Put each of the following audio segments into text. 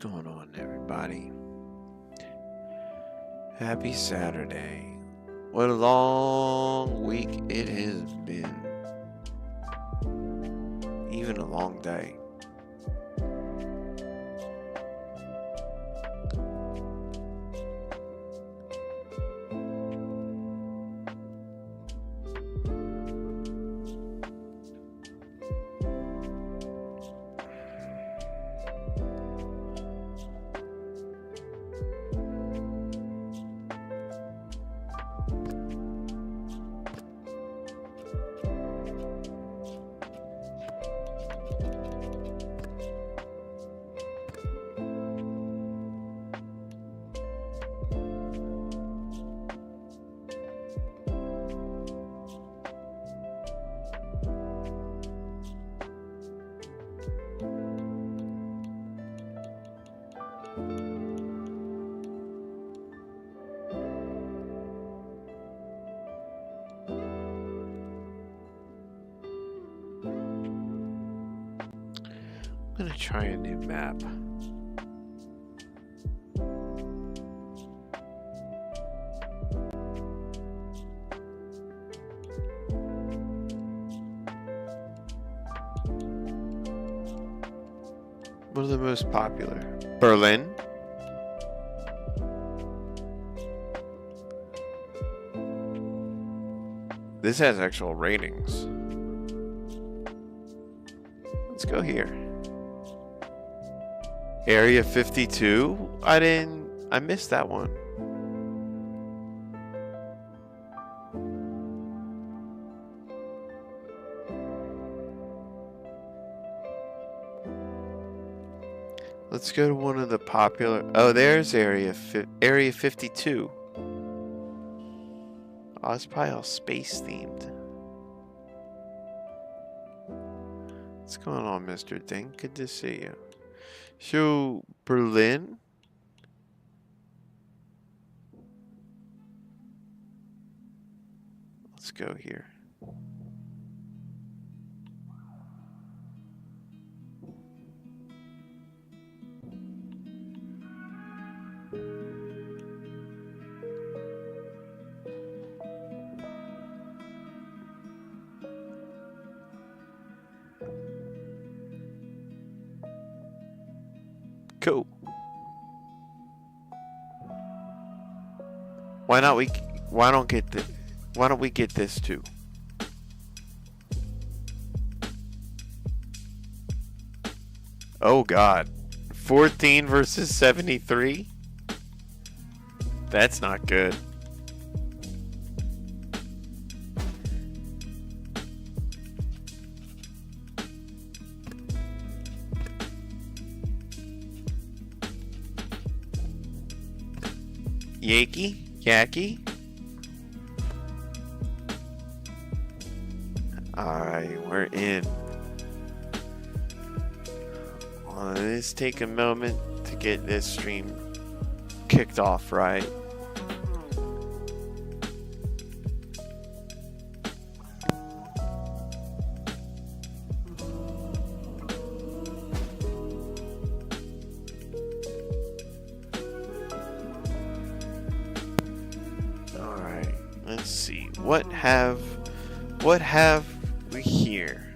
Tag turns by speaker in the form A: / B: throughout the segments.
A: going on, everybody? Happy Saturday. What a long week it has been. Even a long day. I'm gonna try a new map. One of the most popular. Berlin. This has actual ratings. Let's go here. Area 52? I missed that one. Let's go to one of the popular. Oh, there's Area 52. Oh, it's probably all space themed. What's going on, Mr. Dink? Good to see you. So, Berlin? Let's go here. Cool. Why don't we get this too? Oh God. 14 versus 73? That's not good. Yaki? Alright, we're in. Let's take a moment to get this stream kicked off right. Let's see. What have we here?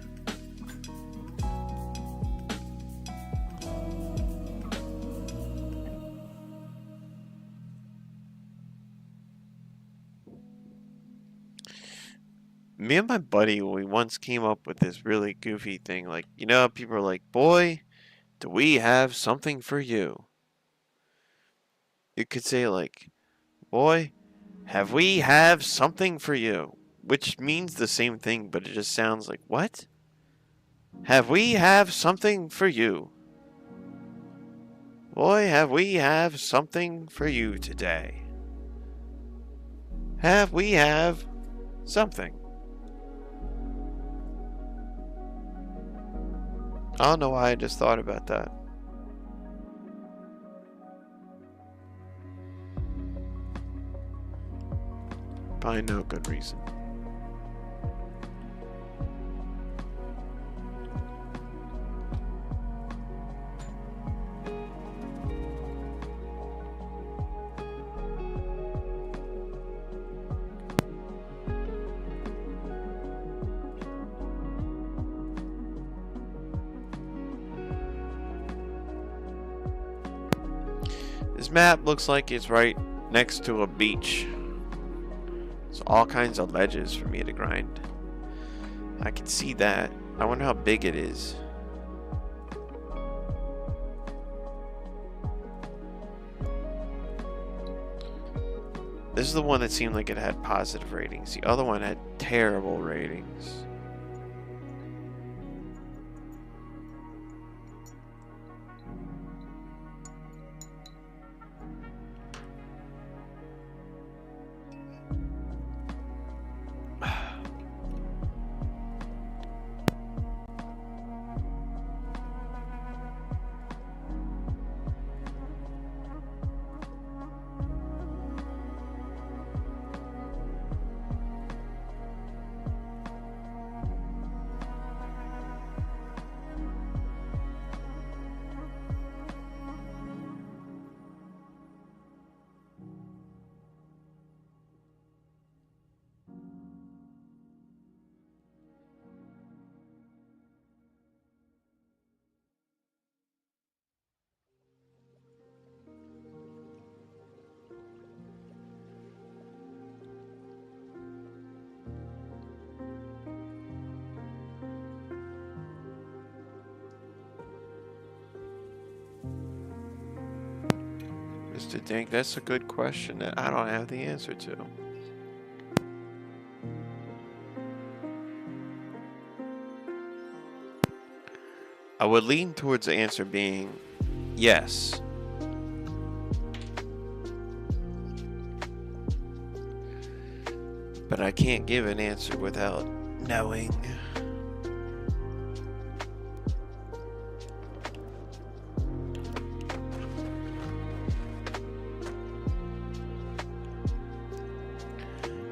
A: Me and my buddy, we once came up with this really goofy thing. Like, you know, people are like, "Boy, do we have something for you?" You could say like, "Boy, have something for you," which means the same thing, but it just sounds like, what? Have something for you. Boy, have something for you today. Have something. I don't know why I just thought about that. Probably no good reason. map looks like it's right next to a beach. There's all kinds of ledges for me to grind. I can see that. I wonder how big it is. This is the one that seemed like it had positive ratings. The other one had terrible ratings. Mr. Dink, that's a good question that I don't have the answer to. I would lean towards the answer being yes. But I can't give an answer without knowing.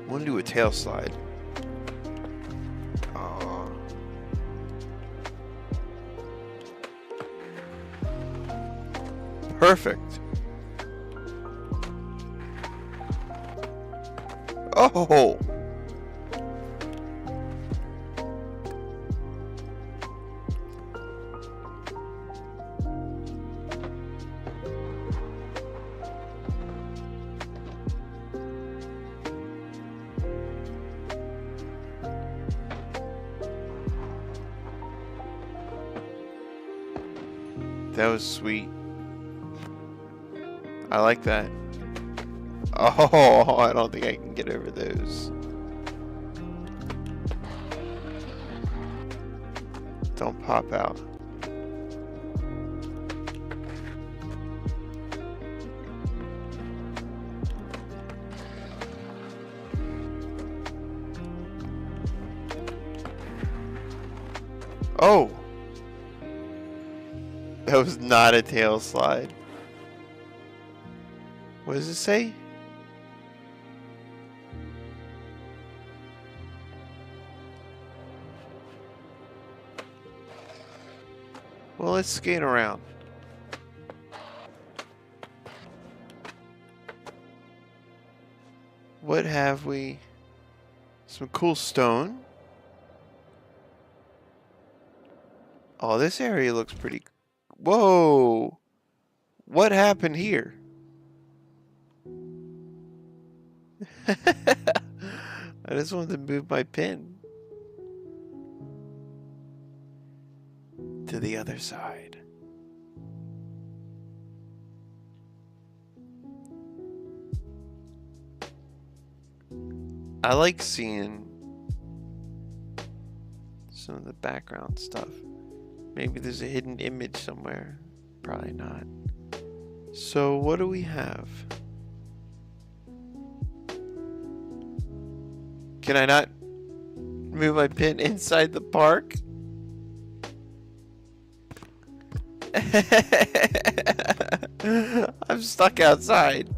A: I want to do a tail slide. Perfect. Oh. That was sweet. I like that. Oh, I don't think I can get over those. Don't pop out. Oh! That was not a tail slide. What does it say? Well, let's skate around. What have we? Some cool stone. Oh, this area looks pretty. Whoa! What happened here? I just wanted to move my pin to the other side. I like seeing some of the background stuff. Maybe there's a hidden image somewhere. Probably not. So what do we have? Can I not move my pin inside the park? I'm stuck outside.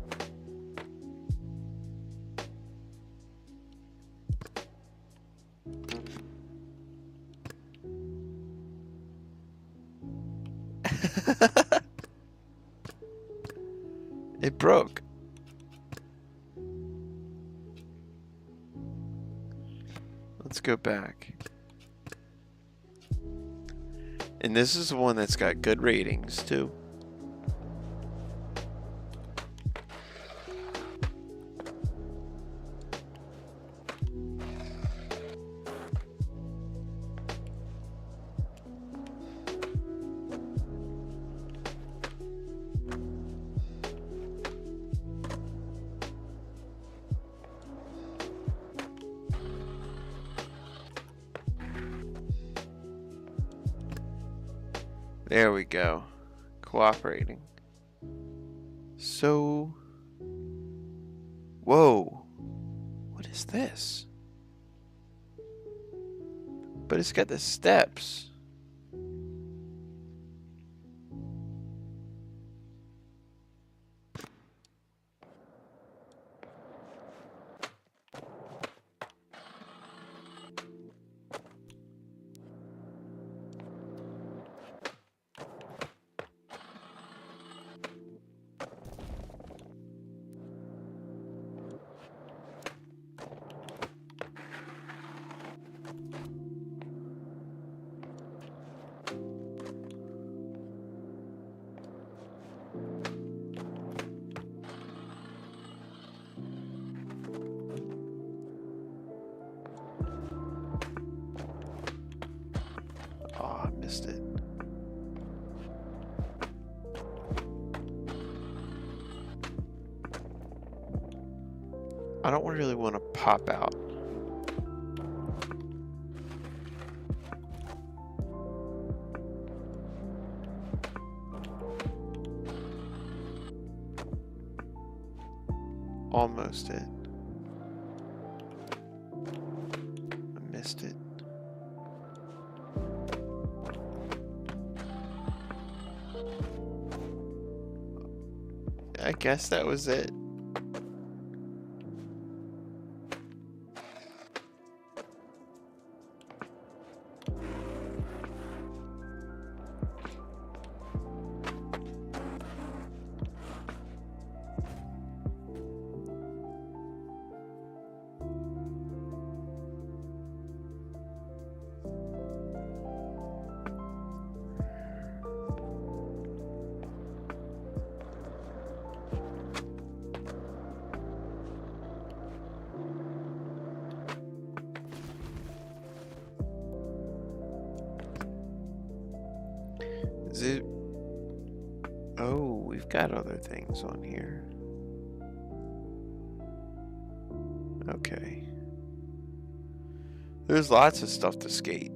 A: It broke. Let's go back. And this is the one that's got good ratings too. There we go. Cooperating. So... Whoa. What is this? But it's got the steps. Oh, I missed it. I don't really want to pop out. Almost it. I missed it. I guess that was it. Is it? Oh, we've got other things on here. Okay. There's lots of stuff to skate.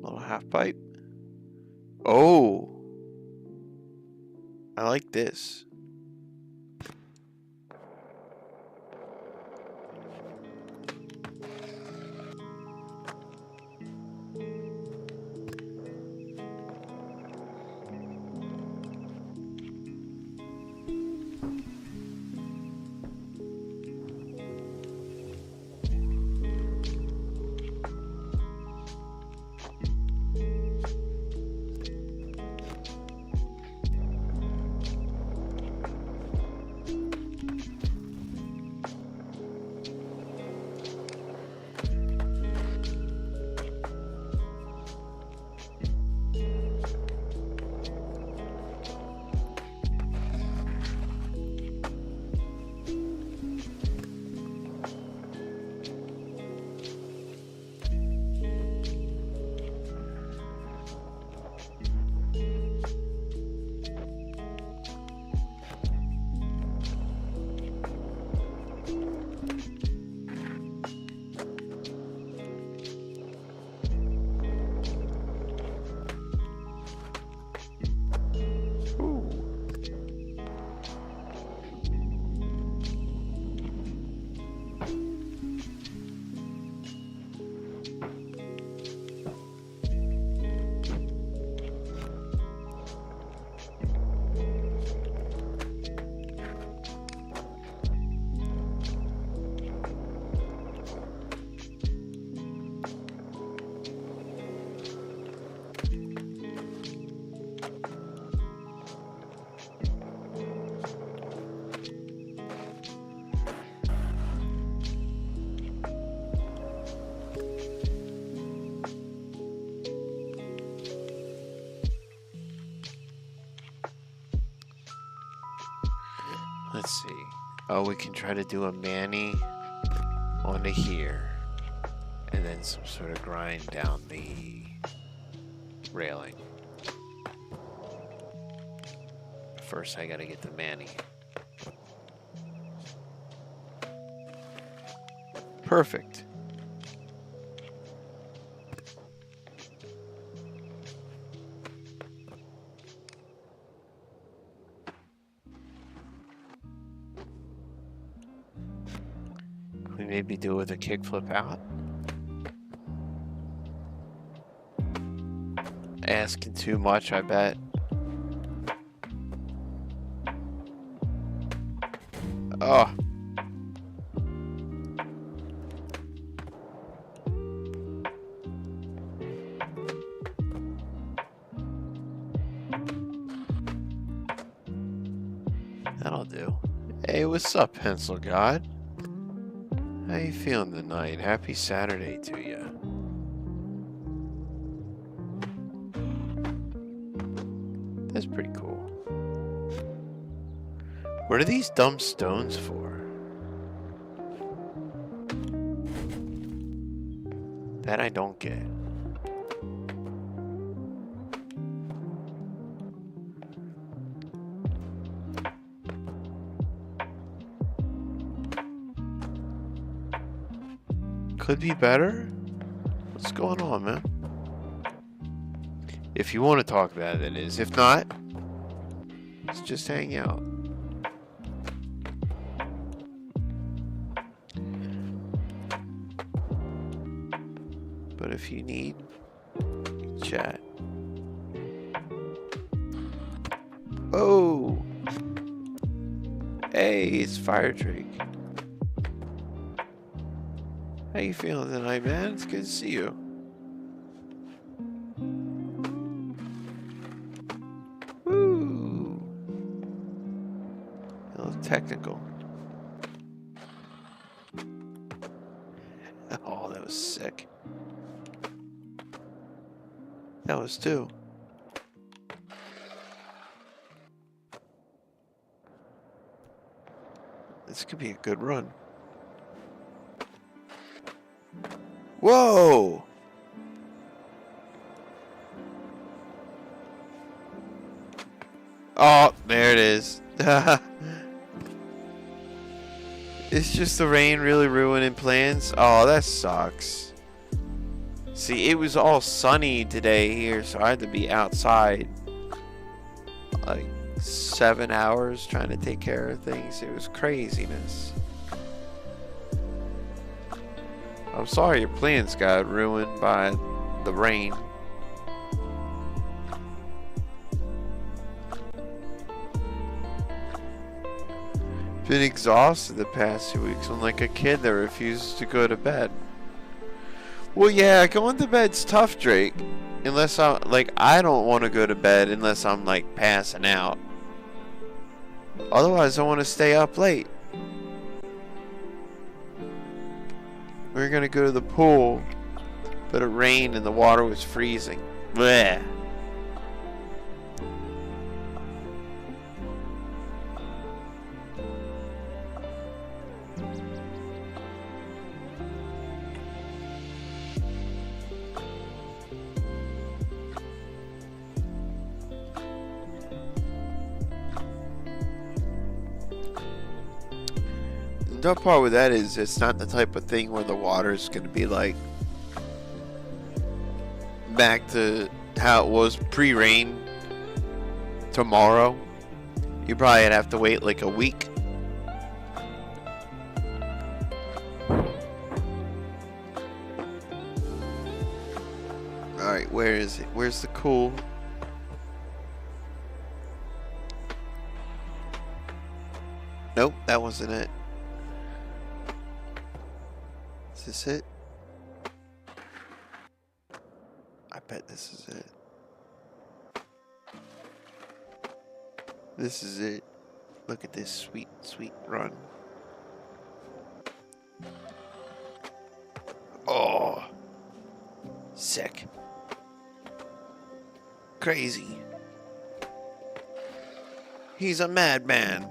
A: Little half pipe. Oh. I like this. Let's see. Oh, we can try to do a Manny onto here. And then some sort of grind down the railing. First, I gotta get the Manny. Perfect. maybe do with a kickflip out. Asking too much, I bet. Oh. That'll do. Hey, what's up, Pencil God? How you feeling tonight? Happy Saturday to you. That's pretty cool. What are these dumb stones for? That I don't get. Could be better? What's going on, man? If you want to talk about it, that is. If not, let's just hang out. But if you need, chat. Oh! Hey, it's Fire Drake. How you feeling tonight, man? It's good to see you. Woo! A little technical. Oh, that was sick. That was two. This could be a good run. Whoa! Oh, there it is. It's just the rain really ruining plans. Oh, that sucks. See, it was all sunny today here, so I had to be outside like 7 hours trying to take care of things. It was craziness. I'm sorry your plans got ruined by the rain. Been exhausted the past 2 weeks. I'm like a kid that refuses to go to bed. Well, yeah, going to bed's tough, Drake. Unless I don't want to go to bed unless I'm like passing out. Otherwise, I want to stay up late. We were gonna go to the pool, but it rained and the water was freezing. Blech. The tough part with that is it's not the type of thing where the water's going to be like back to how it was pre-rain tomorrow. You probably have to wait like a week. Alright, where is it? Where's the cool? Nope, that wasn't it. Is this it? I bet this is it. This is it. Look at this sweet, sweet run. Oh. Sick. Crazy. He's a madman.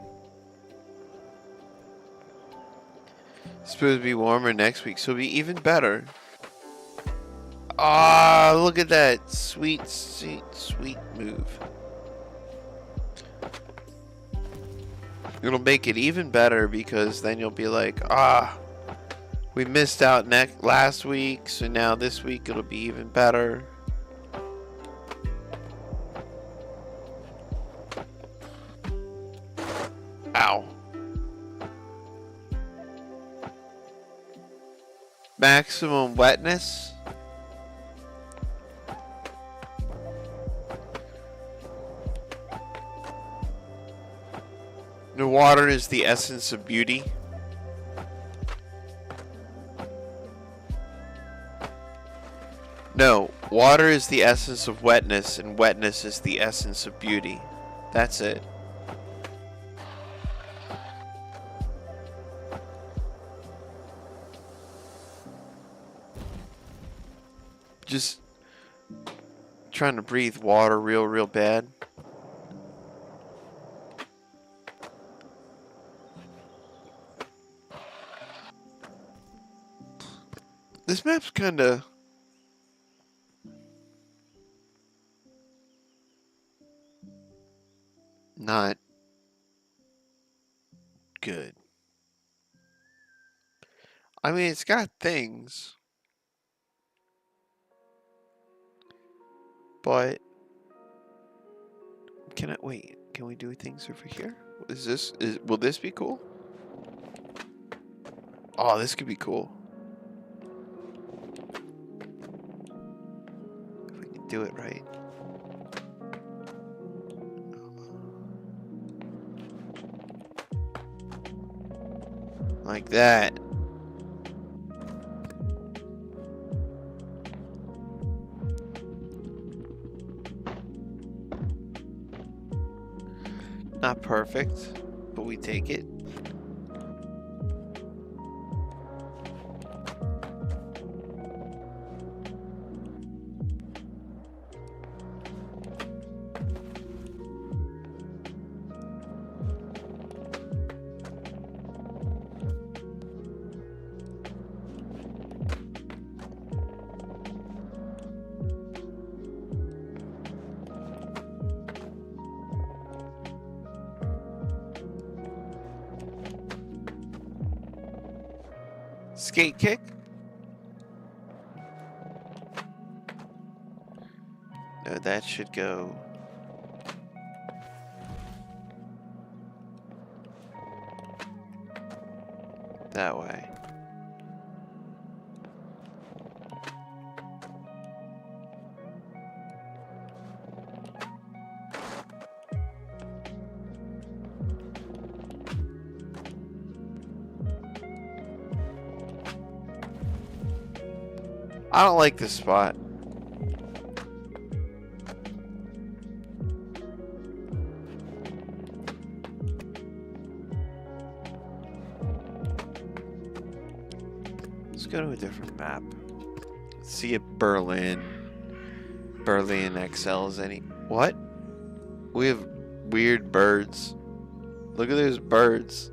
A: It's supposed to be warmer next week, so it'll be even better. Ah, look at that. Sweet, sweet, sweet move. It'll make it even better because then you'll be like, we missed out last week, so now this week it'll be even better. Ow. maximum wetness. The water is the essence of beauty. No, water is the essence of wetness, and wetness is the essence of beauty. That's it. Just trying to breathe water real bad. This map's kinda... not good. I mean, it's got things, but can I wait? Can we do things over here? Will this be cool? Oh, this could be cool. If we can do it right. Like that. Not perfect, but we take it. Skate kick? No, that should go that way. I don't like this spot. Let's go to a different map. Let's see if Berlin excels any. What? We have weird birds. Look at those birds.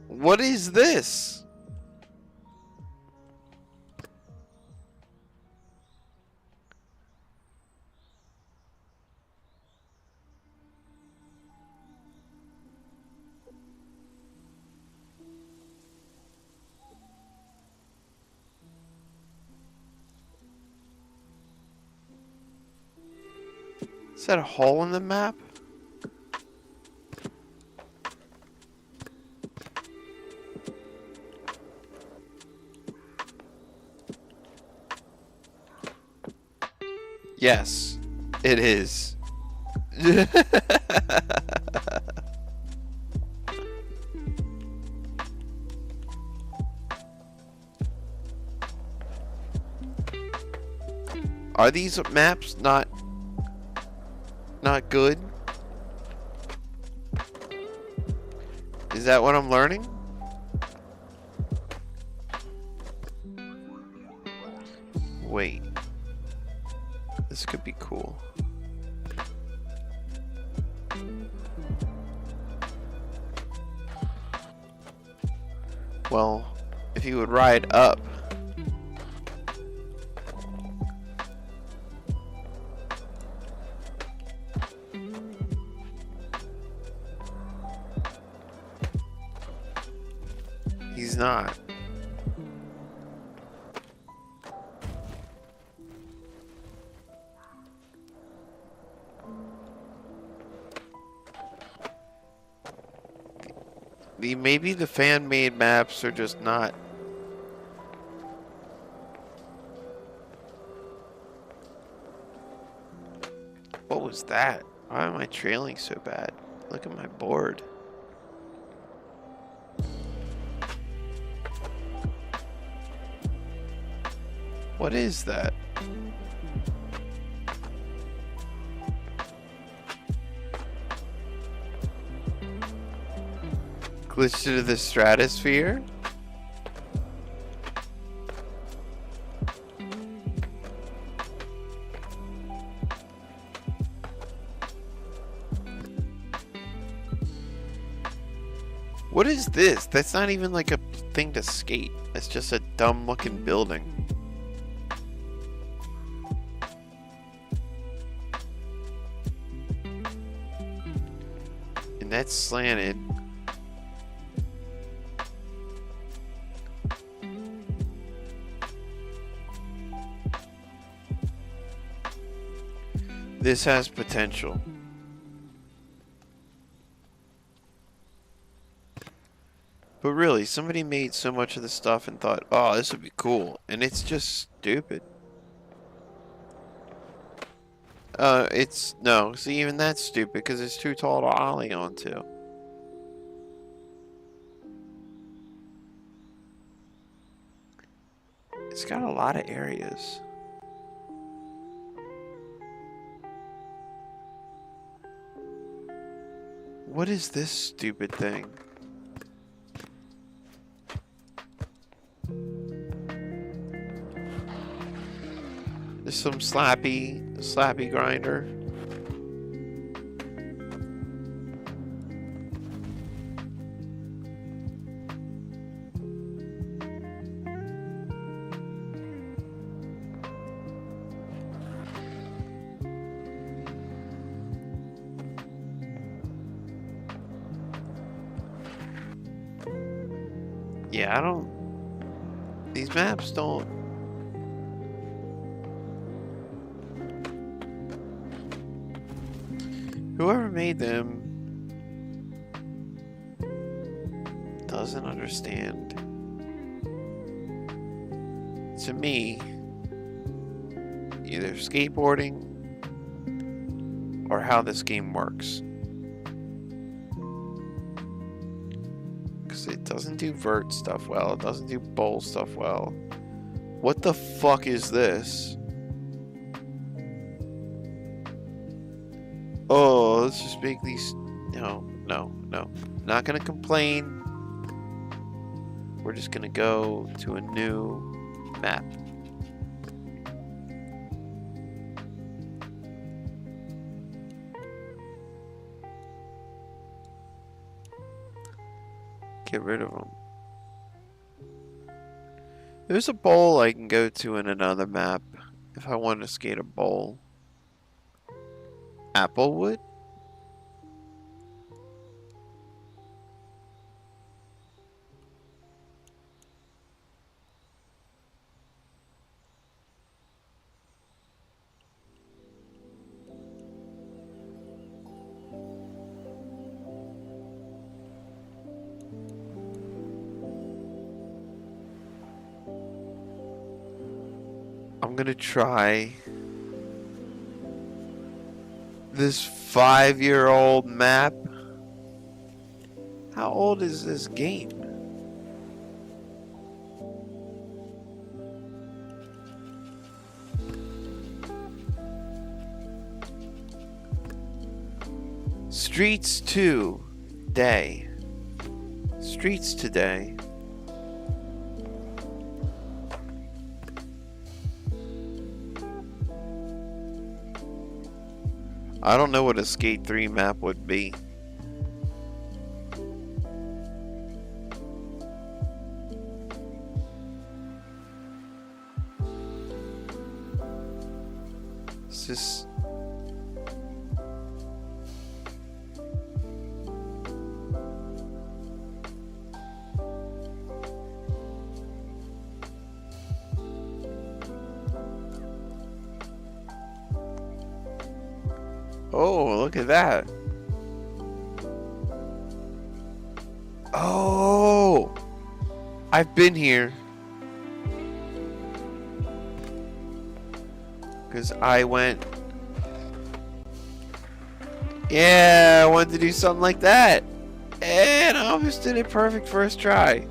A: What is this? Is that a hole in the map? Yes, it is. Are these maps not good? Is that what I'm learning? Wait. This could be cool. Well, if you would ride up. He's not. Maybe the fan-made maps are just not. What was that? Why am I trailing so bad? Look at my board. What is that? Glitch to the stratosphere? What is this? That's not even like a thing to skate. It's just a dumb looking building. And that's slanted. This has potential. But really, somebody made so much of the stuff and thought, oh, this would be cool. And it's just stupid. No, see, even that's stupid because it's too tall to ollie onto. It's got a lot of areas. What is this stupid thing? There's some slappy grinder. Yeah, these maps don't. Whoever made them doesn't understand. To me, either skateboarding or how this game works. Because it doesn't do vert stuff well, it doesn't do bowl stuff well. What the fuck is this? Oh, let's just make these. No. Not gonna complain. We're just gonna go to a new map. Get rid of them. There's a bowl I can go to in another map if I want to skate a bowl. Applewood? I'm gonna try this 5-year-old map. How old is this game? Streets today. Streets today. I don't know what a Skate 3 map would be. It's just... Oh, look at that. Oh, I've been here. Because I went... Yeah, I wanted to do something like that. And I almost did it perfect first try.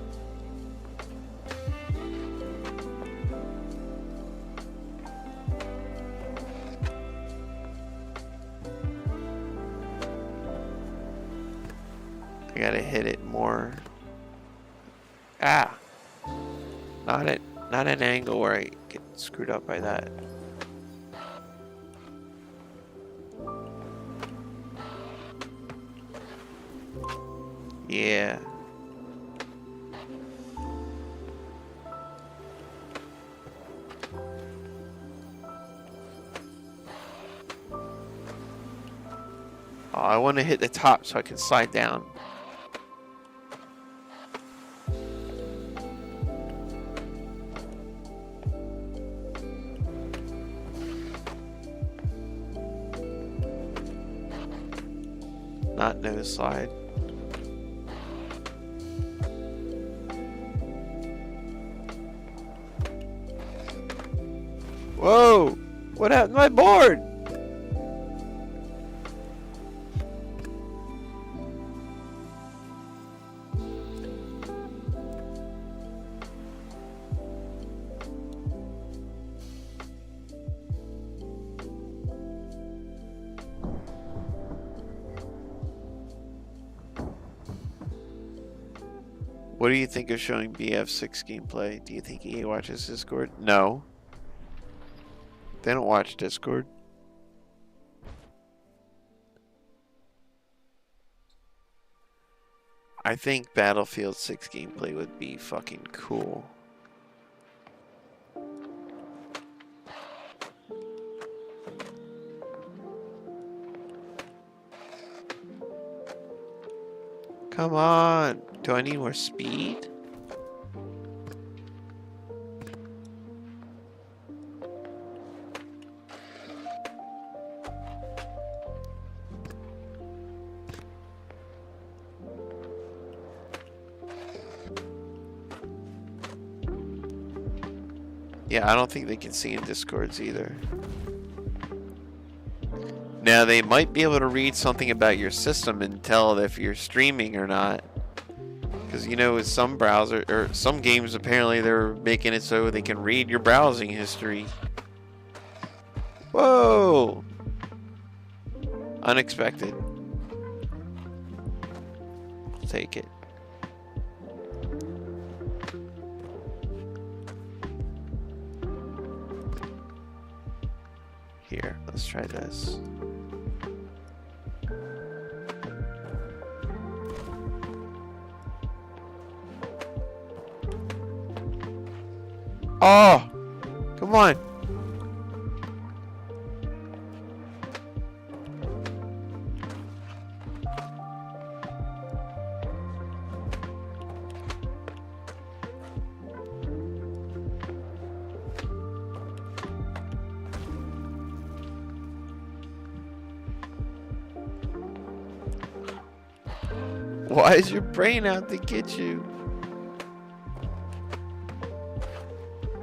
A: I gotta hit it more. Ah. Not an angle where I get screwed up by that. Yeah. Oh, I want to hit the top so I can slide down. Not no slide. Whoa! What happened to my board? What do you think of showing BF6 gameplay? Do you think EA watches Discord? No. They don't watch Discord. I think Battlefield 6 gameplay would be fucking cool. Come on. Do I need more speed? Yeah, I don't think they can see in Discords either. Now, they might be able to read something about your system and tell if you're streaming or not. Because, you know, with some browser, or some games, apparently they're making it so they can read your browsing history. Whoa! Unexpected. I'll take it. Here, let's try this. Oh! Come on! Why is your brain out to get you?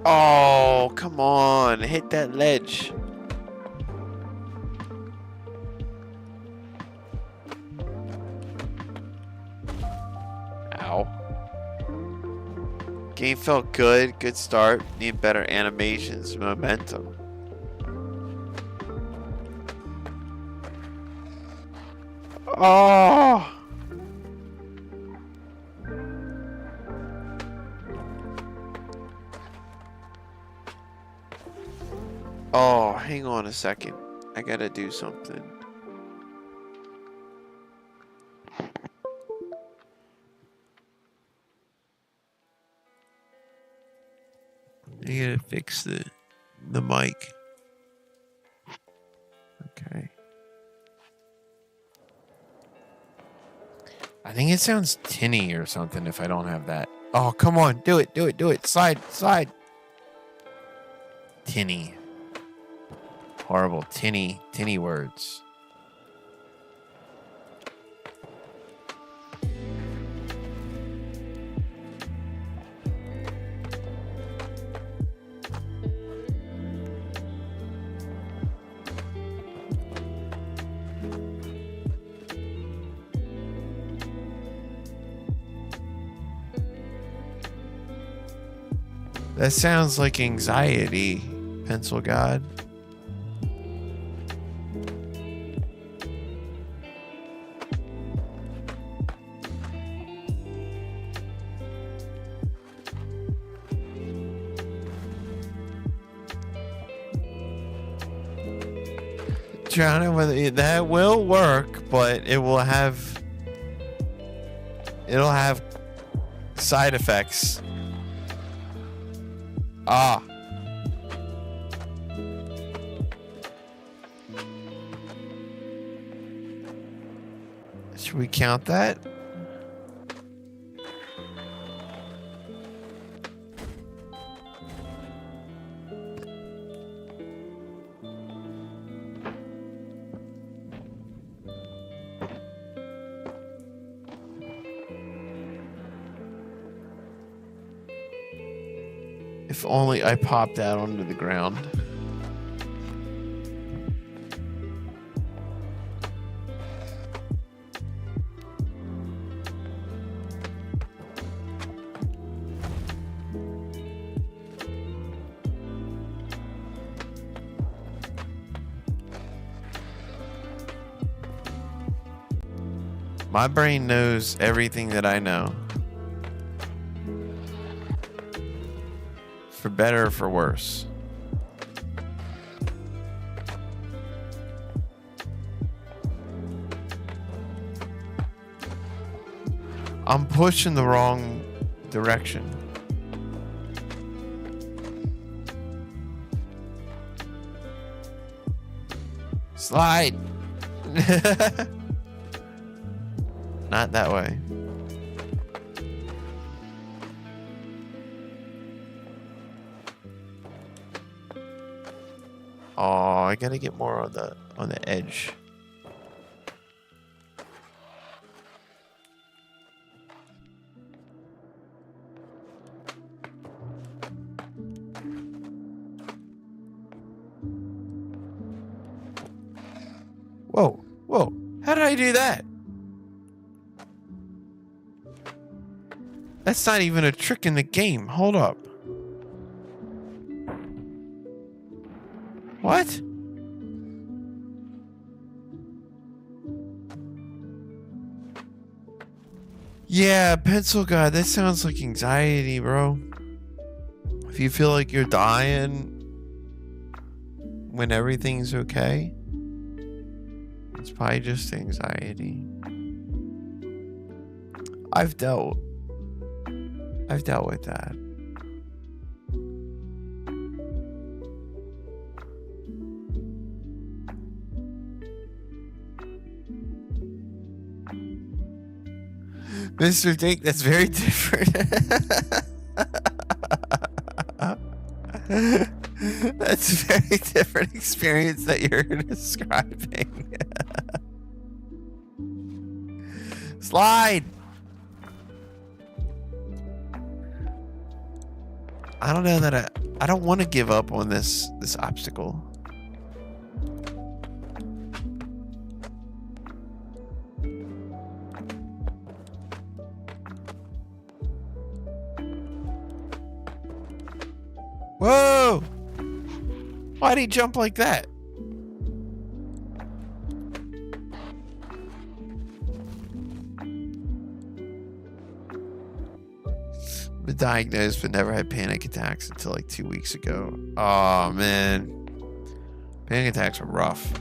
A: Oh, come on. Hit that ledge. Ow. Game felt good. Good start. Need better animations. Momentum. Oh! Oh, hang on a second. I gotta do something. I gotta fix the mic. Okay. I think it sounds tinny or something if I don't have that. Oh, come on. Do it, do it, do it. Slide, slide. Tinny. Horrible. Tinny words. That sounds like anxiety, Pencil God. Trying to whether that will work, but it'll have side effects. Ah. Should we count that? If only I popped that onto the ground. My brain knows everything that I know. For better or for worse. I'm pushing the wrong direction. Slide. Not that way. Oh, I gotta get more on the edge. Whoa, whoa. How did I do that? That's not even a trick in the game. Hold up. What? Yeah, Pencil God, that sounds like anxiety, bro. If you feel like you're dying when everything's okay, it's probably just anxiety. I've dealt with that. Mr. Dink, that's very different. That's a very different experience that you're describing. Slide. I don't know that I don't want to give up on this obstacle. Whoa! Why'd he jump like that? Been diagnosed but never had panic attacks until like 2 weeks ago. Oh man. Panic attacks are rough.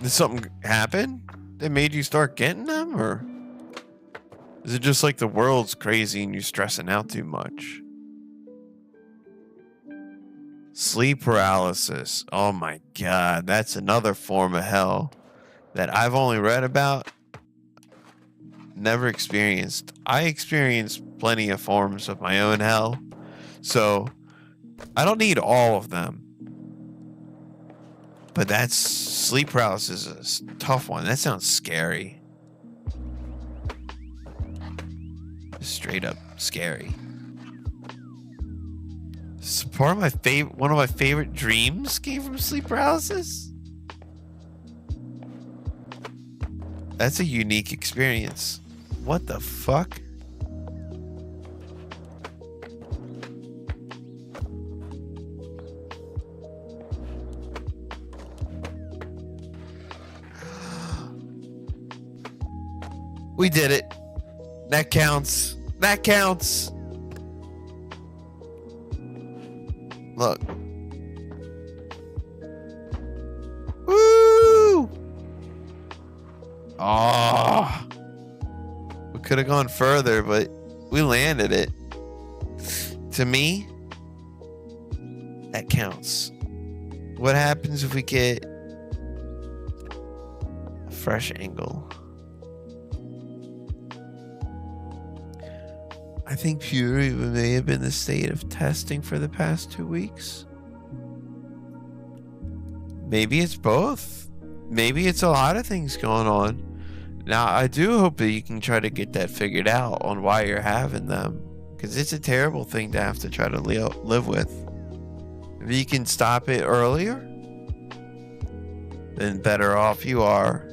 A: Did something happen that made you start getting them, or is it just like the world's crazy and you're stressing out too much? Sleep paralysis. Oh my God. That's another form of hell that I've only read about, never experienced. I experienced plenty of forms of my own hell, so I don't need all of them. But that's sleep paralysis is a tough one. That sounds scary. Straight up scary. So part of my one of my favorite dreams came from sleep paralysis. That's a unique experience. What the fuck? We did it. That counts. That counts. Look. Woo! Oh. We could have gone further, but we landed it. To me, that counts. What happens if we get a fresh angle? I think Fury may have been the state of testing for the past 2 weeks. Maybe it's both. Maybe it's a lot of things going on. Now, I do hope that you can try to get that figured out on why you're having them. Because it's a terrible thing to have to try to live with. If you can stop it earlier, then better off you are.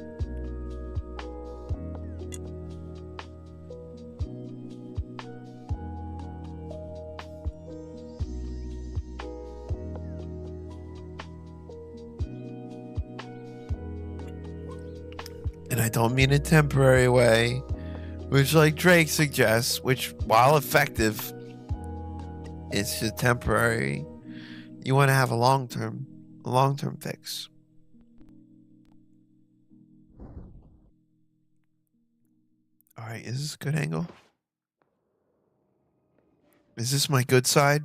A: And I don't mean a temporary way, which like Drake suggests, which while effective, it's just temporary. You want to have a long-term fix. All right, is this a good angle? Is this my good side?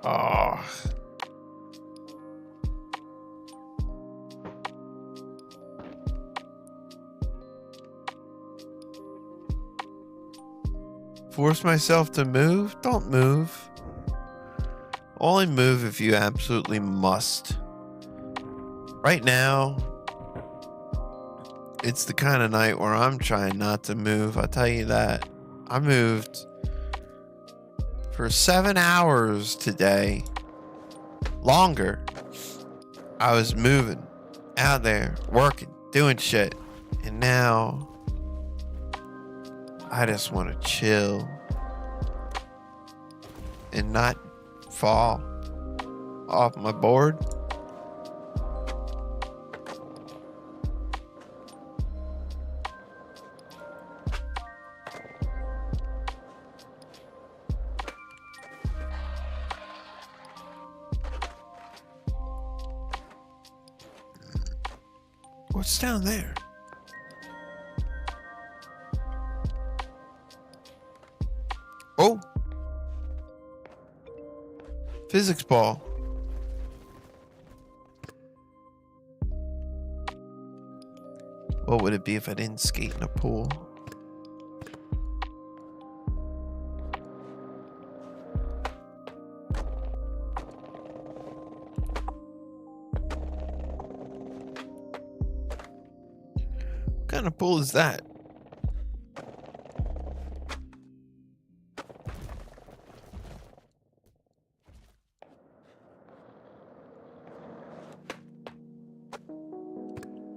A: Oh. Force myself to move? Don't move. Only move if you absolutely must. Right now, it's the kind of night where I'm trying not to move. I'll tell you that. I moved for 7 hours today. Longer. I was moving out there, working, doing shit. And now I just want to chill and not fall off my board. What's down there? Oh! Physics ball. What would it be if I didn't skate in a pool? What kind of pool is that?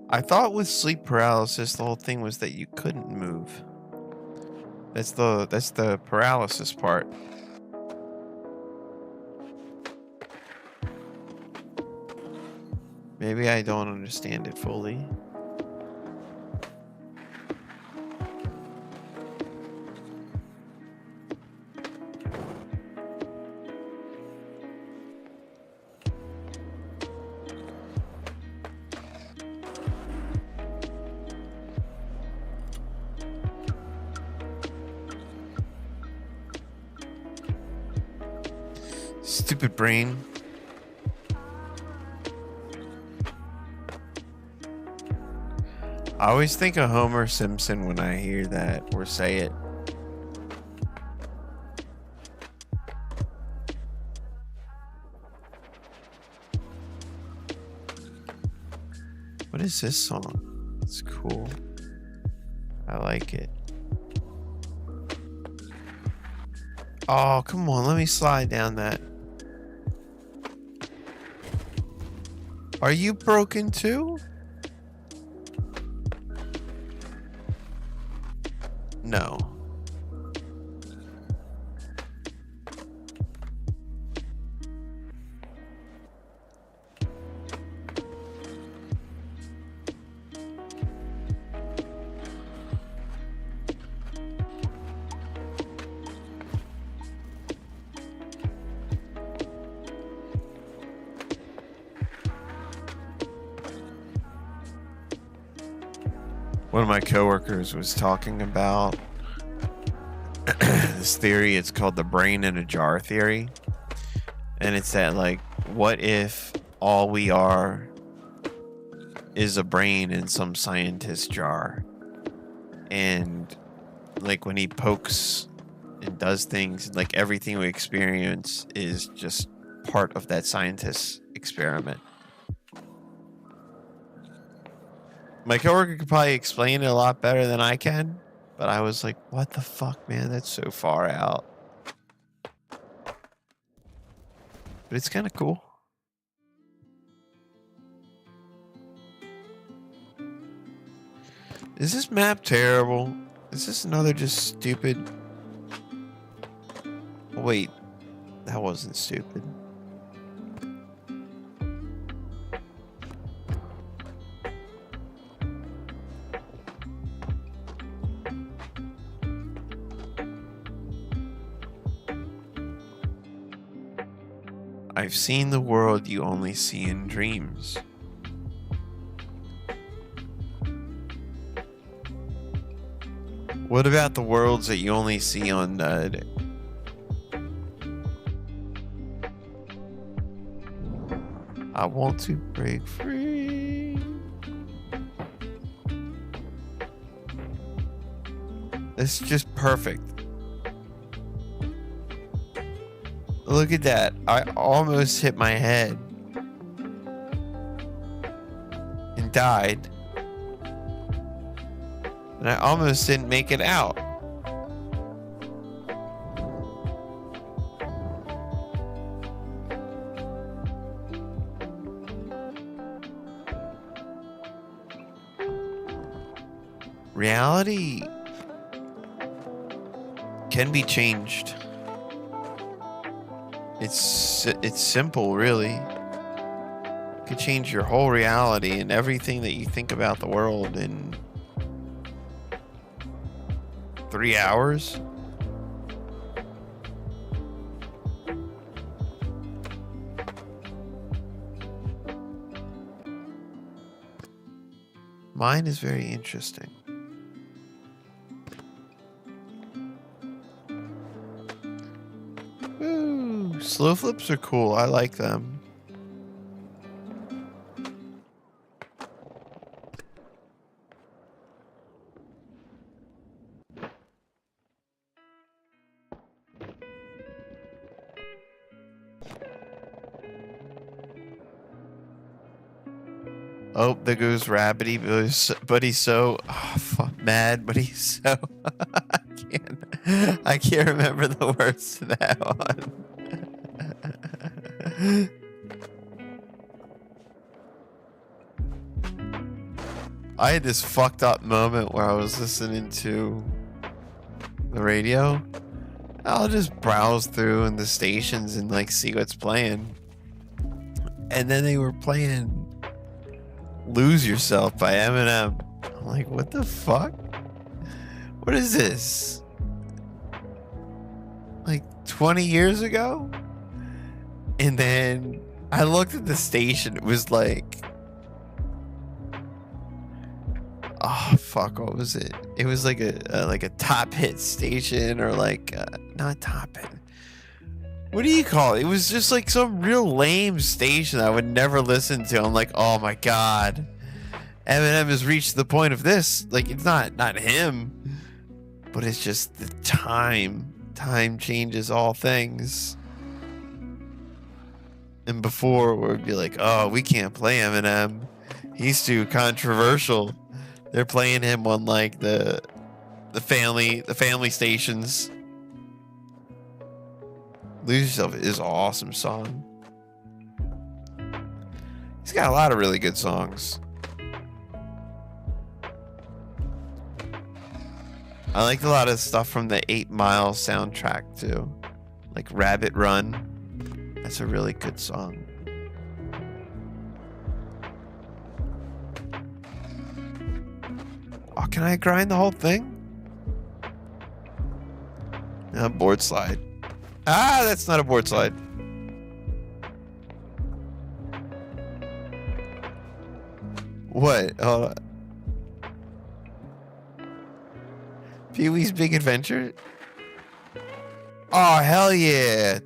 A: I thought with sleep paralysis, the whole thing was that you couldn't move. That's the paralysis part. Maybe I don't understand it fully. Stupid brain. I always think of Homer Simpson when I hear that or say it. What is this song? It's cool. I like it. Oh, come on. Let me slide down that. Are you broken too? No. One of my coworkers was talking about this theory. It's called the brain in a jar theory. And it's that, like, what if all we are is a brain in some scientist's jar? And, like, when he pokes and does things, like, everything we experience is just part of that scientist's experiment. My coworker could probably explain it a lot better than I can, but I was like, what the fuck, man? That's so far out. But it's kind of cool. Is this map terrible? Is this another just stupid? Oh, wait, that wasn't stupid. I've seen the world you only see in dreams. What about the worlds that you only see on I want to break free. It's just perfect. Look at that. I almost hit my head and died. And I almost didn't make it out. Reality can be changed. It's simple, really. You could change your whole reality and everything that you think about the world in 3 hours. Mine is very interesting. Ooh, slow flips are cool. I like them. Oh, there goes Rabbity, but he's so mad, but he's so I can't remember the words to that one. I had this fucked up moment where I was listening to the radio. I'll just browse through in the stations and like see what's playing. And then they were playing Lose Yourself by Eminem. I'm like, what the fuck? What is this? Like 20 years ago? And then I looked at the station. It was like, oh fuck, what was it? It was like a top hit station, or like not top hit. What do you call it? It was just like some real lame station I would never listen to. I'm like, oh my god, Eminem has reached the point of this. Like, it's not him, but it's just the time. Time changes all things. And before, we'd be like, oh, we can't play Eminem. He's too controversial. They're playing him on like the family stations. Lose Yourself is an awesome song. He's He's got a lot of really good songs. I liked a lot of stuff from the 8 Mile soundtrack too. Like Rabbit Run. That's a really good song. Oh, can I grind the whole thing? No, board slide. Ah, that's not a board slide. What? Hold on. Pee-wee's Big Adventure? Oh, hell yeah.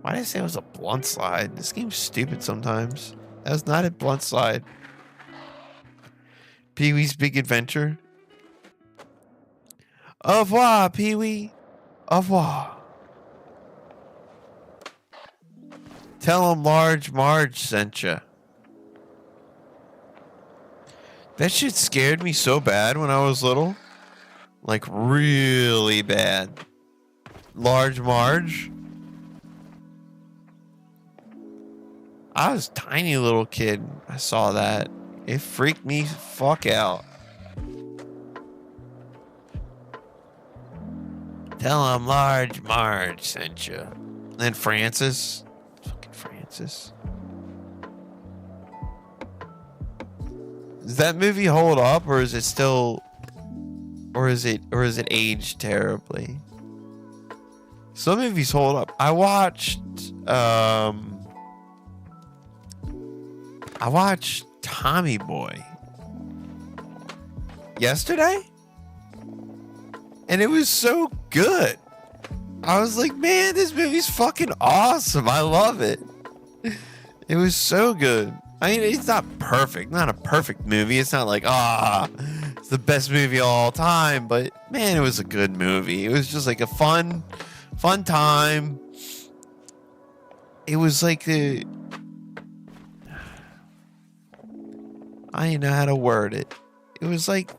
A: Why did I say it was a blunt slide? This game's stupid sometimes. That was not a blunt slide. Pee-wee's Big Adventure? Au revoir, Pee-wee. Au revoir. Tell him Large Marge sent ya. That shit scared me so bad when I was little. Like, really bad. Large Marge? I was a tiny little kid. I saw that. It freaked me fuck out. Tell him Large Marge sent you. And then Francis. Fucking Francis. Does that movie hold up, or is it still, or is it aged terribly? Some movies hold up. I watched Tommy Boy yesterday, and it was so good. I was like, man, this movie's fucking awesome. I love it. It was so good. I mean, it's not perfect. Not a perfect movie. It's not like, it's the best movie of all time. But, man, it was a good movie. It was just like a fun time. It was like I don't know how to word it. It was like...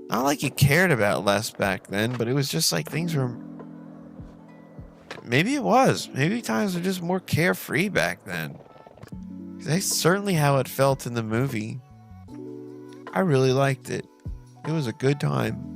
A: Not like you cared about less back then, but it was just like things were... Maybe it was. Maybe times were just more carefree back then. That's certainly how it felt in the movie. I really liked it. It was a good time.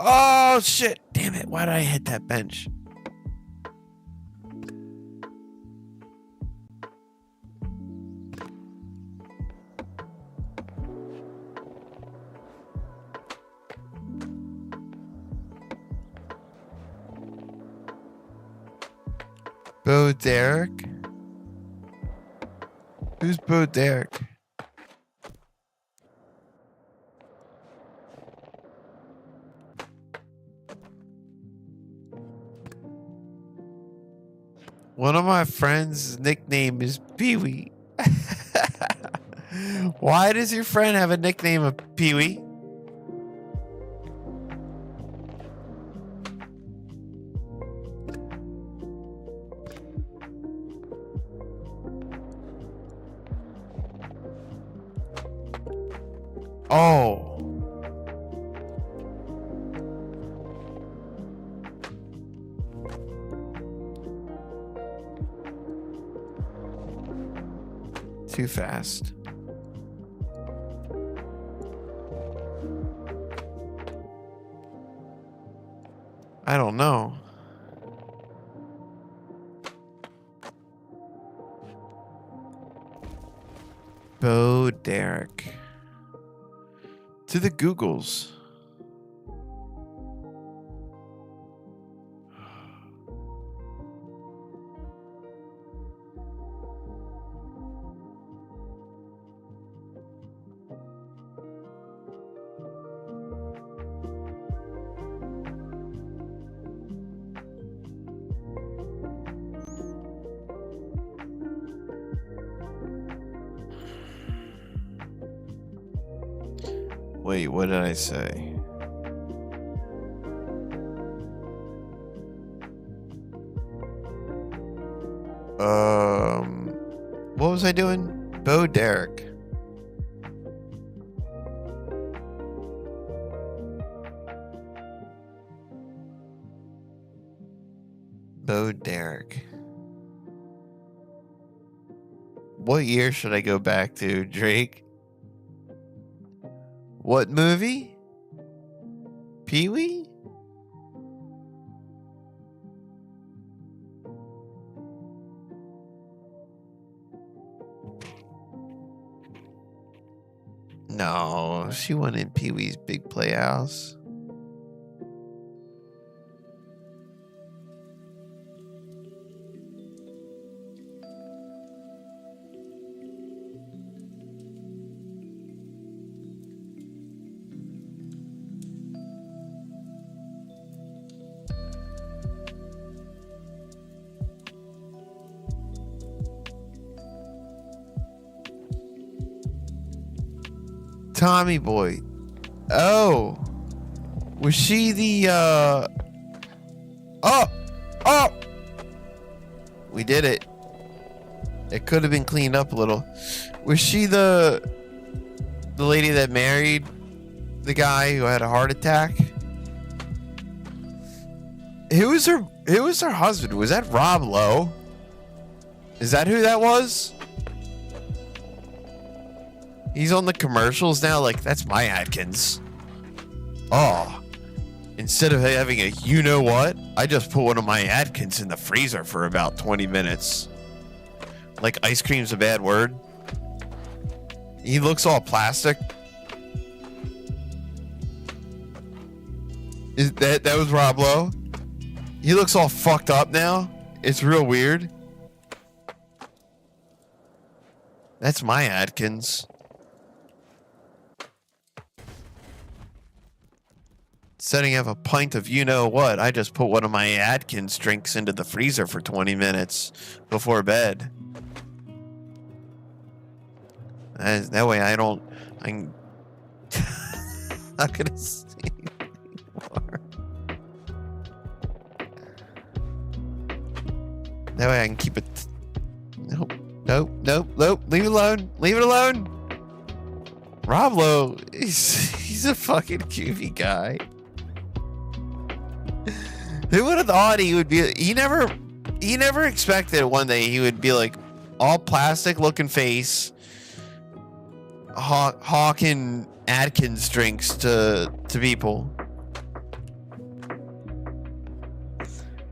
A: Oh, shit. Damn it. Why did I hit that bench? Bo Derek? Who's Bo Derek? One of my friends' nickname is Pee-wee. Why does your friend have a nickname of Pee-wee? Oh. Too fast. I don't know. Bo Derek. To the Googles. Wait, what did I say? What was I doing? Bo Derek. Bo Derek. What year should I go back to, Drake? What movie? Pee-wee? No, she went in Pee-wee's Big Playhouse. Tommy Boy. Oh. Was she the Oh! We did it. It could have been cleaned up a little. Was she the lady that married the guy who had a heart attack? Who was her husband? Was that Rob Lowe? Is that who that was? He's on the commercials now. Like, that's my Atkins. Oh, instead of having a you know what, I just put one of my Atkins in the freezer for about 20 minutes. Like, ice cream's a bad word. He looks all plastic. Is that was Rob Lowe? He looks all fucked up now. It's real weird. That's my Atkins. Setting up a pint of you know what, I just put one of my Atkins drinks into the freezer for 20 minutes before bed. That way I'm not gonna see anymore. That way I can keep it. Nope. Leave it alone. Leave it alone. Rob Lowe, he's a fucking goofy guy. Who would have thought he would be? He never expected one day he would be like all plastic looking face, hawking Atkins drinks to people.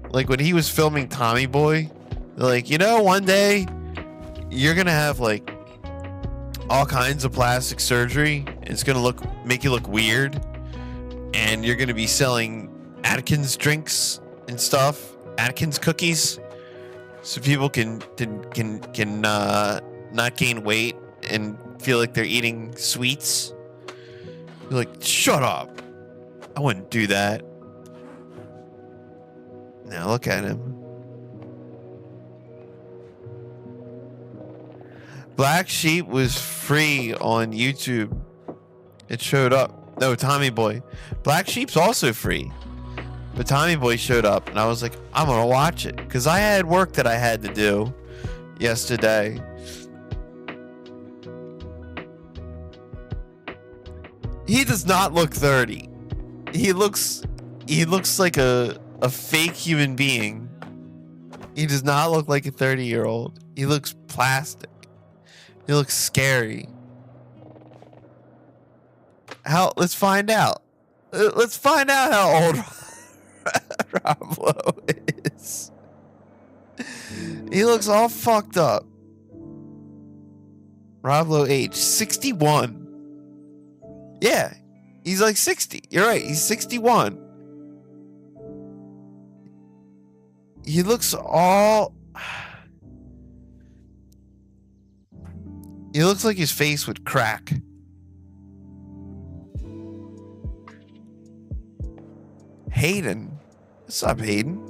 A: Like when he was filming Tommy Boy, they're like, you know, one day you're gonna have like all kinds of plastic surgery. It's gonna make you look weird, and you're gonna be selling Atkins drinks and stuff, Atkins cookies, so people can not gain weight and feel like they're eating sweets. You're like, shut up! I wouldn't do that. Now look at him. Black Sheep was free on YouTube. It showed up. No, Tommy Boy. Black Sheep's also free. But Tommy Boy showed up, and I was like, I'm going to watch it. Because I had work that I had to do yesterday. He does not look 30. He looks like a fake human being. He does not look like a 30-year-old. He looks plastic. He looks scary. Let's find out. Let's find out how old Rob Lowe is. He looks all fucked up. Rob Lowe age 61. Yeah, he's like 60. You're right, he's 61. He looks all... He looks like his face would crack. Hayden? What's up, Hayden?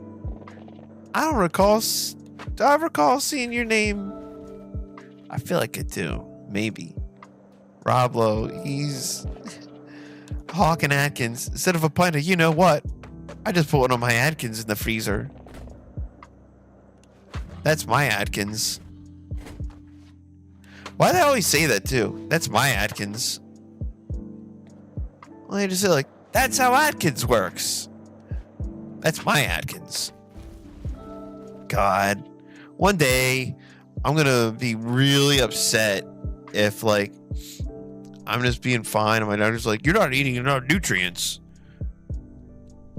A: I don't recall... Do I recall seeing your name? I feel like I do. Maybe. Rob Lowe, he's... Hawk and Atkins. Instead of a pint of you know what, I just put one of my Atkins in the freezer. That's my Atkins. Why do they always say that too? That's my Atkins. Well, they just say like, that's how Atkins works. That's my Atkins. God. One day, I'm gonna be really upset if like I'm just being fine and my doctor's like, you're not eating enough nutrients.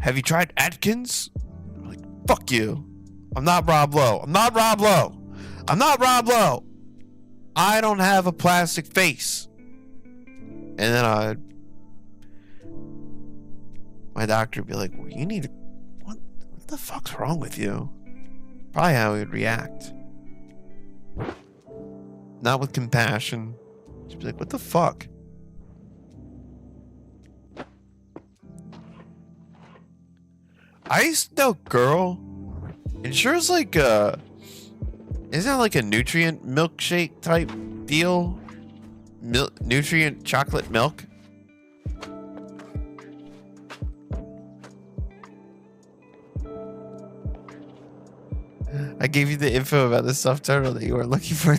A: Have you tried Atkins? I'm like, fuck you. I'm not Rob Lowe. I'm not Rob Lowe. I'm not Rob Lowe. I don't have a plastic face. And then my doctor would be like, well, you need to, what the fuck's wrong with you? Probably how he would react. Not with compassion. Just be like, what the fuck? I used to know a girl, and sure's like isn't that like a nutrient milkshake type deal? Nutrient chocolate milk? I gave you the info about the stuffed turtle that you were looking for.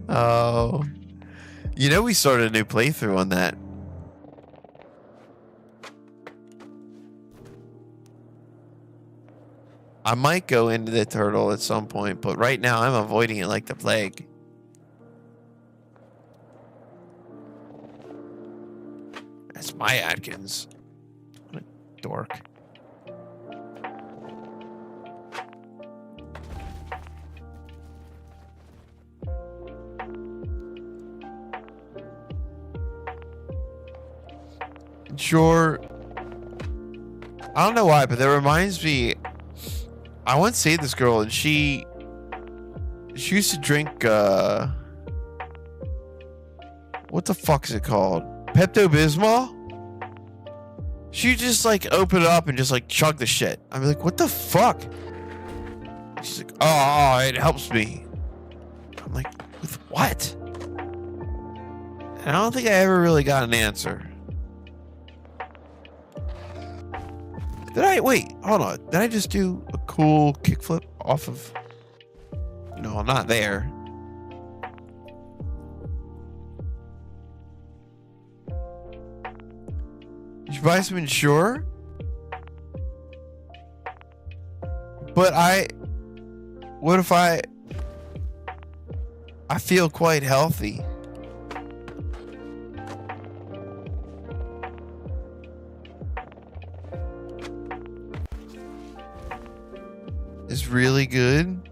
A: Oh. You know we started a new playthrough on that. I might go into the turtle at some point, but right now I'm avoiding it like the plague. That's my Atkins. What a dork. Sure. I don't know why, but that reminds me. I once saved this girl, and she used to drink, what the fuck is it called? Pepto-Bismol? She just, like, open it up and just, like, chug the shit. I'm like, what the fuck? She's like, oh, it helps me. I'm like, with what? And I don't think I ever really got an answer. Wait, hold on. Did I just do a cool kickflip off of... No, I'm not there. Did you buy some Ensure? But what if I feel quite healthy? Is really good.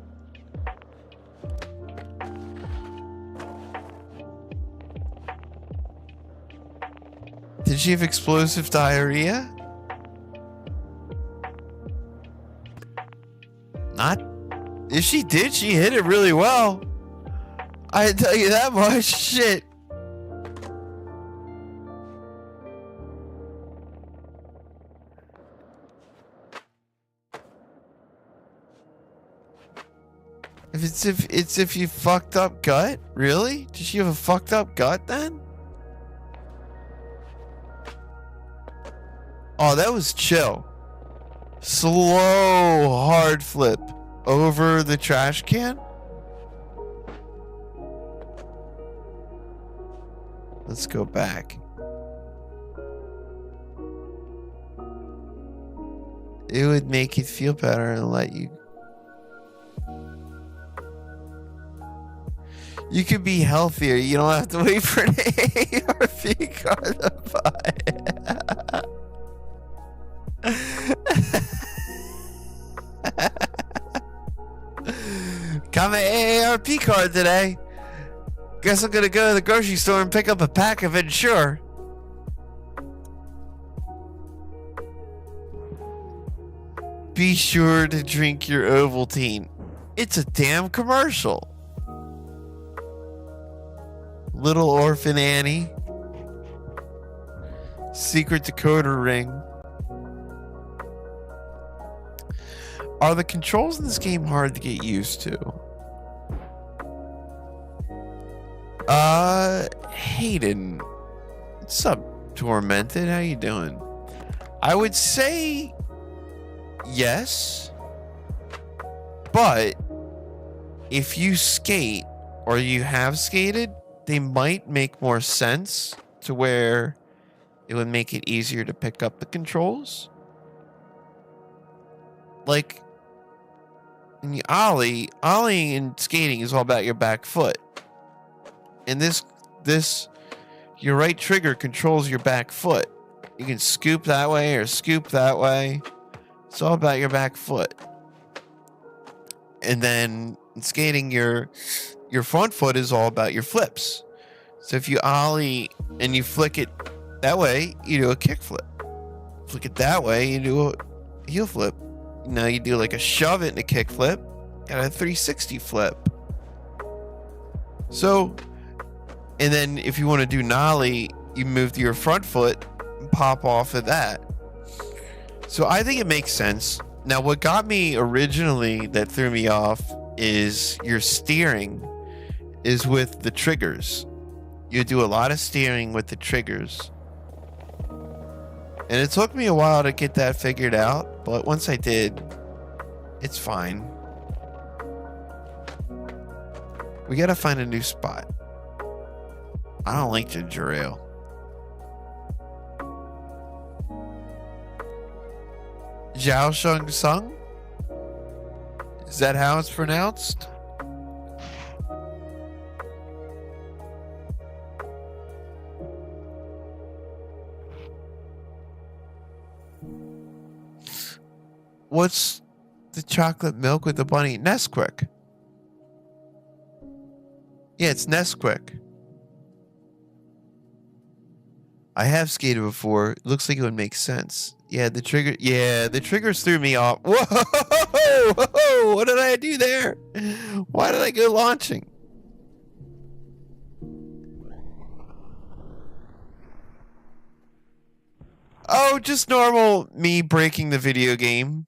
A: Did she have explosive diarrhea? Not. If she did, she hit it really well. I tell you that much. Shit. If you fucked up gut? Really? Did she have a fucked up gut then? Oh, that was chill. Slow hard flip over the trash can. Let's go back. It would make you feel better and let you... You could be healthier. You don't have to wait for an ARP card to buy. Got my AARP card today. Guess I'm gonna go to the grocery store and pick up a pack of Ensure. Be sure to drink your Ovaltine. It's a damn commercial. Little Orphan Annie. Secret decoder ring. Are the controls in this game hard to get used to? Hayden, what's up, Tormented? How you doing? I would say yes, but if you skate or you have skated, they might make more sense to where it would make it easier to pick up the controls. Like in the ollie in skating is all about your back foot. And this your right trigger controls your back foot. You can scoop that way or scoop that way. It's all about your back foot. And then in skating, your front foot is all about your flips. So if you ollie and you flick it that way, you do a kick flip. Flick it that way, you do a heel flip. Now you do like a shove it and a kick flip and a 360 flip. So, and then if you want to do nollie, you move to your front foot and pop off of that. So I think it makes sense. Now, what got me originally that threw me off is your steering is with the triggers. You do a lot of steering with the triggers. And it took me a while to get that figured out, but once I did, it's fine. We gotta find a new spot. I don't like ginger ale. Zhao Sheng Sung? Is that how it's pronounced? What's the chocolate milk with the bunny? Nesquik. Yeah, it's Nesquik. I have skated before. It looks like it would make sense. Yeah, the triggers threw me off. Whoa! Whoa! What did I do there? Why did I go launching? Oh, just normal me breaking the video game.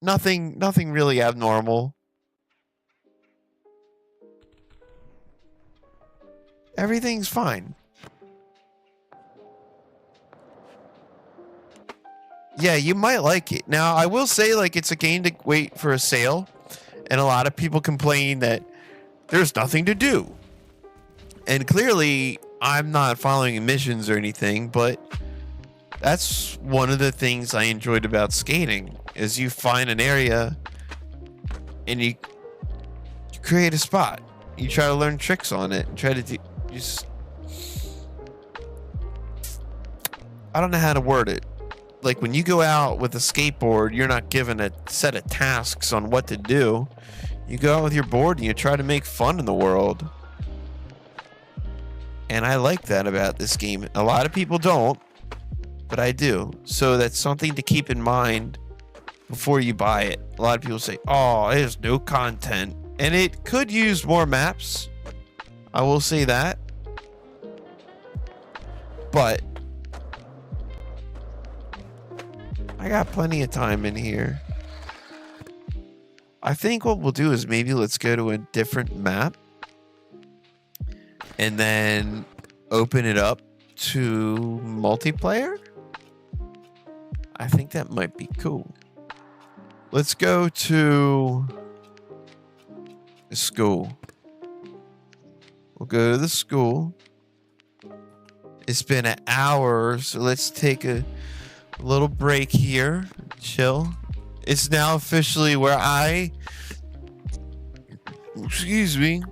A: Nothing really abnormal. Everything's fine. Yeah, you might like it. Now, I will say, like, it's a game to wait for a sale, and a lot of people complain that there's nothing to do. And clearly, I'm not following missions or anything, but that's one of the things I enjoyed about skating, is you find an area, and you create a spot. You try to learn tricks on it, and try to just... I don't know how to word it. Like, when you go out with a skateboard, you're not given a set of tasks on what to do. You go out with your board and you try to make fun in the world. And I like that about this game. A lot of people don't, but I do. So that's something to keep in mind before you buy it. A lot of people say, oh, there's no content. And it could use more maps. I will say that. But I got plenty of time in here. I think what we'll do is maybe let's go to a different map and then open it up to multiplayer. I think that might be cool. Let's go to the school. We'll go to the school. It's been an hour, so let's take a little break here. Chill. It's now officially where excuse me.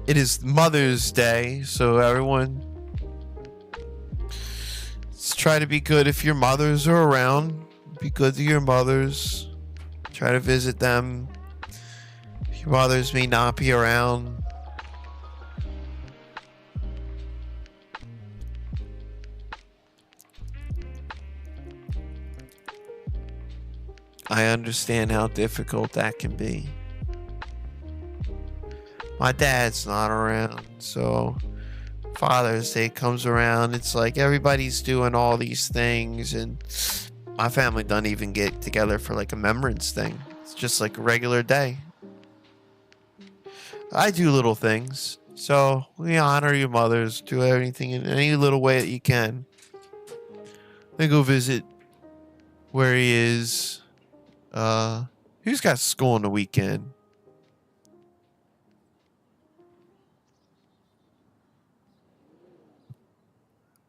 A: It is Mother's Day, so everyone, let's try to be good if your mothers are around. Be good to your mothers. Try to visit them. Your mothers may not be around. I understand how difficult that can be. My dad's not around, so Father's Day comes around. It's like everybody's doing all these things, and my family doesn't even get together for like a remembrance thing. It's just like a regular day. I do little things. So we honor your mothers. Do anything in any little way that you can. Then go visit where he is. Who's got school on the weekend?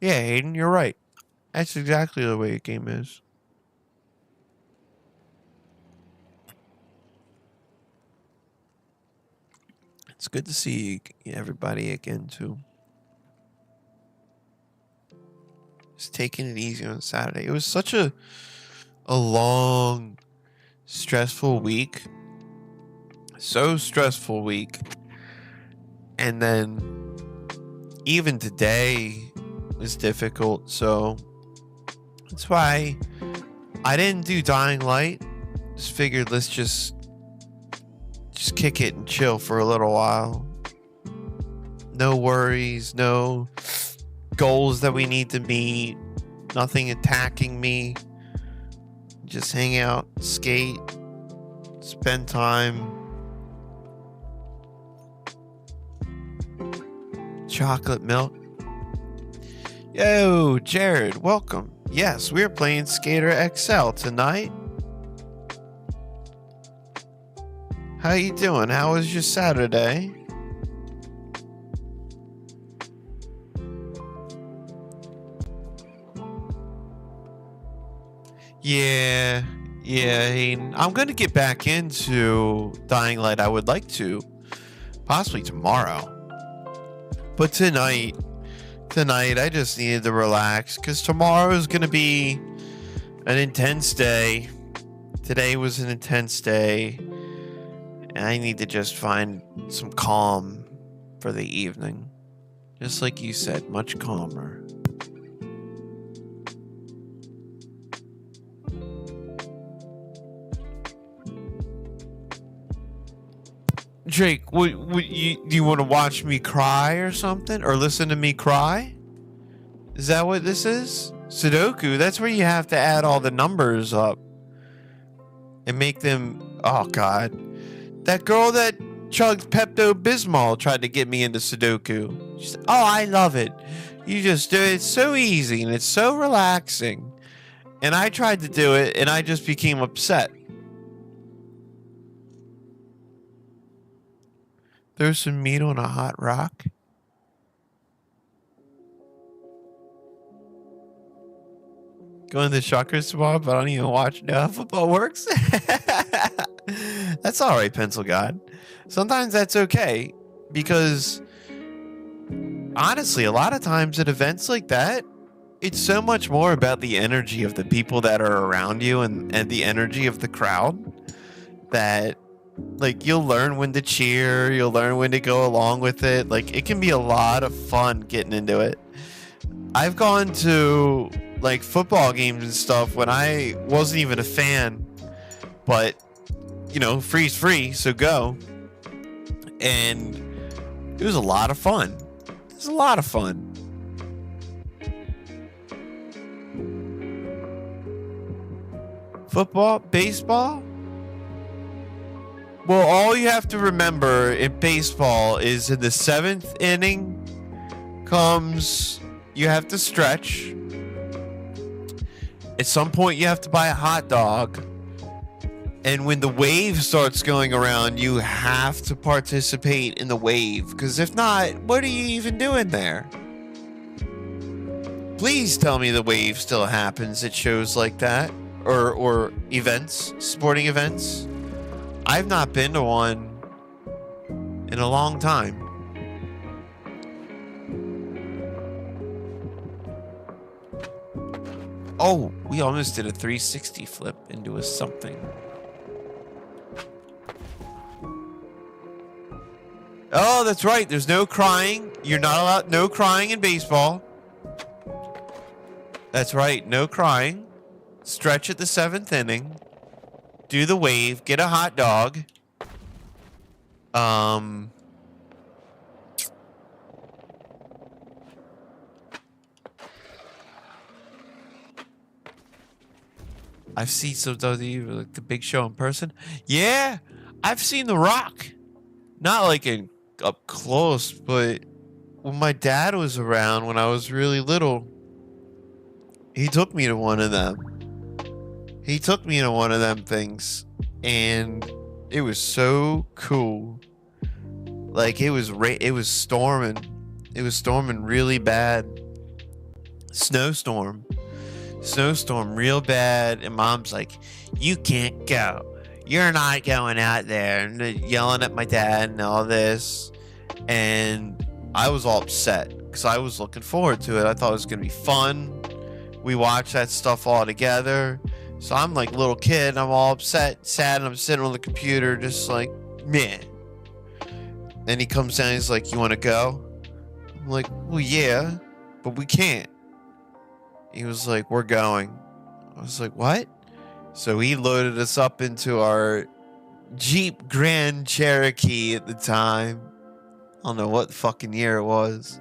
A: Yeah, Hayden, you're right. That's exactly the way the game is. It's good to see everybody again, too. Just taking it easy on Saturday. It was such a long, stressful week. So stressful week. And then even today was difficult. So that's why I didn't do Dying Light. Just figured let's just kick it and chill for a little while. No worries, no goals that we need to meet, nothing attacking me. Just hang out, skate, spend time. Chocolate milk. Yo, Jared, welcome. Yes, we're playing Skater XL tonight. How you doing? How was your Saturday? Yeah, Hayden. I'm going to get back into Dying Light. I would like to. Possibly tomorrow. But tonight, I just needed to relax because tomorrow is going to be an intense day. Today was an intense day. And I need to just find some calm for the evening. Just like you said, much calmer. Drake, do you want to watch me cry or something? Or listen to me cry? Is that what this is? Sudoku, that's where you have to add all the numbers up. And make them... Oh, God. That girl that chugged Pepto-Bismol tried to get me into Sudoku. She said, oh, I love it. You just do it. It's so easy and it's so relaxing. And I tried to do it and I just became upset. Throw some meat on a hot rock. Going to the chakras tomorrow, but I don't even watch how football works. That's all right, Pencil God. Sometimes that's okay because honestly, a lot of times at events like that, it's so much more about the energy of the people that are around you and the energy of the crowd that like you'll learn when to cheer, you'll learn when to go along with it. Like it can be a lot of fun getting into it. I've gone to like football games and stuff when I wasn't even a fan, but you know, free's free, so go. And it was a lot of fun. It was a lot of fun. Football, baseball. Well, all you have to remember in baseball is in the 7th inning comes, you have to stretch. At some point, you have to buy a hot dog. And when the wave starts going around, you have to participate in the wave. Because if not, what are you even doing there? Please tell me the wave still happens at shows like that. Or events, sporting events. I've not been to one in a long time. Oh, we almost did a 360 flip into a something. Oh, that's right. There's no crying. You're not allowed. No crying in baseball. That's right. No crying. Stretch at the 7th inning. Do the wave. Get a hot dog. I've seen some WWE, like the Big Show in person. Yeah, I've seen The Rock. Not like in up close, but when my dad was around when I was really little, he took me to one of them. He took me to one of them things, and it was so cool. Like it was storming. It was storming really bad. Snowstorm. Snowstorm real bad, and mom's like, "You can't go. You're not going out there," and yelling at my dad and all this. And I was all upset because I was looking forward to it. I thought it was gonna be fun. We watched that stuff all together. So I'm like little kid, I'm all upset, sad, and I'm sitting on the computer just like, man. Then he comes down, he's like, "You wanna go?" I'm like, "Well, yeah, but we can't." He was like, "We're going." I was like, "What?" So he loaded us up into our Jeep Grand Cherokee at the time. I don't know what fucking year it was.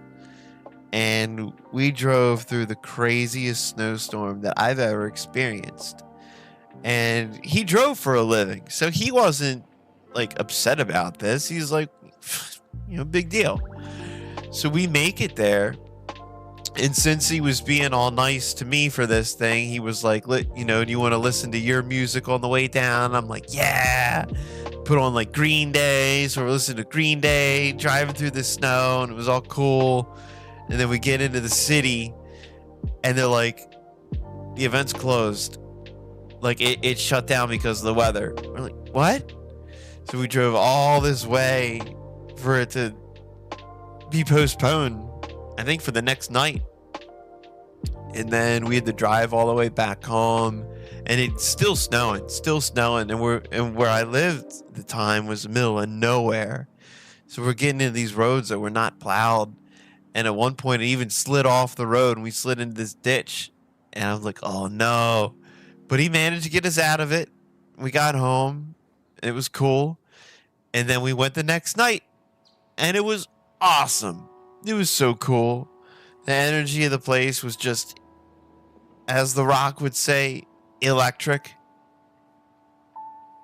A: And we drove through the craziest snowstorm that I've ever experienced. And he drove for a living, so he wasn't like upset about this. He's like, big deal. So we make it there. And since he was being all nice to me for this thing, he was like, do you want to listen to your music on the way down? I'm like, yeah. Put on like Green Day. So we're listening to Green Day, driving through the snow, and it was all cool. And then we get into the city, and they're like, the event's closed. Like, it shut down because of the weather. We're like, what? So we drove all this way for it to be postponed, I think, for the next night. And then we had to drive all the way back home, and it's still snowing. And where I lived at the time was the middle of nowhere. So we're getting into these roads that were not plowed. And at one point, it even slid off the road, and we slid into this ditch. And I was like, oh no. But he managed to get us out of it. We got home, and it was cool. And then we went the next night, and it was awesome. It was so cool. The energy of the place was just, as The Rock would say, electric.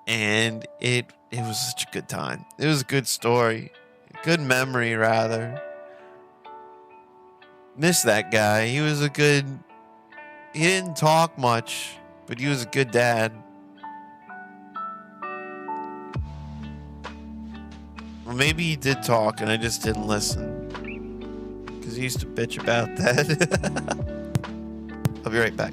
A: And it was such a good time. It was a good story. A good memory, rather. Miss that guy. He didn't talk much, but he was a good dad. Well, maybe he did talk and I just didn't listen. Because he used to bitch about that. I'll be right back.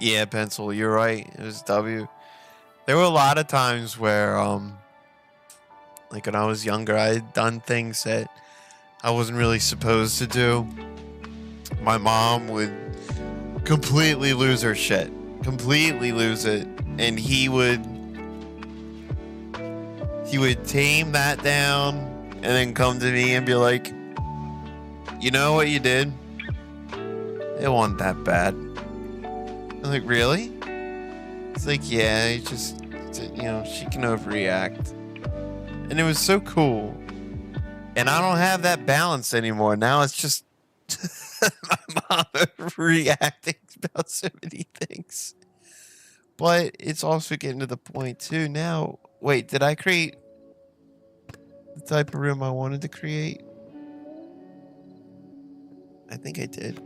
A: Yeah, Pencil, you're right. It was W. There were a lot of times where, like when I was younger, I had done things that I wasn't really supposed to do. My mom would completely lose her shit. Completely lose it. And he would tame that down and then come to me and be like, "You know what you did? It wasn't that bad." I'm like, "Really?" It's like, "Yeah, it's just, she can overreact." And it was so cool. And I don't have that balance anymore. Now it's just my mom overreacting about so many things. But it's also getting to the point, too, now. Wait, did I create the type of room I wanted to create? I think I did.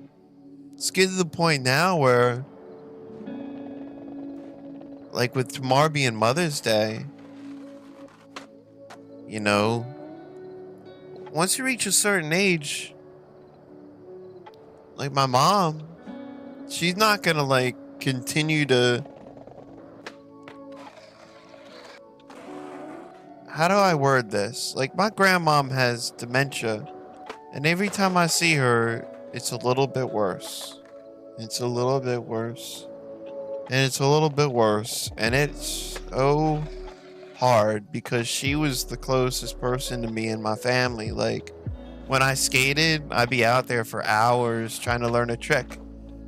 A: It's getting to the point now where, like with tomorrow being Mother's Day, once you reach a certain age, like my mom, she's not gonna like continue to, how do I word this? Like my grandmom has dementia, and every time I see her, it's a little bit worse. It's a little bit worse. And it's a little bit worse. And it's so hard because she was the closest person to me and my family. Like, when I skated, I'd be out there for hours trying to learn a trick.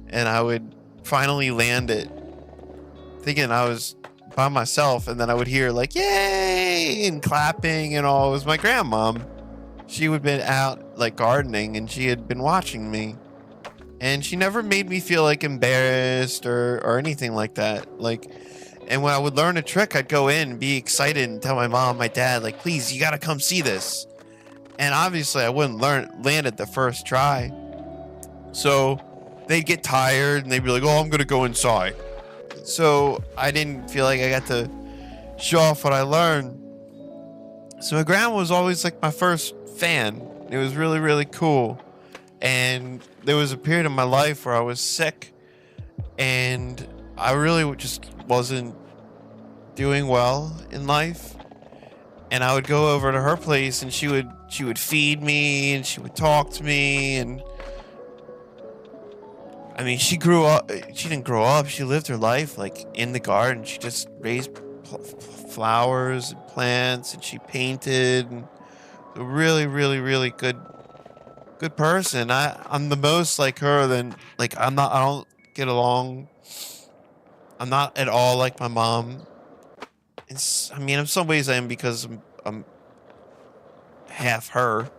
A: And I would finally land it, thinking I was by myself. And then I would hear, like, yay! And clapping and all. It was my grandmom. She would have been out, like, gardening, and she had been watching me. And she never made me feel, like, embarrassed or anything like that. Like, and when I would learn a trick, I'd go in and be excited and tell my mom, my dad, like, please, you gotta come see this. And obviously I wouldn't land it the first try. So they'd get tired and they'd be like, oh, I'm gonna go inside. So I didn't feel like I got to show off what I learned. So my grandma was always like my first fan. It was really, really cool. And there was a period in my life where I was sick and I really just wasn't doing well in life. And I would go over to her place and she would feed me and she would talk to me. And I mean, she didn't grow up. She lived her life like in the garden. She just raised flowers and plants and she painted, and a really, really, really good person. I'm the most like her than like I don't get along. I'm not at all like my mom. I mean, in some ways I am because I'm half her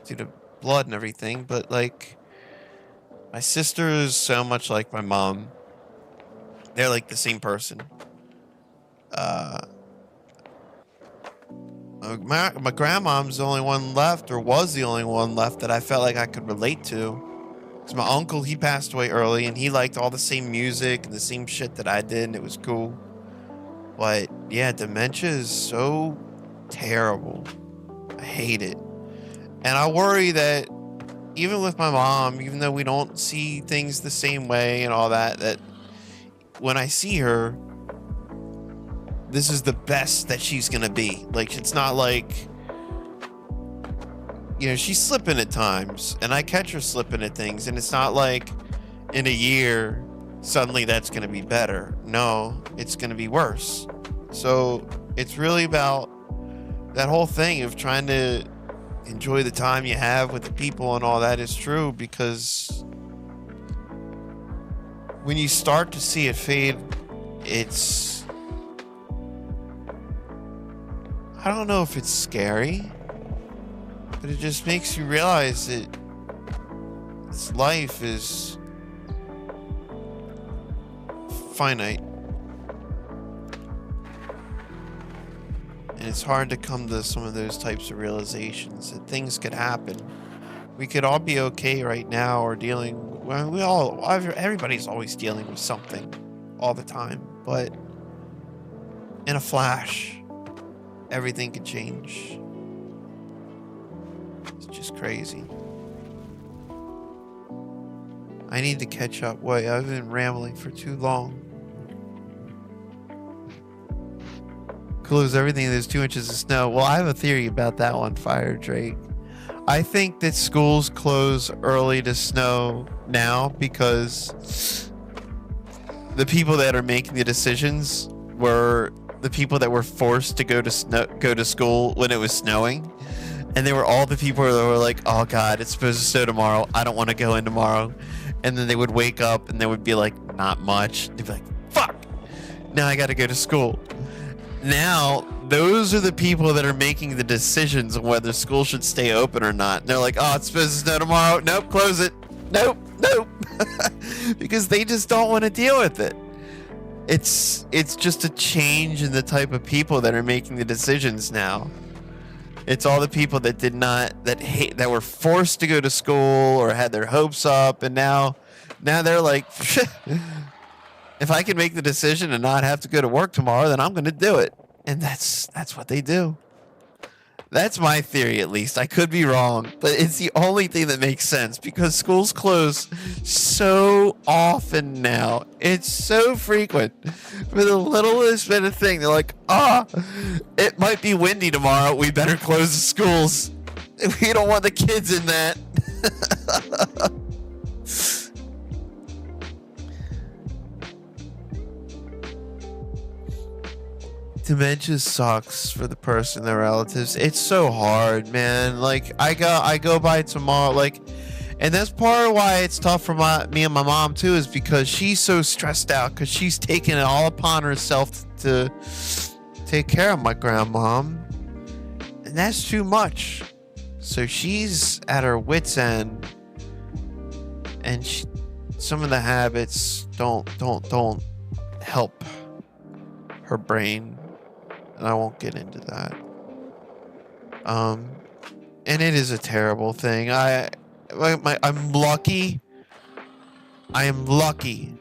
A: due to blood and everything, but like my sister is so much like my mom. They're like the same person. My grandmom's the only one left, or was the only one left that I felt like I could relate to. Because my uncle, he passed away early, and he liked all the same music and the same shit that I did, and it was cool. But yeah, dementia is so terrible. I hate it. And I worry that even with my mom, even though we don't see things the same way and all that, that when I see her, this is the best that she's gonna be. Like, it's not like, you know, she's slipping at times, and I catch her slipping at things, and it's not like in a year suddenly that's gonna be better. No, it's gonna be worse. So it's really about that whole thing of trying to enjoy the time you have with the people, and all that is true, because when you start to see it fade, it's, I don't know if it's scary, but it just makes you realize that this life is finite. And it's hard to come to some of those types of realizations that things could happen. We could all be okay right now, or dealing, well, everybody's always dealing with something all the time, but in a flash, everything could change. It's just crazy. I need to catch up. Wait, I've been rambling for too long. Close everything, there's 2 inches of snow. Well, I have a theory about that one, Fire Drake. I think that schools close early to snow now because the people that are making the decisions were the people that were forced to go to school when it was snowing. And they were all the people that were like, oh God, it's supposed to snow tomorrow. I don't want to go in tomorrow. And then they would wake up and they would be like, not much. They'd be like, fuck, now I got to go to school. Now, those are the people that are making the decisions on whether school should stay open or not. And they're like, oh, it's supposed to snow tomorrow. Nope, close it. Nope. Because they just don't want to deal with it. It's just a change in the type of people that are making the decisions now. It's all the people that that were forced to go to school or had their hopes up, and now they're like, if I can make the decision and not have to go to work tomorrow, then I'm going to do it. And that's what they do. That's my theory, at least. I could be wrong, but it's the only thing that makes sense because schools close so often now. It's so frequent. For the littlest bit of thing, they're like, it might be windy tomorrow. We better close the schools. We don't want the kids in that. dementia sucks for the person, their relatives. It's so hard, man. Like I go by tomorrow, like, and that's part of why it's tough for me and my mom too, is because she's so stressed out because she's taking it all upon herself to take care of my grandmom, and that's too much. So she's at her wit's end, and some of the habits don't help her brain, and I won't get into that. And it is a terrible thing. I'm lucky. I am lucky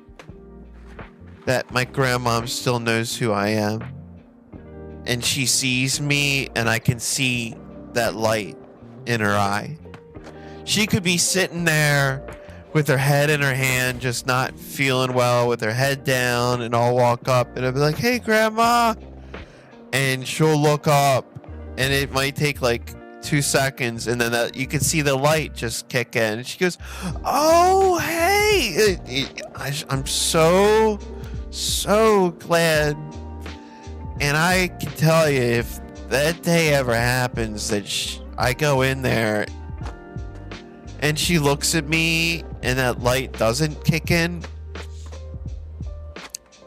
A: that my grandmom still knows who I am, and she sees me, and I can see that light in her eye. She could be sitting there with her head in her hand, just not feeling well, with her head down, and I'll walk up and I'll be like, "Hey, Grandma," and she'll look up, and it might take like 2 seconds, and then you can see the light just kick in, and she goes, "Oh, hey!" I'm so glad, and I can tell you, if that day ever happens that I go in there and she looks at me and that light doesn't kick in,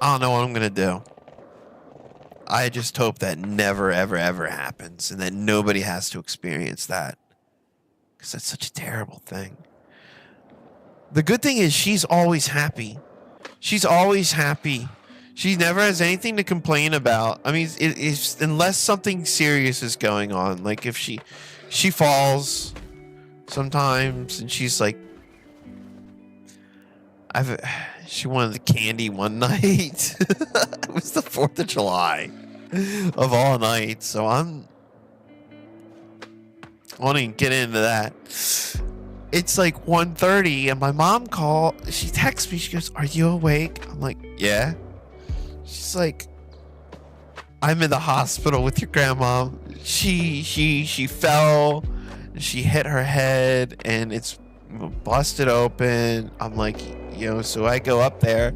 A: I don't know what I'm gonna do. I just hope that never, ever, ever happens, and that nobody has to experience that, because that's such a terrible thing. The good thing is she's always happy. She's always happy. She never has anything to complain about. I mean, unless something serious is going on, like if she falls sometimes, and she's like, she wanted the candy one night. It was the 4th of July of all nights, so I won't even get into that. It's like 1:30, and my mom she texts me, she goes, "Are you awake?" I'm like, "Yeah." She's like, "I'm in the hospital with your grandma. She fell, she hit her head, and it's busted open." I'm like, so I go up there.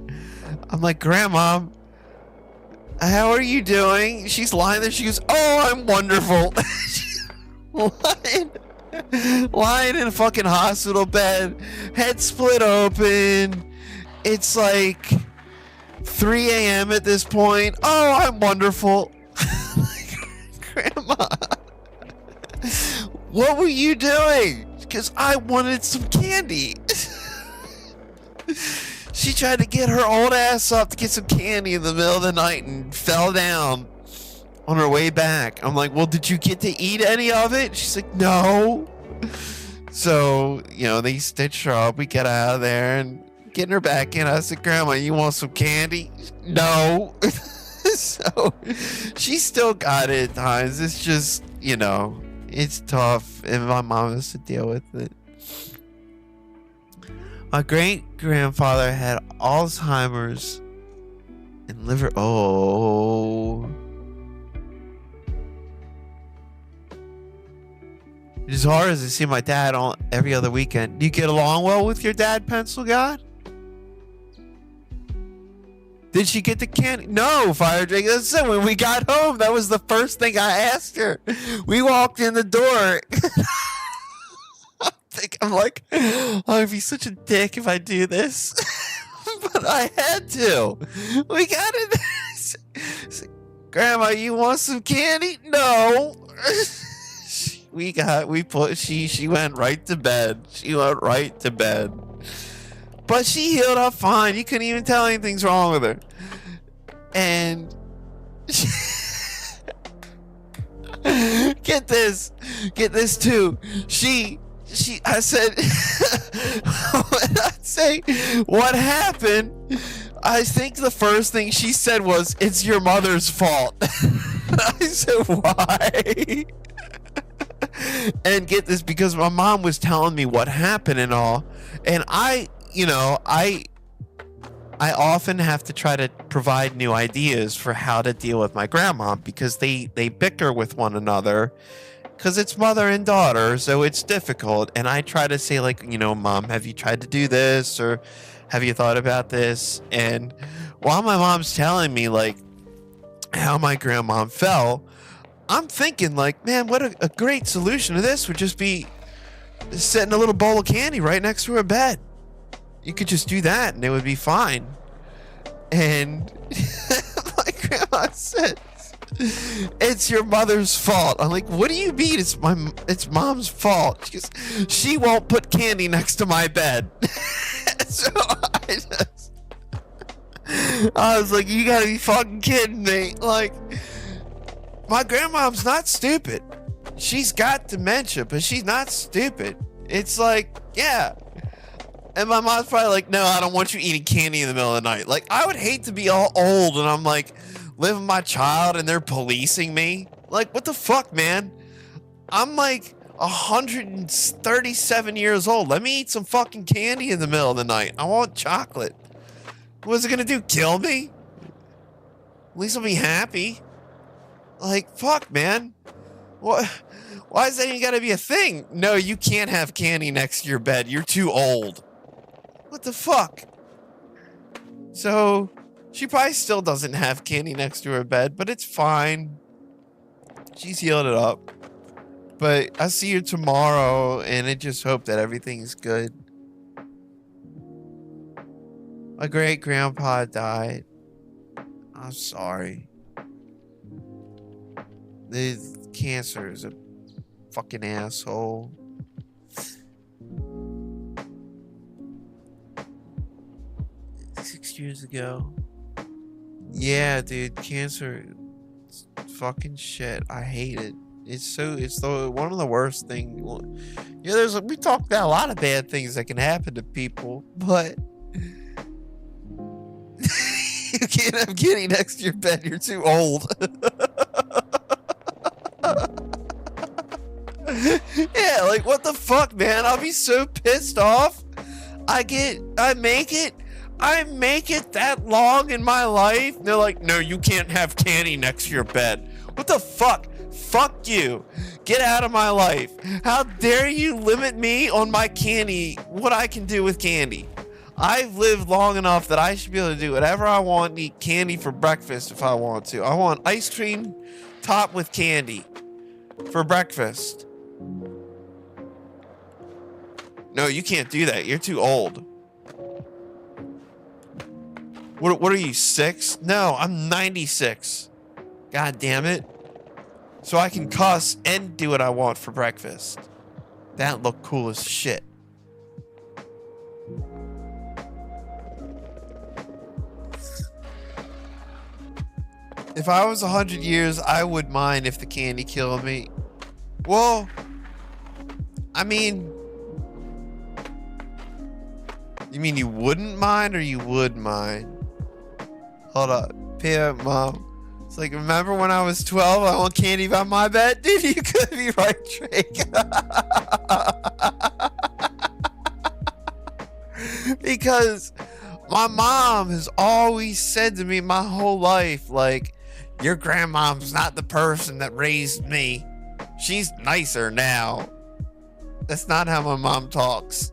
A: I'm like, "Grandma, how are you doing?" She's lying there. She goes, "Oh, I'm wonderful." lying in a fucking hospital bed, head split open. It's like 3 a.m. at this point. "Oh, I'm wonderful." Grandma, what were you doing? Because I wanted some candy. She tried to get her old ass up to get some candy in the middle of the night and fell down on her way back. I'm like, "Well, did you get to eat any of it?" She's like, "No." So, they stitch her up. We get out of there and getting her back in. I said, "Grandma, you want some candy?" "No." So she still got it at times. It's just, it's tough, and my mom has to deal with it. My great-grandfather had Alzheimer's and liver. Oh. It's as hard as I see my dad every other weekend. Do you get along well with your dad, Pencil God? Did she get the candy? No, Fire Drake. Listen, when we got home, that was the first thing I asked her. We walked in the door. I'm like, I'd be such a dick if I do this. But I had to. We got it. "Grandma, you want some candy?" "No." She went right to bed. She went right to bed. But she healed up fine. You couldn't even tell anything's wrong with her. And get this too. I said, when I say what happened, I think the first thing she said was, "It's your mother's fault." I said, "Why?" And get this, because my mom was telling me what happened and all, and I often have to try to provide new ideas for how to deal with my grandma, because they bicker with one another, because it's mother and daughter, so it's difficult. And I try to say, like, "Mom, have you tried to do this, or have you thought about this?" And while my mom's telling me, like, how my grandmom fell, I'm thinking like, man, what a great solution to this would just be setting a little bowl of candy right next to her bed. You could just do that and it would be fine. And my grandma said, it's your mother's fault. I'm like, what do you mean it's mom's fault? She goes, she won't put candy next to my bed. So I was like, you gotta be fucking kidding me. Like, my grandmom's not stupid. She's got dementia, but she's not stupid. It's like, yeah. And my mom's probably like, no, I don't want you eating candy in the middle of the night. Like, I would hate to be all old and I'm like, living with my child and they're policing me. Like, what the fuck, man? I'm like 137 years old. Let me eat some fucking candy in the middle of the night. I want chocolate. What's it gonna do? Kill me? At least I'll be happy. Like, fuck, man. What? Why is that even gotta be a thing? No, you can't have candy next to your bed. You're too old. What the fuck? So, she probably still doesn't have candy next to her bed, but it's fine. She's healed it up. But I'll see you tomorrow, and I just hope that everything's good. My great-grandpa died. I'm sorry. The cancer is a fucking asshole. Years ago. Yeah, dude, cancer, it's fucking shit. I hate it. It's one of the worst things. Yeah, we talked about a lot of bad things that can happen to people, but you can't have candy next to your bed. You're too old. Yeah, like what the fuck, man? I'll be so pissed off. I make it that long in my life. They're like, no, you can't have candy next to your bed. What the fuck? Fuck you. Get out of my life. How dare you limit me on my candy, what I can do with candy? I've lived long enough that I should be able to do whatever I want and eat candy for breakfast if I want to. I want ice cream topped with candy for breakfast. No, you can't do that. You're too old. What are you, 6? No, I'm 96. God damn it. So I can cuss and do what I want for breakfast. That look cool as shit. If I was 100 years, I would mind if the candy killed me. Well, I mean, you mean you wouldn't mind or you would mind? Hold up. Pip, Mom. It's like, remember when I was 12, I want candy by my bed? Dude, you could be right, Drake. Because my mom has always said to me my whole life, like, your grandmom's not the person that raised me. She's nicer now. That's not how my mom talks.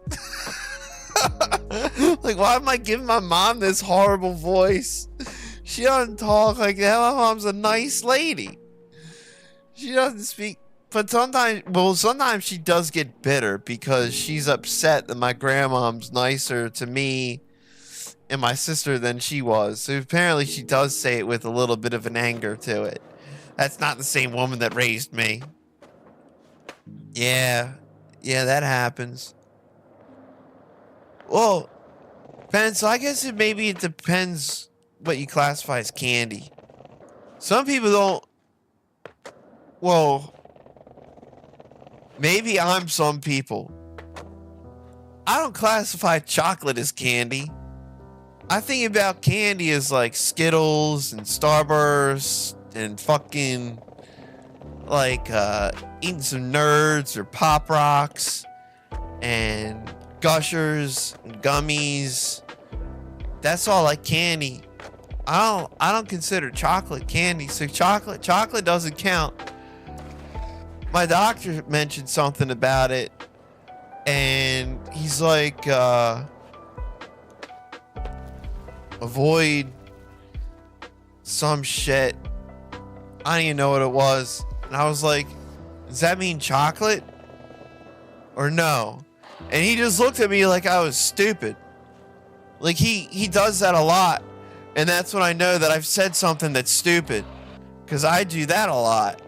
A: Like, why am I giving my mom this horrible voice? She doesn't talk like that. My mom's a nice lady. She doesn't speak. But sometimes she does get bitter because she's upset that my grandmom's nicer to me and my sister than she was. So apparently she does say it with a little bit of an anger to it. That's not the same woman that raised me. Yeah, that happens. Well, Ben, so I guess it depends what you classify as candy. Some people don't. Well, maybe I'm some people. I don't classify chocolate as candy. I think about candy as like Skittles and Starburst and fucking like eating some Nerds or Pop Rocks and Gushers and gummies. That's all like candy. I don't consider chocolate candy, so chocolate doesn't count. My doctor mentioned something about it, and he's like, avoid some shit.
B: I didn't even know what it was. And I was like, does that mean chocolate? Or no? And he just looked at me like I was stupid. Like he does that a lot. And that's when I know that I've said something that's stupid. Because I do that a lot.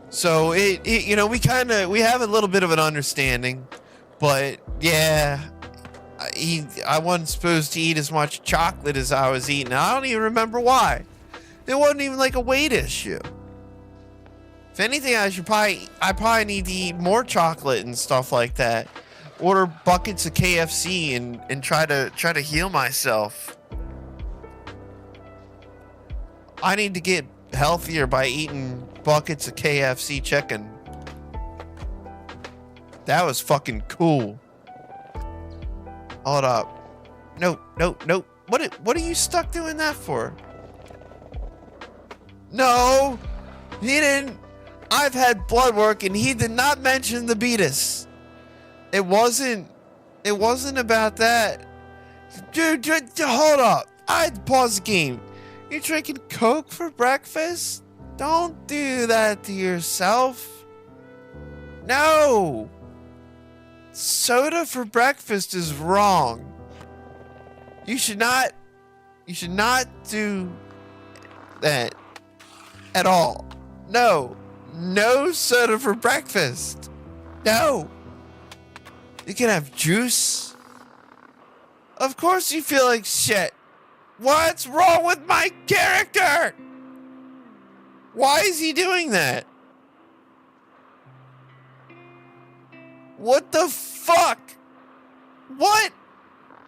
B: So you know, we have a little bit of an understanding. But yeah, I wasn't supposed to eat as much chocolate as I was eating. I don't even remember why. It wasn't even like a weight issue. If anything, I probably need to eat more chocolate and stuff like that. Order buckets of KFC and try to heal myself. I need to get healthier by eating buckets of KFC chicken. That was fucking cool. Hold up. No. What are you stuck doing that for? No, he didn't. I've had blood work and he did not mention the beatus. It wasn't about that. Dude, hold up. I had to pause the game. You're drinking Coke for breakfast? Don't do that to yourself. No. Soda for breakfast is wrong. You should not do that at all. No soda for breakfast. No. You can have juice. Of course you feel like shit. What's wrong with my character? Why is he doing that? What the fuck? What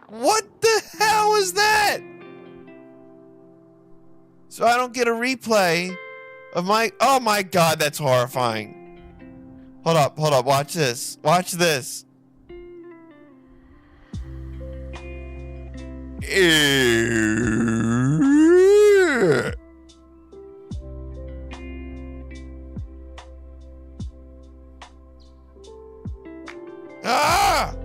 B: the hell is that? So I don't get a replay of my... Oh my god, that's horrifying. Hold up, watch this. Watch this. Ah!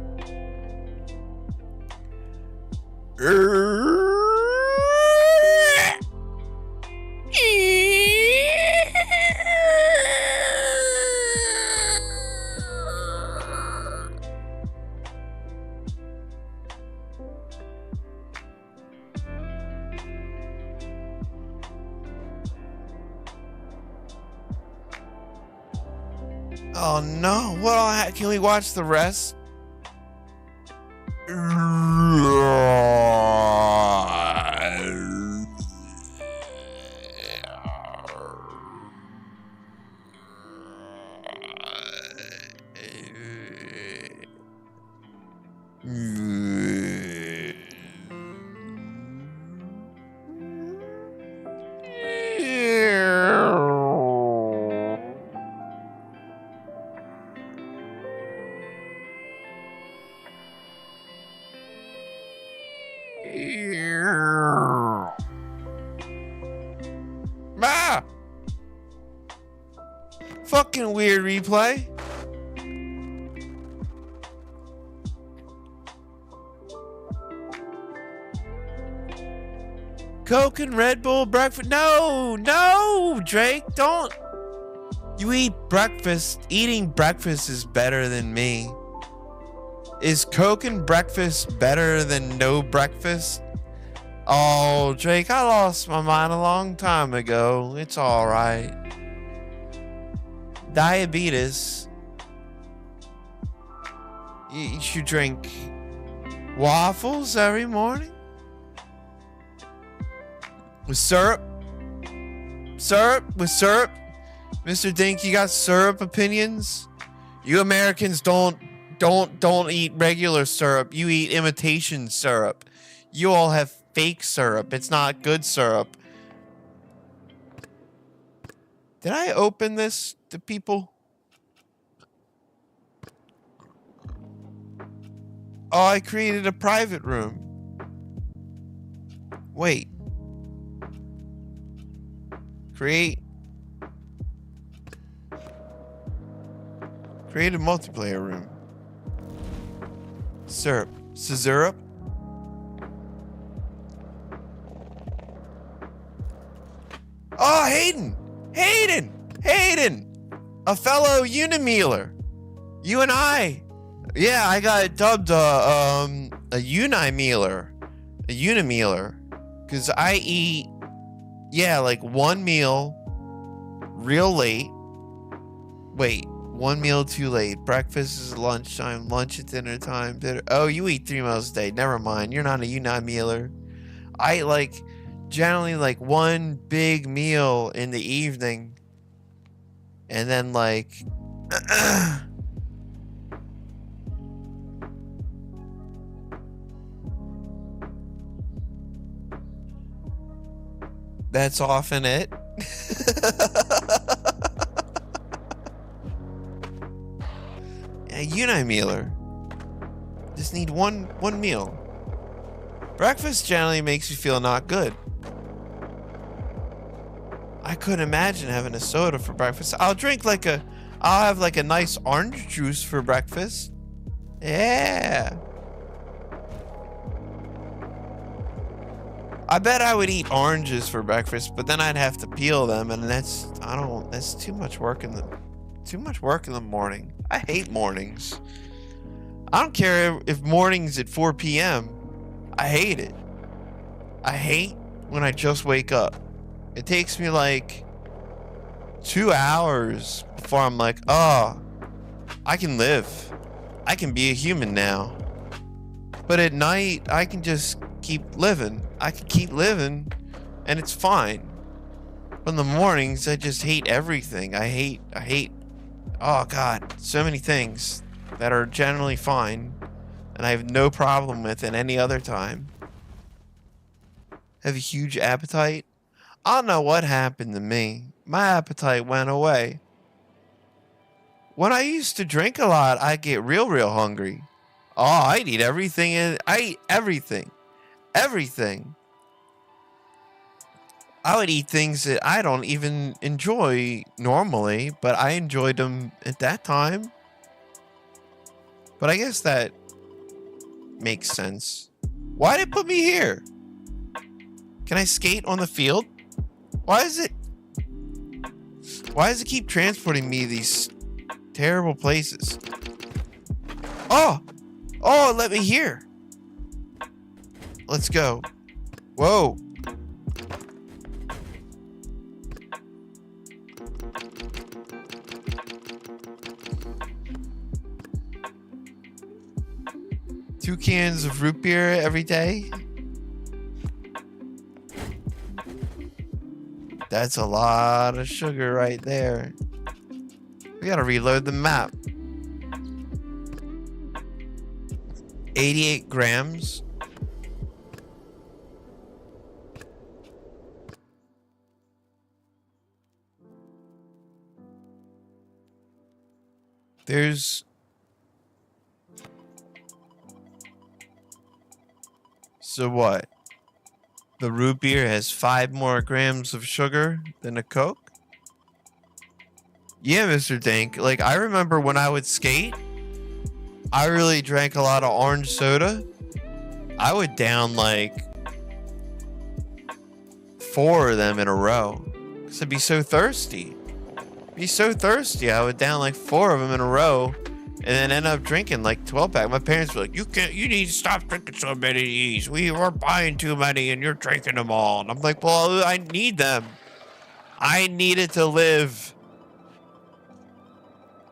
B: Oh no, what? Can we watch the rest? Ah! Fucking weird replay. Coke and Red Bull breakfast. No, Drake, don't. You eat breakfast. Eating breakfast is better than me. Is Coke and breakfast better than no breakfast? Oh, Drake, I lost my mind a long time ago. It's all right. Diabetes. You should drink waffles every morning with syrup. With syrup. Mr. Dink, you got syrup opinions? You Americans don't eat regular syrup. You eat imitation syrup. You all have fake syrup. It's not good syrup. Did I open this to people? Oh, I created a private room. Wait. Create a multiplayer room. Syrup. Syrup? Oh, Hayden! Hayden, a fellow Unimealer. You and I. Yeah, I got dubbed a Unimealer. A Unimealer. Because I eat, like one meal real late. Wait, one meal too late. Breakfast is lunchtime, lunch at dinner time. Dinner. Oh, you eat 3 meals a day. Never mind. You're not a Unimealer. I eat generally one big meal in the evening. And then that's often it. Yeah, Unimealer. Just need one meal. Breakfast generally makes you feel not good. I couldn't imagine having a soda for breakfast. I'll have a nice orange juice for breakfast. Yeah. I bet I would eat oranges for breakfast, but then I'd have to peel them, and that's too much work in the morning. I hate mornings. I don't care if morning's at 4 p.m. I hate it. I hate when I just wake up. It takes me 2 hours before I'm oh, I can live. I can be a human now. But at night, I can just keep living. I can keep living, and it's fine. But in the mornings, I just hate everything. I hate, oh God, so many things that are generally fine, and I have no problem with at any other time. Have a huge appetite. I don't know what happened to me. My appetite went away. When I used to drink a lot, I'd get real hungry. Oh, I'd eat everything. I eat everything. Everything. I would eat things that I don't even enjoy normally, but I enjoyed them at that time. But I guess that makes sense. Why did it put me here? Can I skate on the field? Why does it keep transporting me these terrible places? Oh, let me here. Let's go. Whoa. Two cans of root beer every day. That's a lot of sugar right there. We gotta reload the map. 88 grams. So what? The root beer has 5 more grams of sugar than a Coke? Yeah, Mr. Dank. I remember when I would skate, I really drank a lot of orange soda. I would down 4 of them in a row. Because I'd be so thirsty. I would down 4 of them in a row. And then end up drinking 12-pack. My parents were like, you need to stop drinking so many of these. We were buying too many and you're drinking them all. And I'm like, well, I need them. I needed to live.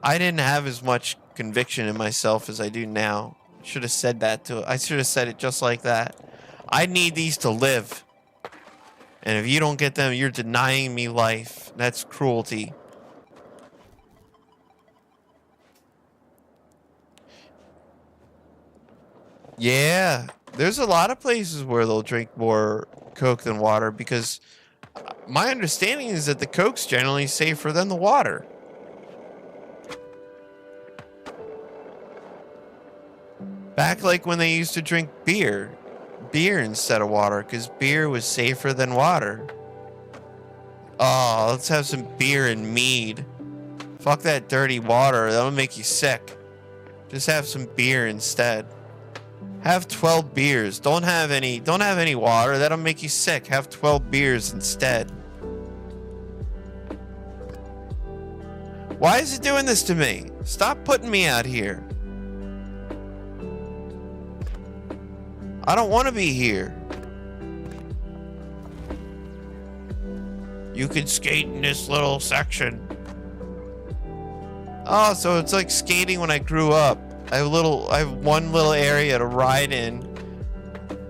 B: I didn't have as much conviction in myself as I do now. I should have said it just like that. I need these to live. And if you don't get them, you're denying me life. That's cruelty. Yeah, there's a lot of places where they'll drink more Coke than water because my understanding is that the Coke's generally safer than the water. Back when they used to drink beer instead of water because beer was safer than water. Oh, let's have some beer and mead. Fuck that dirty water, that'll make you sick. Just have some beer instead. Have 12 beers. Don't have any water. That'll make you sick. Have 12 beers instead. Why is it doing this to me? Stop putting me out here. I don't want to be here. You can skate in this little section. Oh, so it's like skating when I grew up. I have one little area to ride in,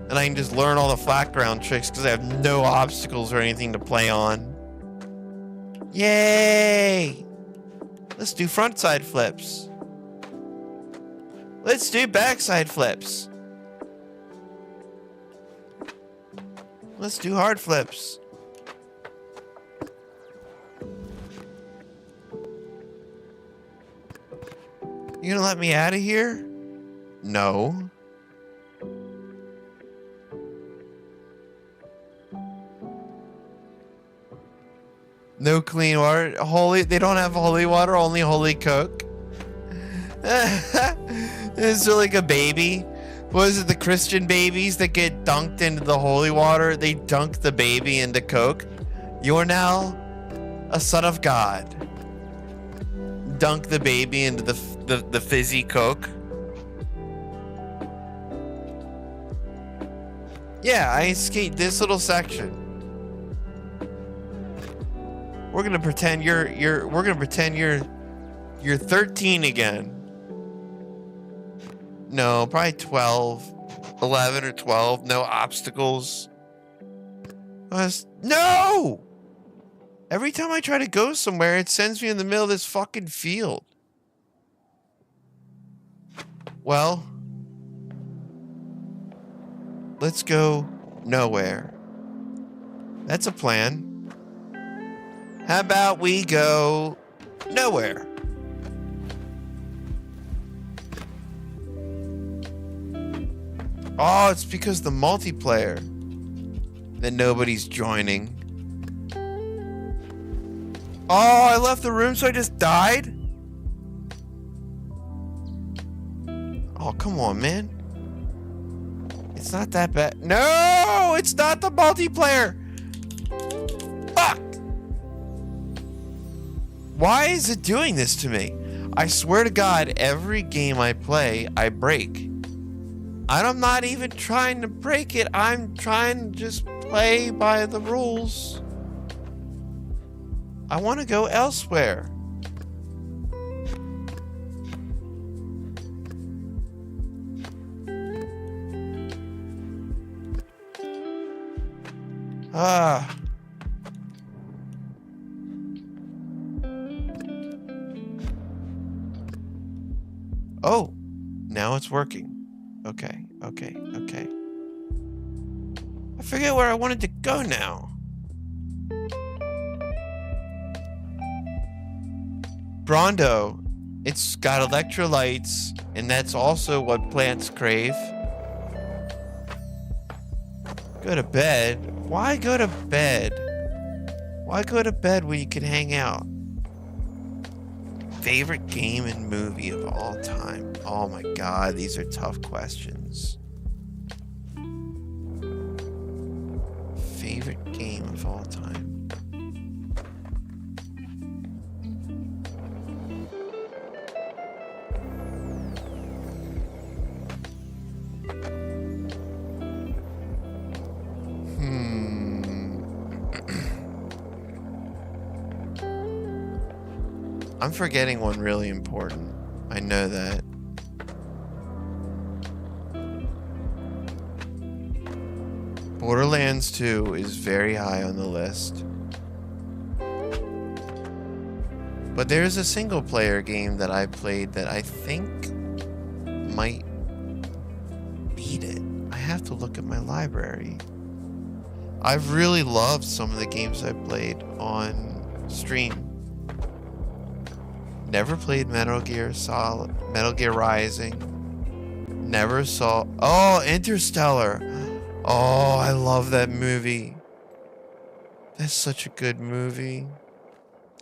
B: and I can just learn all the flat ground tricks because I have no obstacles or anything to play on. Yay! Let's do frontside flips. Let's do backside flips. Let's do hard flips. You gonna let me out of here? No. No clean water. They don't have holy water, only holy Coke. It's like a baby. What is it, the Christian babies that get dunked into the holy water? They dunk the baby into Coke. You are now a son of God. Dunk the baby into the fizzy Coke. Yeah, I skate this little section. We're gonna pretend you're 13 again. No, probably 12, 11 or 12. No obstacles. No! Every time I try to go somewhere, it sends me in the middle of this fucking field. Well, let's go nowhere. That's a plan. How about we go nowhere? Oh, it's because the multiplayer that nobody's joining. Oh, I left the room so I just died? Oh, come on, man. It's not that bad. No, it's not the multiplayer. Fuck. Why is it doing this to me? I swear to God, every game I play, I break. I'm not even trying to break it. I'm trying to just play by the rules. I want to go elsewhere. Ah. Oh, now it's working. Okay. I forget where I wanted to go now. Brondo. It's got electrolytes, and that's also what plants crave. Go to bed? Why go to bed? Why go to bed when you can hang out? Favorite game and movie of all time? Oh my God, these are tough questions. Favorite game of all time? I'm forgetting one really important. I know that. Borderlands 2 is very high on the list. But there's a single player game that I played that I think might beat it. I have to look at my library. I've really loved some of the games I played on stream. Never played Metal Gear Rising. Never saw... Oh, Interstellar. Oh, I love that movie. That's such a good movie.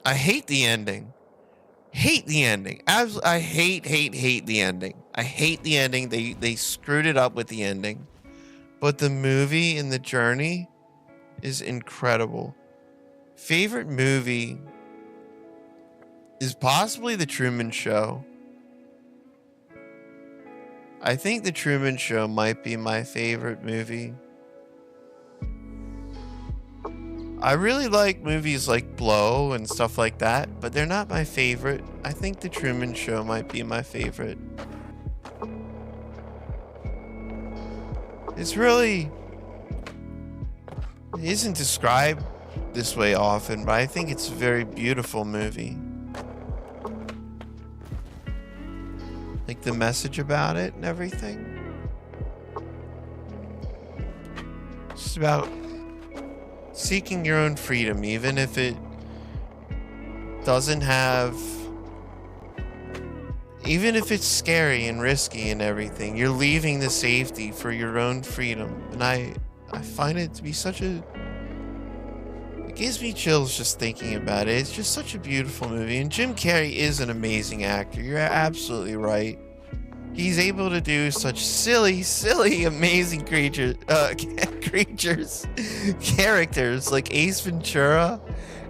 B: I hate the ending. Hate the ending. I hate the ending. I hate the ending. They screwed it up with the ending. But the movie and the journey is incredible. Favorite movie... is possibly The Truman Show. I think The Truman Show might be my favorite movie. I really like movies like Blow and stuff like that, but they're not my favorite. I think The Truman Show might be my favorite. It's really... It isn't described this way often, but I think it's a very beautiful movie. Like the message about it and everything. It's just about seeking your own freedom, even if it doesn't have... Even if it's scary and risky and everything, you're leaving the safety for your own freedom. And I find it to be such a... It gives me chills just thinking about it. It's just such a beautiful movie. And Jim Carrey is an amazing actor. You're absolutely right. He's able to do such silly, amazing characters like Ace Ventura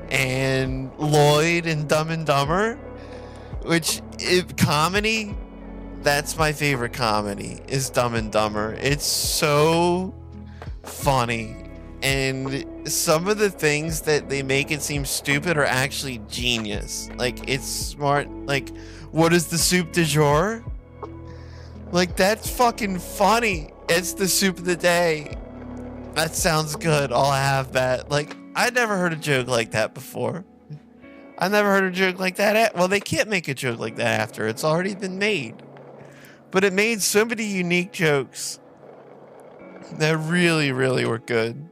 B: and Lloyd in Dumb and Dumber. Which, comedy, that's my favorite comedy, is Dumb and Dumber. It's so funny. And some of the things that they make it seem stupid are actually genius. Like, it's smart. Like, what is the soup du jour? Like, that's fucking funny. It's the soup of the day. That sounds good. I'll have that. Like, I'd never heard a joke like that before. I never heard a joke like that. Well, they can't make a joke like that after. It's already been made. But it made so many unique jokes that really, really were good.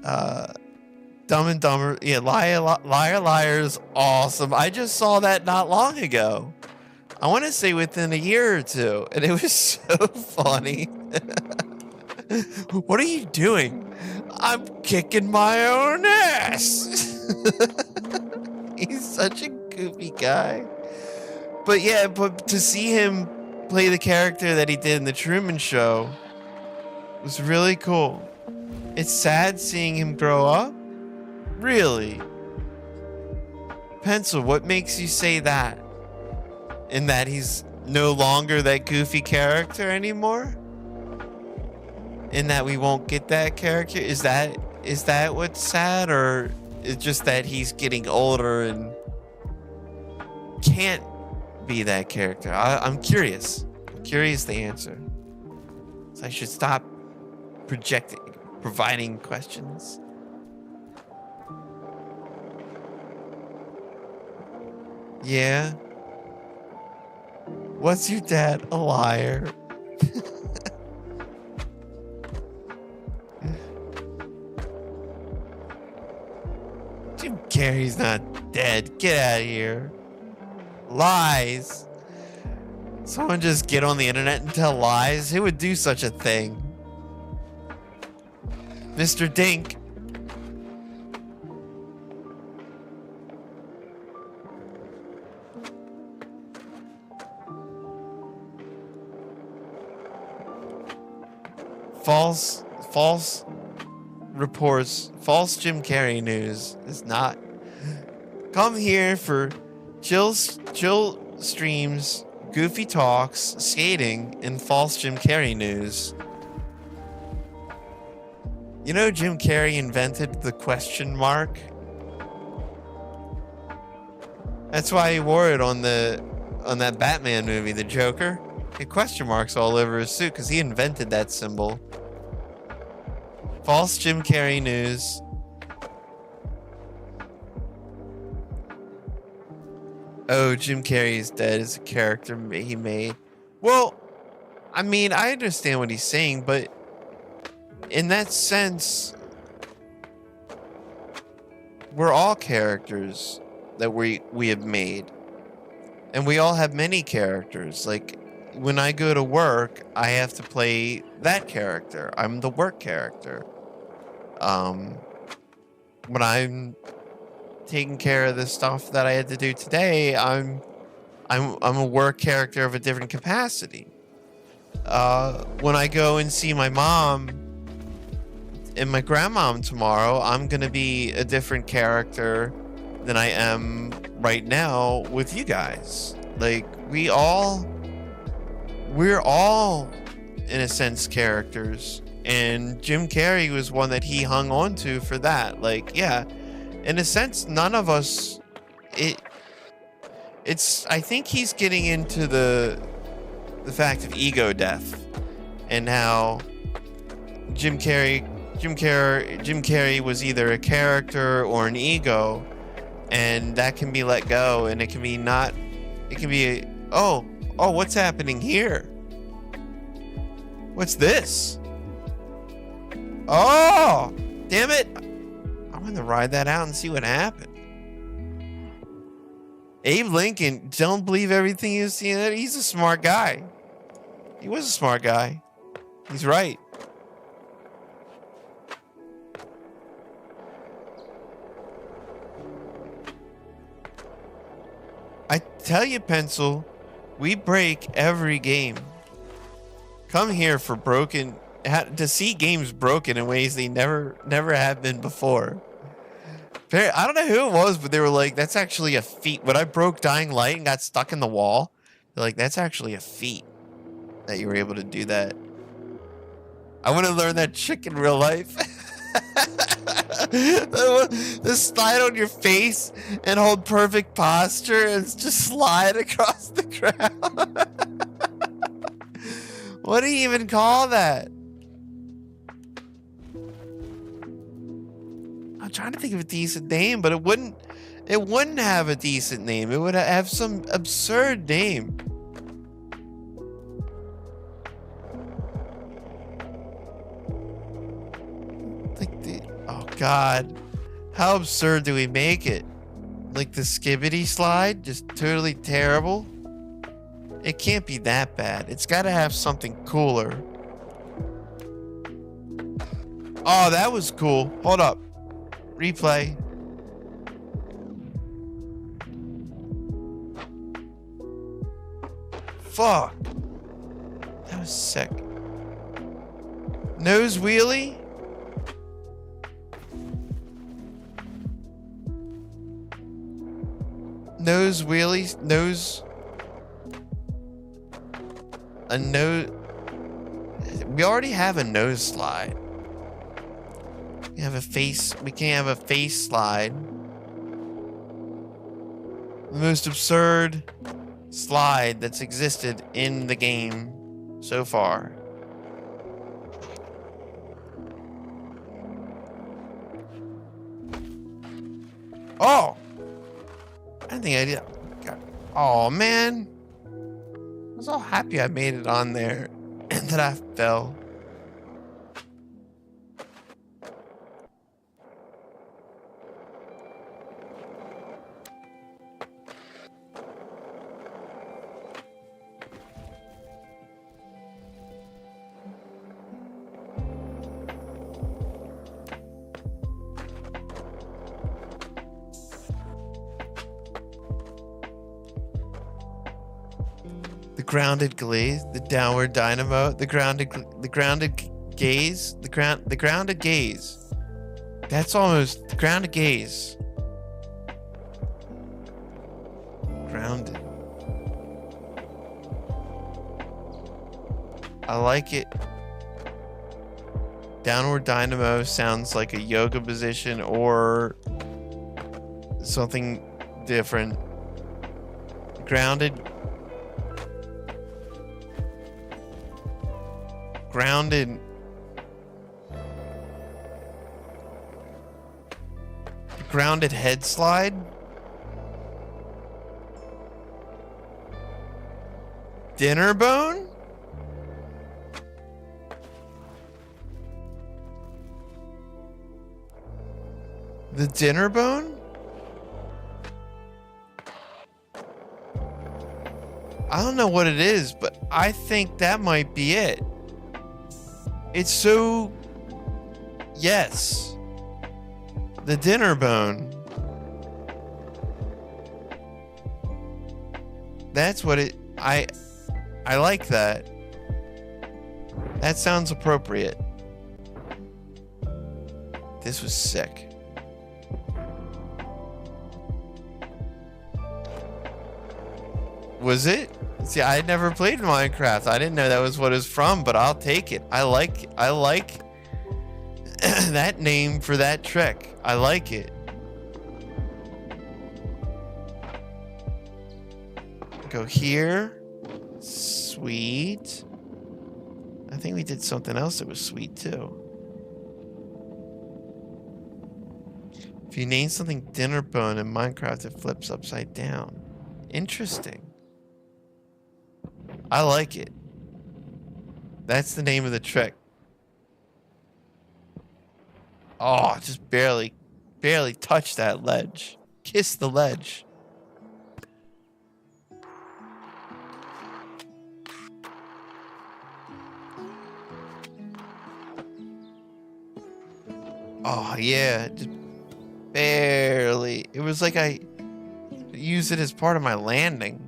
B: Dumb and Dumber. Yeah, Liar, Liar is awesome. I just saw that not long ago. I want to say within a year or two. And it was so funny. What are you doing? I'm kicking my own ass. He's such a goofy guy. But yeah, but to see him play the character that he did in The Truman Show was really cool. It's sad seeing him grow up. Really? Pencil, what makes you say that? In that he's no longer that goofy character anymore? In that we won't get that character? Is that what's sad, or it's just that he's getting older and can't be that character? I'm curious. I'm curious the answer. So I should stop providing questions. Yeah. Was your dad a liar? Jim Carrey's not dead. Get out of here. Lies. Someone just get on the internet and tell lies? Who would do such a thing? Mr. Dink. False reports, false Jim Carrey news is not. Come here for chill streams, goofy talks, skating, and false Jim Carrey news. You know Jim Carrey invented the question mark? That's why he wore it on that Batman movie, the Joker. He had question marks all over his suit because he invented that symbol. False Jim Carrey news. Oh, Jim Carrey is dead as a character he made. Well, I mean, I understand what he's saying, but in that sense, we're all characters that we have made. And we all have many characters. Like, when I go to work, I have to play that character. I'm the work character. When I'm taking care of the stuff that I had to do today, I'm a work character of a different capacity. When I go and see my mom and my grandmom tomorrow, I'm gonna be a different character than I am right now with you guys. Like, we're all, in a sense, characters. And Jim Carrey was one that he hung on to for that. Like, yeah, in a sense, none of us, I think he's getting into the fact of ego death and how Jim Carrey was either a character or an ego, and that can be let go, and it can be oh, what's happening here? What's this? Oh, damn it. I'm going to ride that out and see what happened. Abe Lincoln, don't believe everything you see in it. He's a smart guy. He was a smart guy. He's right. I tell you, Pencil, we break every game. Come here for to see games broken in ways they never have been before. I don't know who it was, but they were like, that's actually a feat. When I broke Dying Light and got stuck in the wall, they're like, that's actually a feat that you were able to do that. I want to learn that trick in real life. Just slide on your face and hold perfect posture and just slide across the ground. What do you even call that? I'm trying to think of a decent name, but it wouldn't have a decent name. It would have some absurd name. Oh God, how absurd do we make it? Like the skibbity slide, just totally terrible. It can't be that bad. It's got to have something cooler. Oh, that was cool. Hold up. Replay. Fuck. That was sick. Nose wheelie? Nose wheelies? Nose... A nose... We already have a nose slide. We have a face... We can't have a face slide. The most absurd slide that's existed in the game so far. Oh! I didn't think I did. God. Oh, man. I was all happy I made it on there. And then I fell. The grounded glaze, the downward dynamo, the grounded gaze, the grounded gaze. That's almost the grounded gaze. Grounded. I like it. Downward dynamo sounds like a yoga position or something different. Grounded. Grounded. Grounded head slide. Dinner bone. The dinner bone. I don't know what it is, but I think that might be it. It's so... Yes. The dinner bone. That's what it... I like that. That sounds appropriate. This was sick. Was it? See, I had never played Minecraft. I didn't know that was what it was from, but I'll take it. I like that name for that trick. I like it. Go here. Sweet. I think we did something else that was sweet too. If you name something dinner bone in Minecraft, it flips upside down. Interesting. I like it. That's the name of the trick. Oh, just barely touch that ledge. Kiss the ledge. Oh, yeah. Just barely. It was like I used it as part of my landing.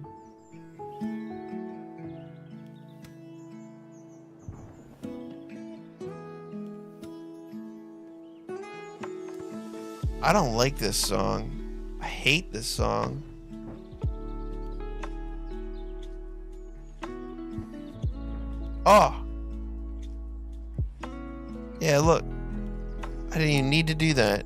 B: I don't like this song. I hate this song. Oh. Yeah, look. I didn't even need to do that.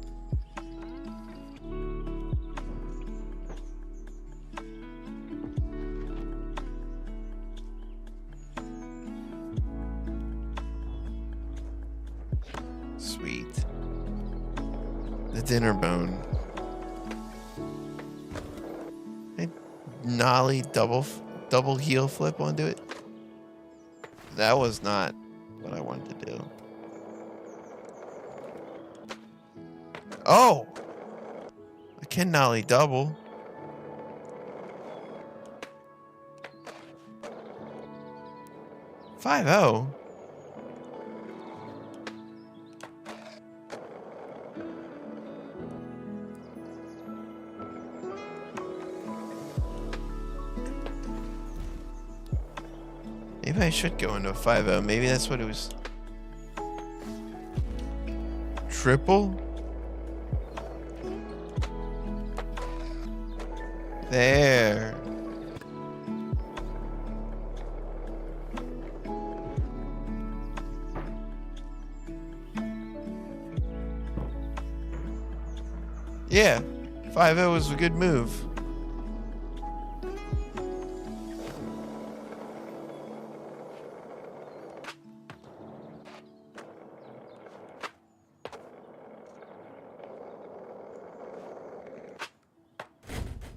B: Sweet. The dinner bone. I nollie double heel flip onto it. That was not what I wanted to do. Oh! I can nollie double. "5-0." Maybe I should go into a 5-0. Maybe that's what it was. Triple? There. Yeah, 5-0 was a good move.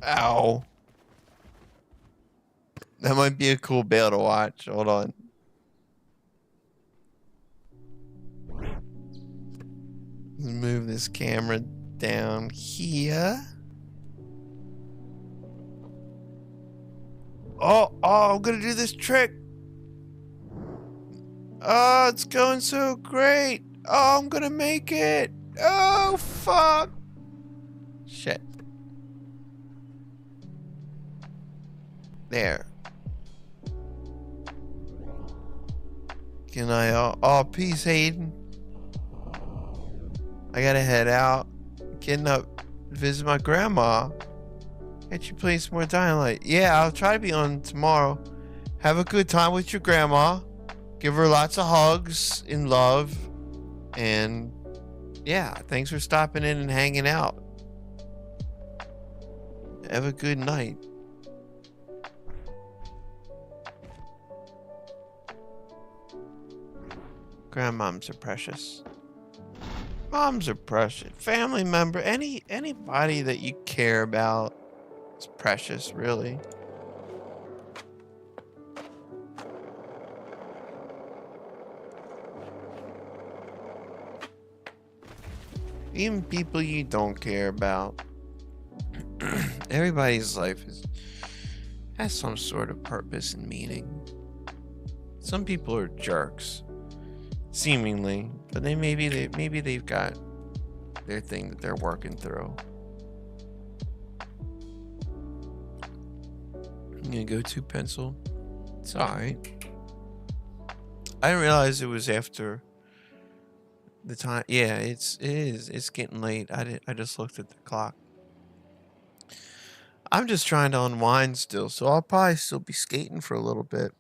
B: Ow. That might be a cool bail to watch. Hold on. Let's move this camera down here. Oh, I'm gonna do this trick. Oh, it's going so great. Oh, I'm gonna make it. Oh, fuck. Shit. There. Can I, oh, peace, Hayden. I gotta head out. Getting up, visit my grandma. Can't you play some more Dying Light? Yeah, I'll try to be on tomorrow. Have a good time with your grandma. Give her lots of hugs and love. And yeah, thanks for stopping in and hanging out. Have a good night. Grandmoms are precious. Moms are precious. Family member, anybody that you care about is precious, really. Even people you don't care about. Everybody's life has some sort of purpose and meaning. Some people are jerks, seemingly, but maybe they've got their thing that they're working through. I'm gonna go to pencil. It's alright. I didn't realize it was after the time. Yeah, it is. It's getting late. I just looked at the clock. I'm just trying to unwind still, so I'll probably still be skating for a little bit.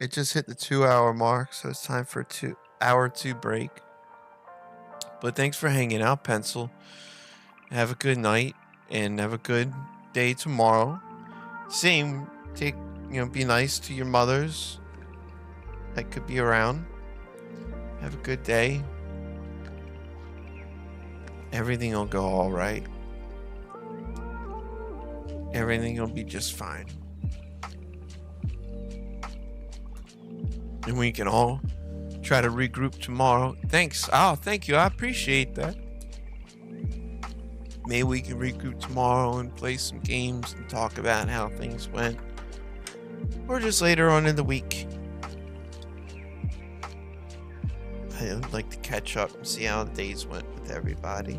B: It just hit the 2 hour mark, so it's time for a 2 hour 2 break. But thanks for hanging out, Pencil. Have a good night and have a good day tomorrow. Same, be nice to your mothers that could be around. Have a good day. Everything will go all right. Everything will be just fine. And we can all try to regroup tomorrow. Thanks. Oh, thank you. I appreciate that. Maybe we can regroup tomorrow and play some games and talk about how things went. Or just later on in the week. I'd like to catch up and see how the days went with everybody.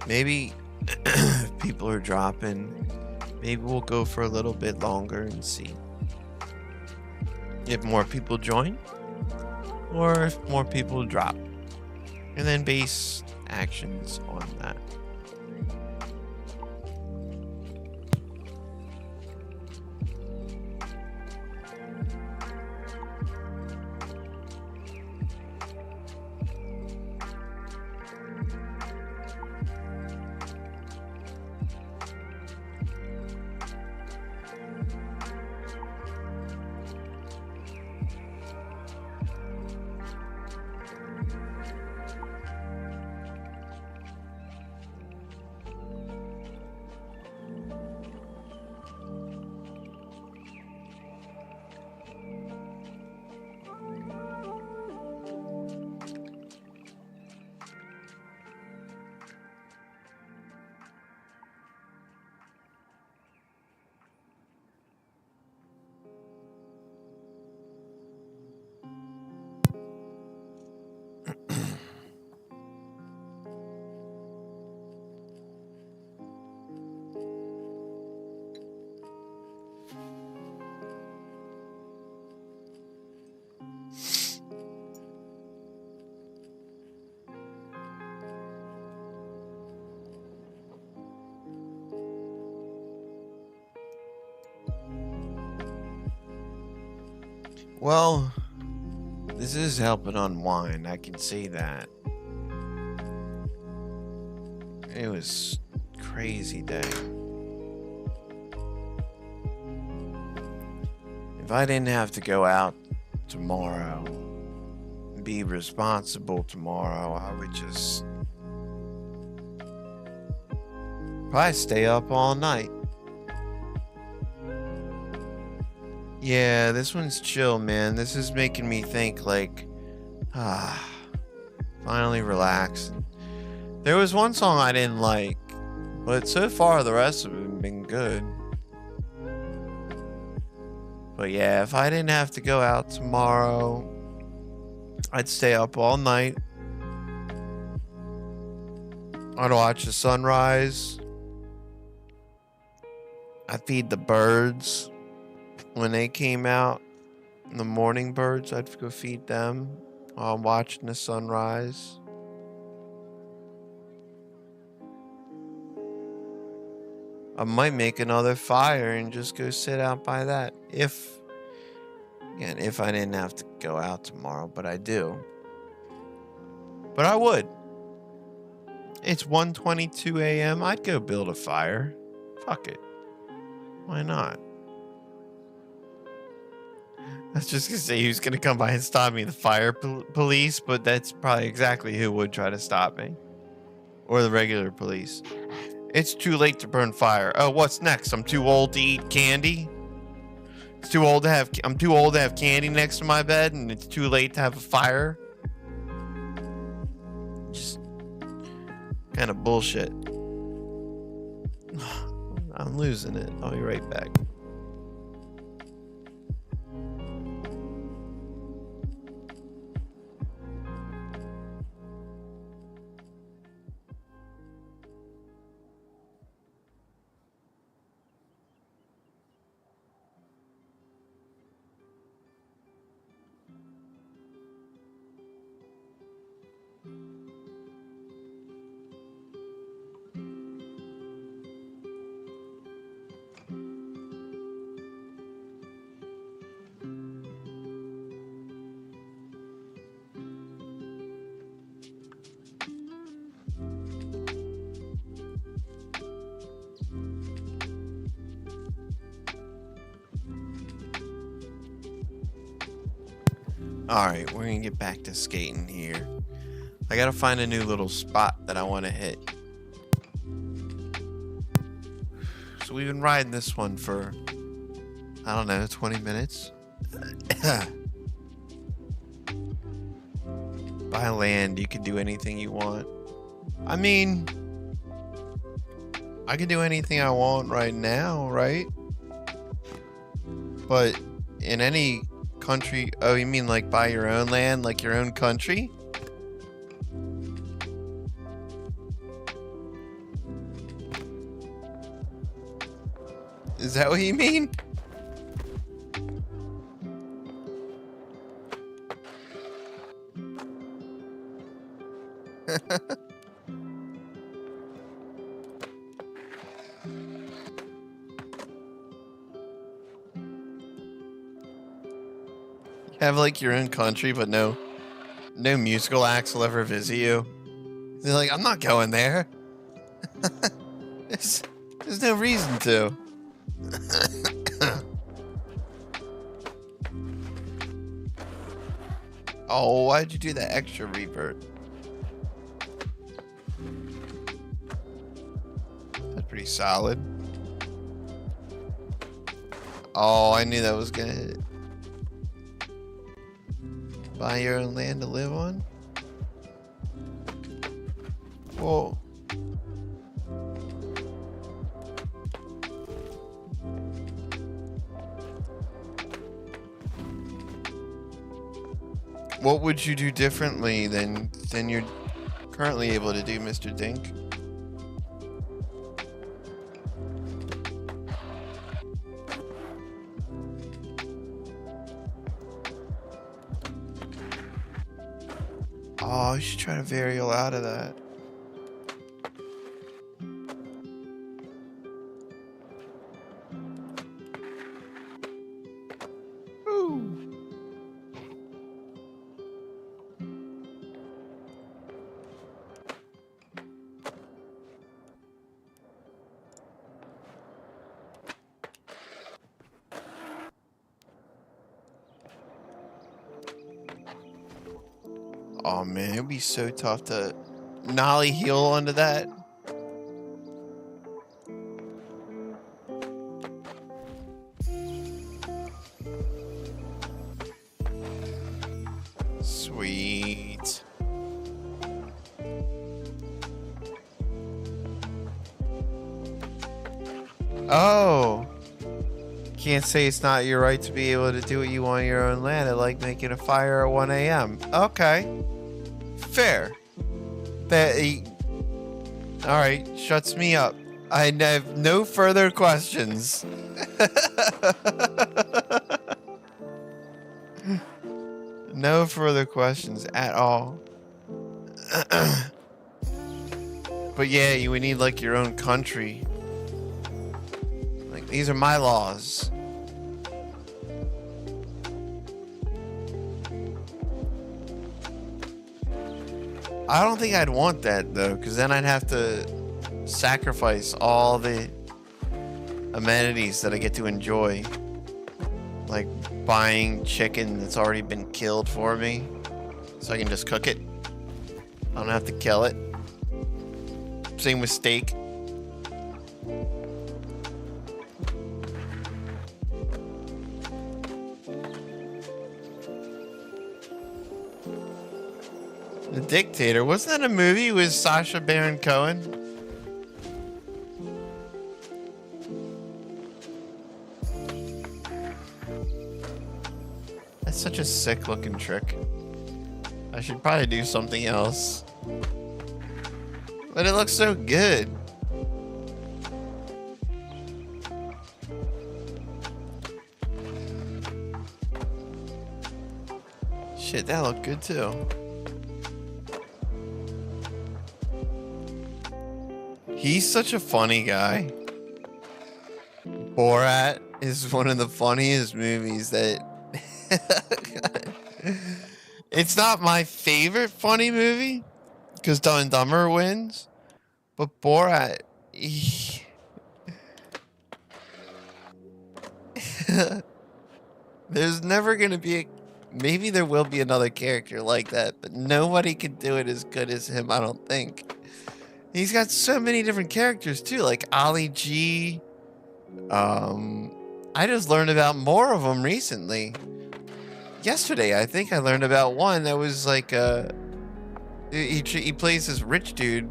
B: Maybe if people are dropping, maybe we'll go for a little bit longer and see if more people join or if more people drop. And then base actions on that. Well, this is helping unwind. I can see that. It was a crazy day. If I didn't have to go out tomorrow and be responsible tomorrow, I would just probably stay up all night. Yeah, this one's chill, man. This is making me think like, finally relax. There was one song I didn't like, but so far the rest of them have been good. But yeah, if I didn't have to go out tomorrow, I'd stay up all night. I'd watch the sunrise. I'd feed the birds. When they came out, the morning birds, I'd go feed them while I'm watching the sunrise. I might make another fire and just go sit out by that. If I didn't have to go out tomorrow, but I do. But I would. It's 1:22 a.m. I'd go build a fire. Fuck it. Why not? I was just gonna say who's gonna come by and stop me, the fire police, but that's probably exactly who would try to stop me. Or the regular police. It's too late to burn fire. Oh, what's next? I'm too old to eat candy? I'm too old to have candy next to my bed and it's too late to have a fire? Just kind of bullshit. I'm losing it. I'll be right back. Alright, we're gonna get back to skating here. I gotta find a new little spot that I want to hit. So we've been riding this one for, I don't know, 20 minutes. By land, you can do anything you want. I mean, I can do anything I want right now, right? But in any country, oh, you mean like buy your own land, like your own country? Is that what you mean? Have like your own country, but no musical acts will ever visit you. They're like, I'm not going there. There's no reason to. Oh, why'd you do that extra revert? That's pretty solid. Oh, I knew that was gonna hit. Buy your own land to live on? Well, what would you do differently than you're currently able to do, Mr. Dink? Oh, you should try to varial out of that. Ooh. Oh man, it'd be so tough to nollie heal onto that. Sweet. Oh. Can't say it's not your right to be able to do what you want on your own land. I like making a fire at 1 a.m. Okay. Fair. Alright, shuts me up. I have no further questions. No further questions at all. But yeah, you would need like your own country. Like, these are my laws. I don't think I'd want that though, because then I'd have to sacrifice all the amenities that I get to enjoy. Like buying chicken that's already been killed for me, so I can just cook it. I don't have to kill it. Same with steak. The Dictator. Wasn't that a movie with Sacha Baron Cohen? That's such a sick looking trick. I should probably do something else. But it looks so good. Shit, that looked good too. He's such a funny guy. Borat is one of the funniest movies that... It's not my favorite funny movie, because Dumb and Dumber wins, but Borat... There's never gonna be Maybe there will be another character like that, but nobody can do it as good as him, I don't think. He's got so many different characters too, like Ali G. I just learned about more of them recently. Yesterday, I think I learned about one that was like he plays this rich dude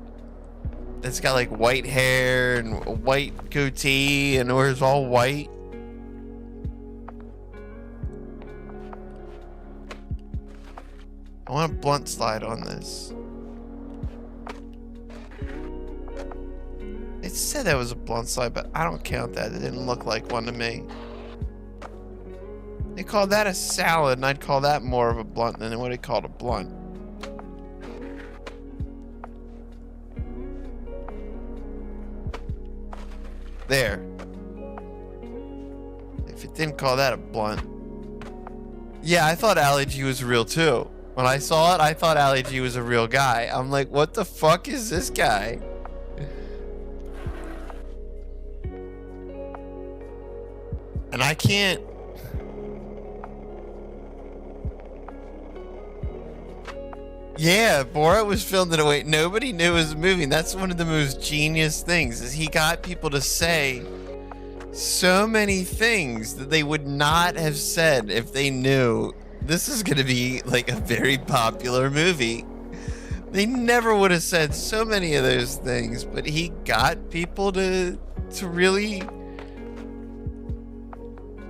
B: that's got like white hair and a white goatee and wears all white. I want a blunt slide on this. It said that was a blunt slide, but I don't count that. It didn't look like one to me. They call that a salad, and I'd call that more of a blunt than what they called a blunt. There. If it didn't call that a blunt. Yeah, I thought Ali G was real too. When I saw it, I thought Ali G was a real guy. I'm like, what the fuck is this guy? And I can't... Yeah, Borat was filmed in a way nobody knew it was a movie. And that's one of the most genius things, is he got people to say so many things that they would not have said if they knew this is going to be like a very popular movie. They never would have said so many of those things, but he got people to really...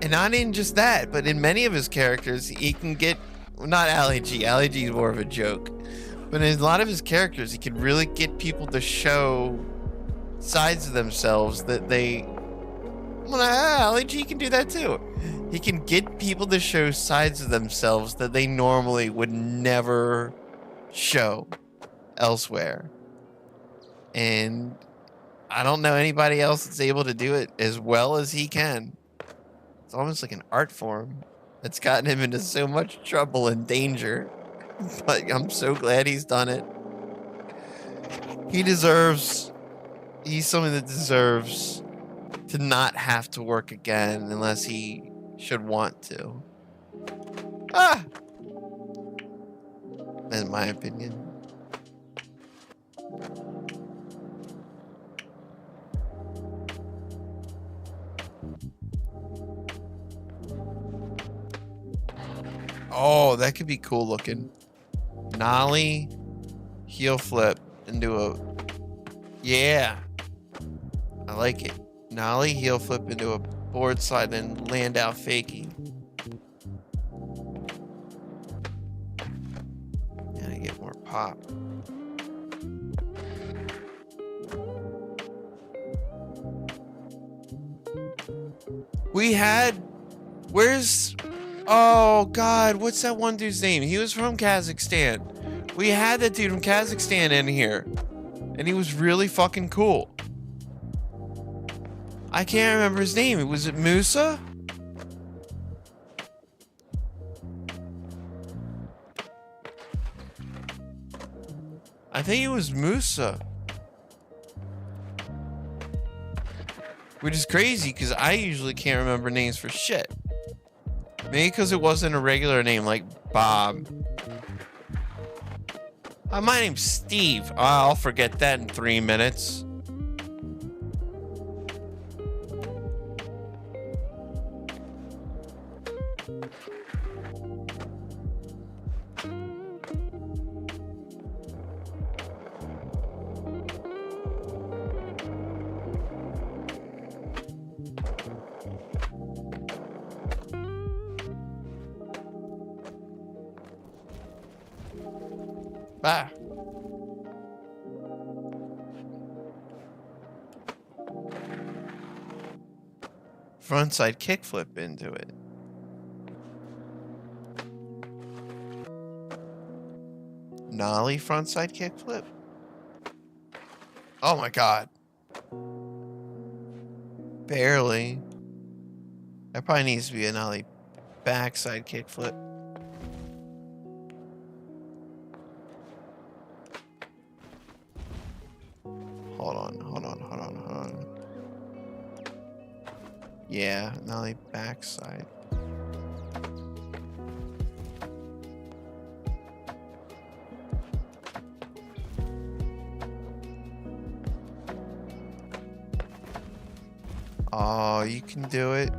B: And not in just that, but in many of his characters, he can get... Well, not Ali G. Ali G is more of a joke. But in a lot of his characters, he can really get people to show sides of themselves that they... Well, Ali G can do that too. He can get people to show sides of themselves that they normally would never show elsewhere. And I don't know anybody else that's able to do it as well as he can. It's almost like an art form that's gotten him into so much trouble and danger. But I'm so glad he's done it. He's someone that deserves to not have to work again unless he should want to. Ah! In my opinion. Oh, that could be cool looking. Nollie, heel flip, and do a... Yeah. I like it. Nollie, heel flip into a board slide, and land out fakie. Gotta get more pop. We had... Where's... Oh, God, what's that one dude's name? He was from Kazakhstan. We had that dude from Kazakhstan in here. And he was really fucking cool. I can't remember his name. Was it Musa? I think it was Musa. Which is crazy, because I usually can't remember names for shit. Maybe because it wasn't a regular name like Bob. My name's Steve. I'll forget that in 3 minutes. Bye. Frontside kickflip into it. Nollie frontside kickflip. Oh my god. Barely. That probably needs to be a nollie backside kickflip. Hold on. Yeah, nollie backside. Oh, you can do it.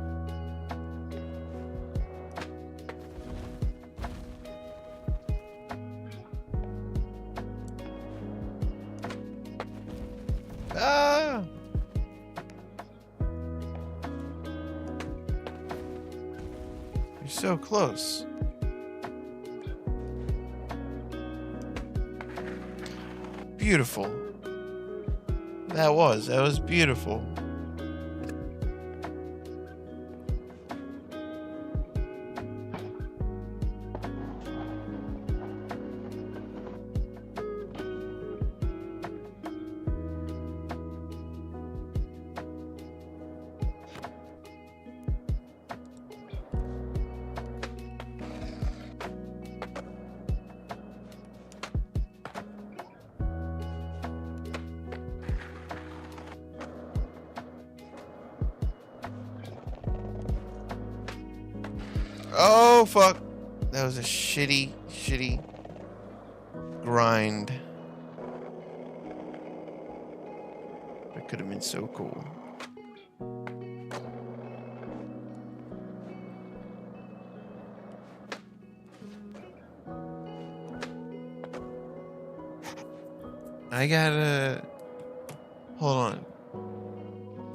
B: Ah! You're so close. Beautiful. That was beautiful. Oh, fuck. That was a shitty grind. That could have been so cool. I gotta... Hold on.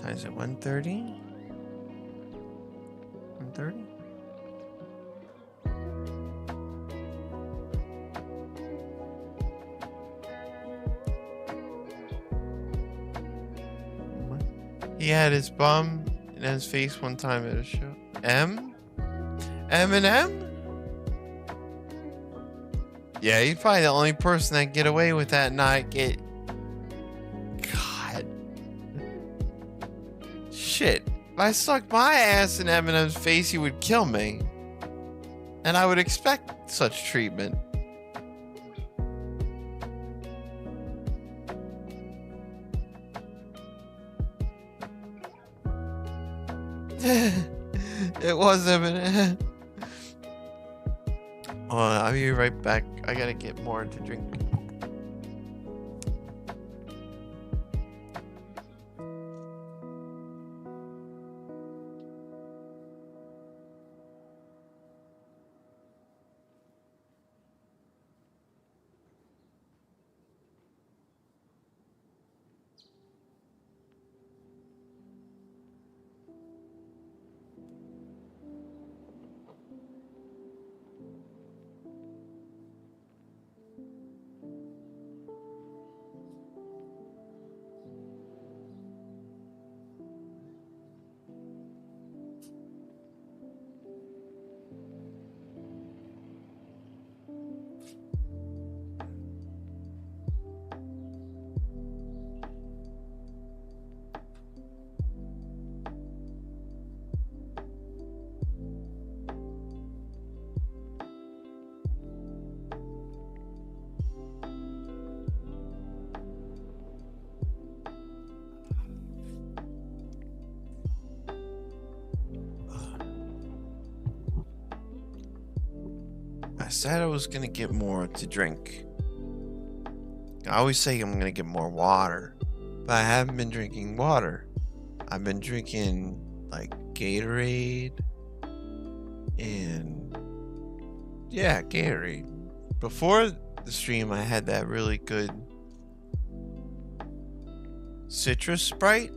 B: Times it 130? 130? He had his bum and his face one time at a show. M? Eminem? Yeah, he's probably the only person that get away with that not get... God. Shit. If I stuck my ass in Eminem's face, he would kill me. And I would expect such treatment. It was Eminem. Hold on, I'll be right back. I gotta get more to drink. I said I was gonna get more to drink. I always say I'm gonna get more water, but I haven't been drinking water. I've been drinking like Gatorade and yeah, Gatorade. Before the stream, I had that really good citrus Sprite.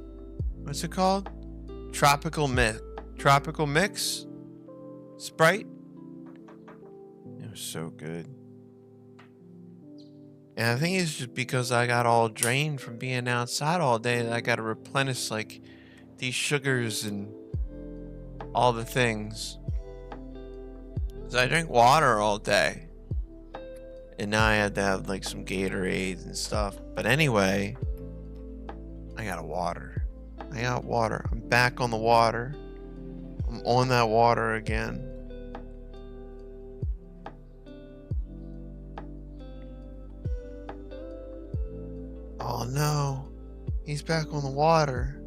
B: What's it called? Tropical mix Sprite. It was so good. And I think it's just because I got all drained from being outside all day that I got to replenish like these sugars and all the things. Cause I drink water all day. And now I had to have like some Gatorades and stuff. But anyway, I got water. I got water. I'm back on the water. I'm on that water again. Oh no, he's back on the water.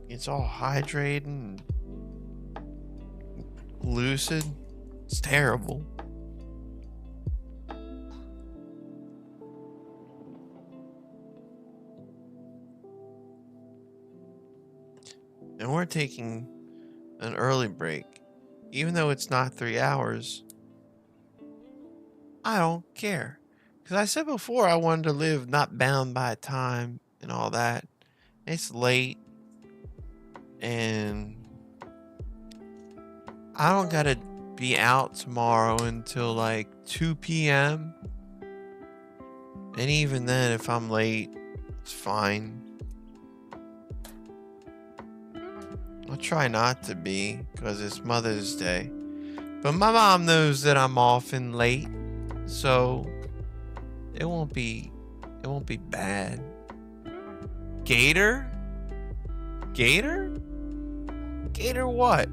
B: It's all hydrated and lucid. It's terrible. and we're taking an early break. Even though it's not 3 hours, I don't care. Because I said before I wanted to live not bound by time and all that. It's late, and I don't gotta be out tomorrow until like 2 p.m. And even then, if I'm late, it's fine. I'll try not to be, because it's Mother's Day. But my mom knows that I'm often late, so it won't be bad. Gator? Gator? Gator what?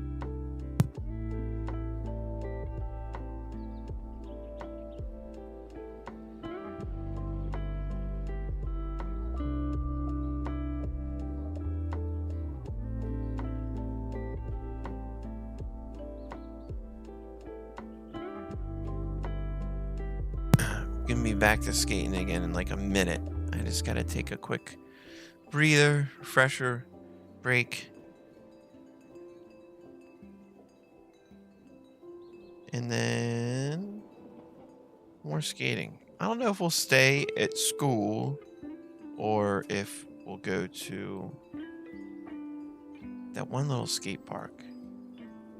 B: Gonna be back to skating again in like a minute. I just gotta take a quick breather, refresher, break. And then more skating. I don't know if we'll stay at school or if we'll go to that one little skate park.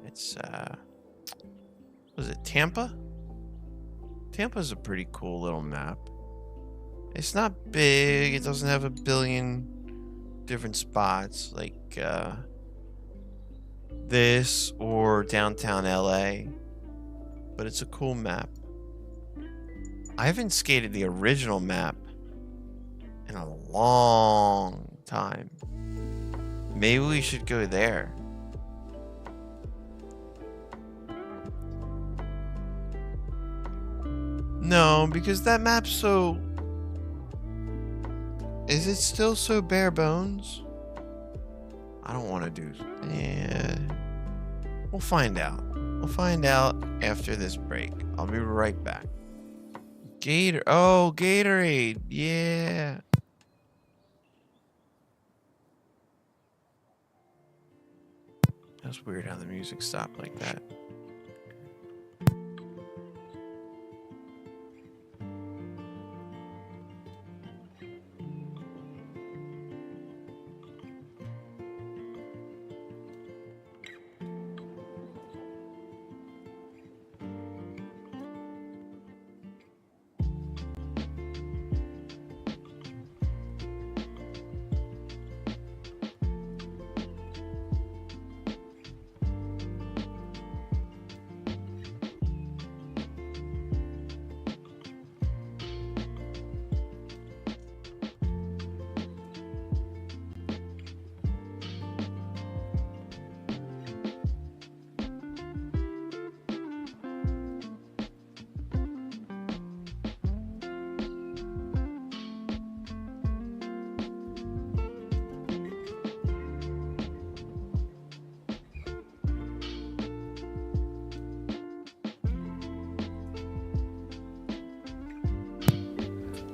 B: It's was it Tampa? Tampa's a pretty cool little map. It's not big. It doesn't have a billion different spots like this or downtown LA, but it's a cool map. I haven't skated the original map in a long time. Maybe we should go there. No, because that map's so... Is it still so bare bones? I don't want to do... Yeah. We'll find out. We'll find out after this break. I'll be right back. Gator... Oh, Gatorade. Yeah. That's weird how the music stopped like that.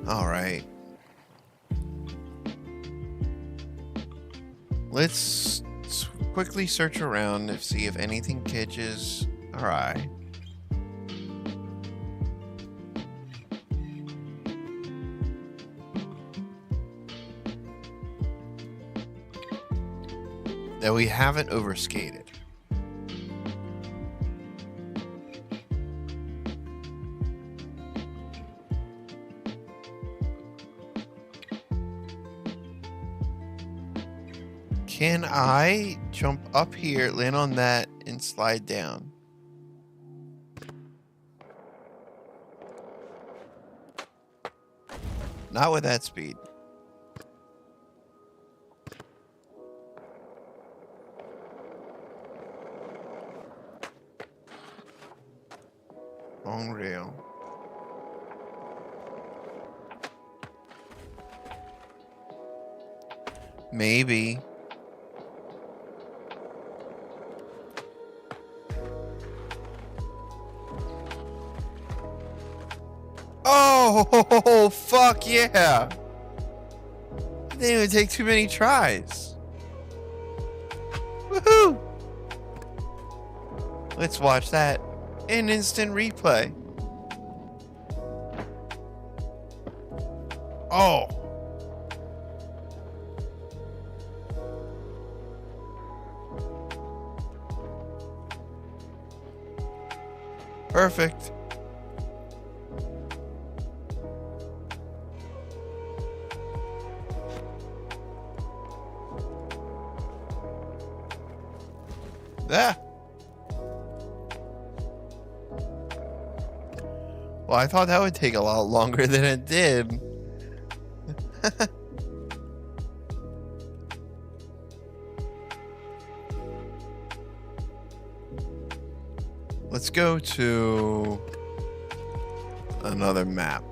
B: All right. Let's quickly search around to see if anything catches our eye. That we haven't overskated. Can I jump up here, land on that, and slide down? Not with that speed. Long rail. Maybe. Oh, fuck yeah. It didn't even take too many tries. Let's watch that in instant replay. Oh. Perfect. Ah. Well, I thought that would take a lot longer than it did. Let's go to another map.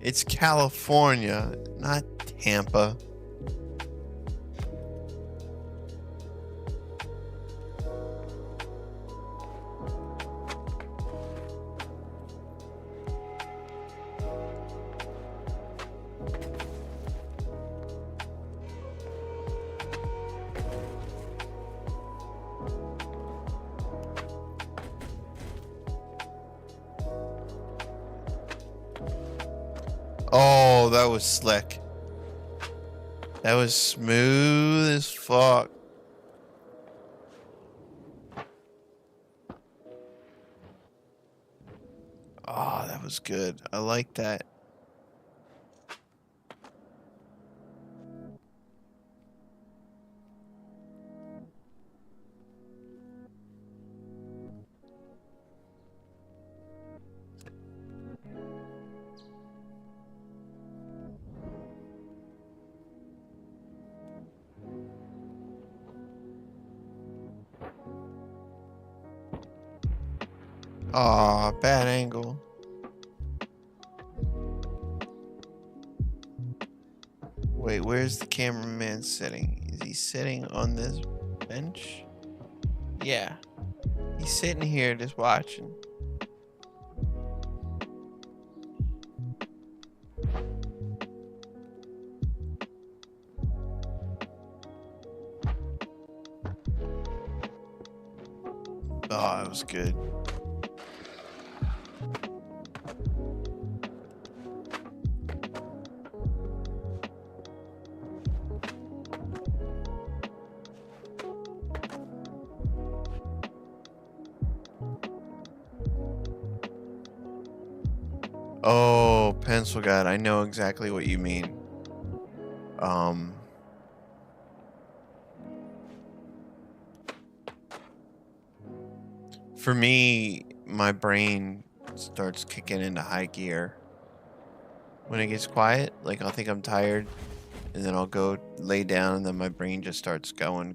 B: It's California, not Tampa. Oh, that was slick. That was smooth as fuck. Oh, that was good. I like that. Aw, bad angle. Wait, where's the cameraman sitting? Is he sitting on this bench? Yeah. He's sitting here just watching. Oh, that was good. Oh, pencil god, I know exactly what you mean. For me, my brain starts kicking into high gear. When it gets quiet, like I'll think I'm tired, and then I'll go lay down, and then my brain just starts going.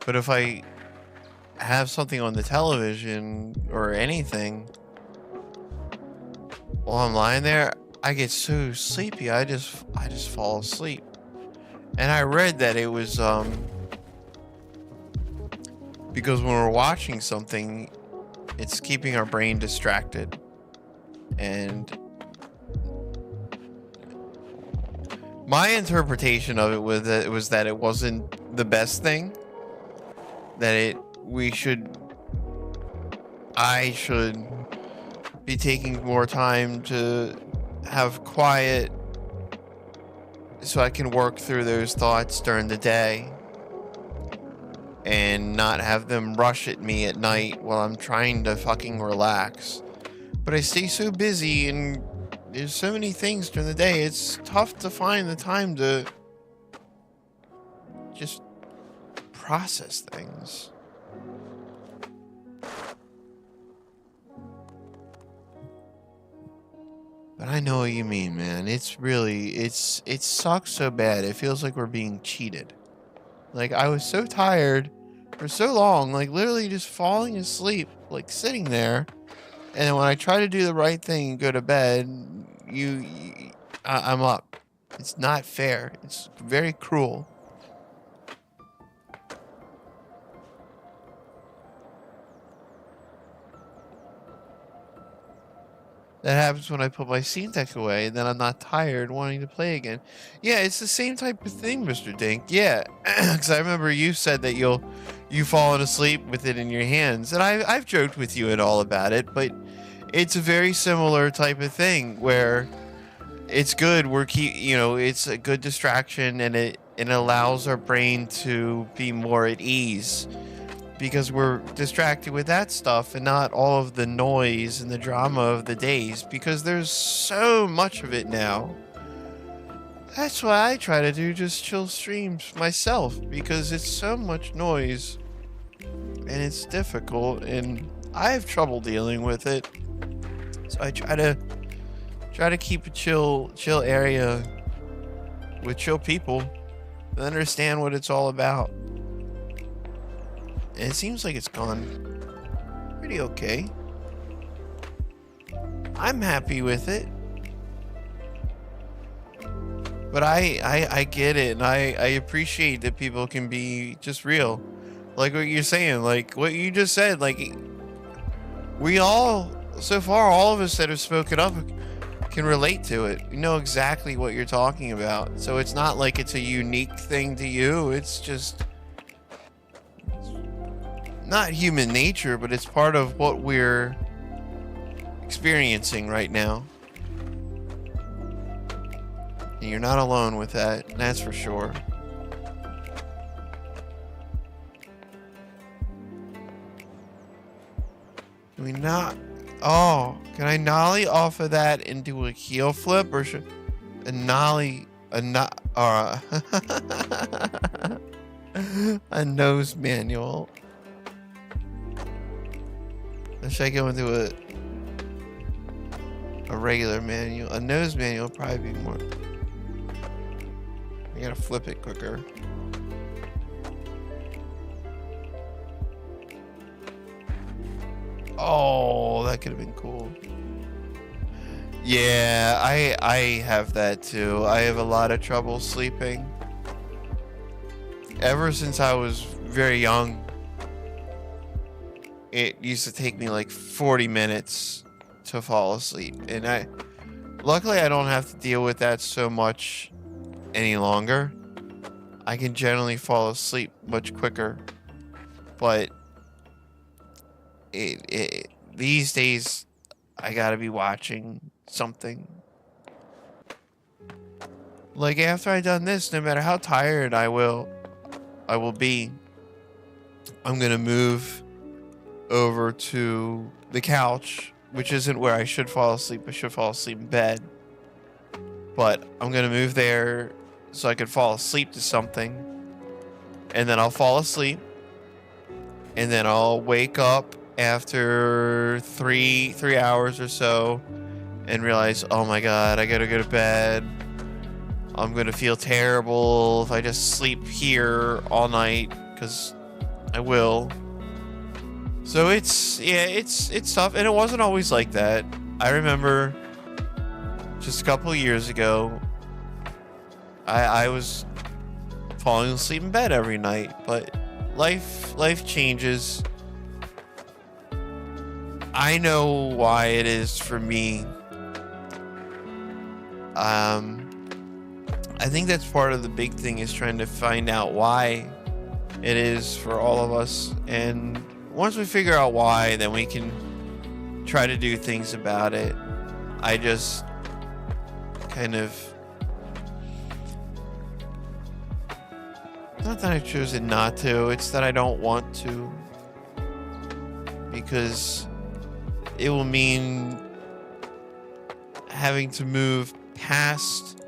B: But if I have something on the television or anything while I'm lying there, I get so sleepy. I just fall asleep. And I read that it was because when we're watching something, it's keeping our brain distracted. And my interpretation of it was that it wasn't the best thing. That I should be taking more time to have quiet so I can work through those thoughts during the day and not have them rush at me at night while I'm trying to fucking relax. But I stay so busy and there's so many things during the day, it's tough to find the time to just process things. But I know what you mean, man. It sucks so bad. It feels like we're being cheated. Like, I was so tired for so long, like literally just falling asleep, like sitting there. And then when I try to do the right thing and go to bed, I'm up. It's not fair. It's very cruel. That happens when I put my Steam Deck away, and then I'm not tired wanting to play again. Yeah, it's the same type of thing, Mr. Dink. Yeah, because I remember you said that you've fallen asleep with it in your hands, and I've joked with you and all about it, but it's a very similar type of thing where it's good. It's a good distraction, and it allows our brain to be more at ease because we're distracted with that stuff and not all of the noise and the drama of the days because there's so much of it now. That's why I try to do just chill streams myself because it's so much noise and it's difficult and I have trouble dealing with it. So I try to keep a chill area with chill people and understand what it's all about. And it seems like it's gone pretty okay. I'm happy with it. But I get it, and I appreciate that people can be just real. Like what you're saying, like what you just said, like we all, so far, all of us that have spoken up can relate to it. We know exactly what you're talking about. So it's not like it's a unique thing to you. It's just not human nature, but it's part of what we're experiencing right now. And you're not alone with that, that's for sure. Can we not? Oh, can I nollie off of that and do a heel flip, or should a nollie a not or a nose manual? Or should I go into a regular manual? A nose manual would probably be more. I gotta flip it quicker. Oh, that could have been cool. Yeah, I have that too. I have a lot of trouble sleeping. Ever since I was very young, it used to take me like 40 minutes to fall asleep. And luckily I don't have to deal with that so much any longer. I can generally fall asleep much quicker. But these days I gotta be watching something. Like after I done this, no matter how tired I will be, I'm gonna move over to the couch, which isn't where I should fall asleep. I should fall asleep in bed. But I'm gonna move there so I can fall asleep to something. And then I'll fall asleep. And then I'll wake up after three hours or so and realize, oh my god, I gotta go to bed. I'm gonna feel terrible if I just sleep here all night, because I will. So it's tough, and it wasn't always like that. I remember just a couple of years ago, I was falling asleep in bed every night, but life changes. I know why it is for me. I think that's part of the big thing, is trying to find out why it is for all of us, and once we figure out why, then we can try to do things about it. I just kind of, not that I've chosen not to, it's that I don't want to, because it will mean having to move past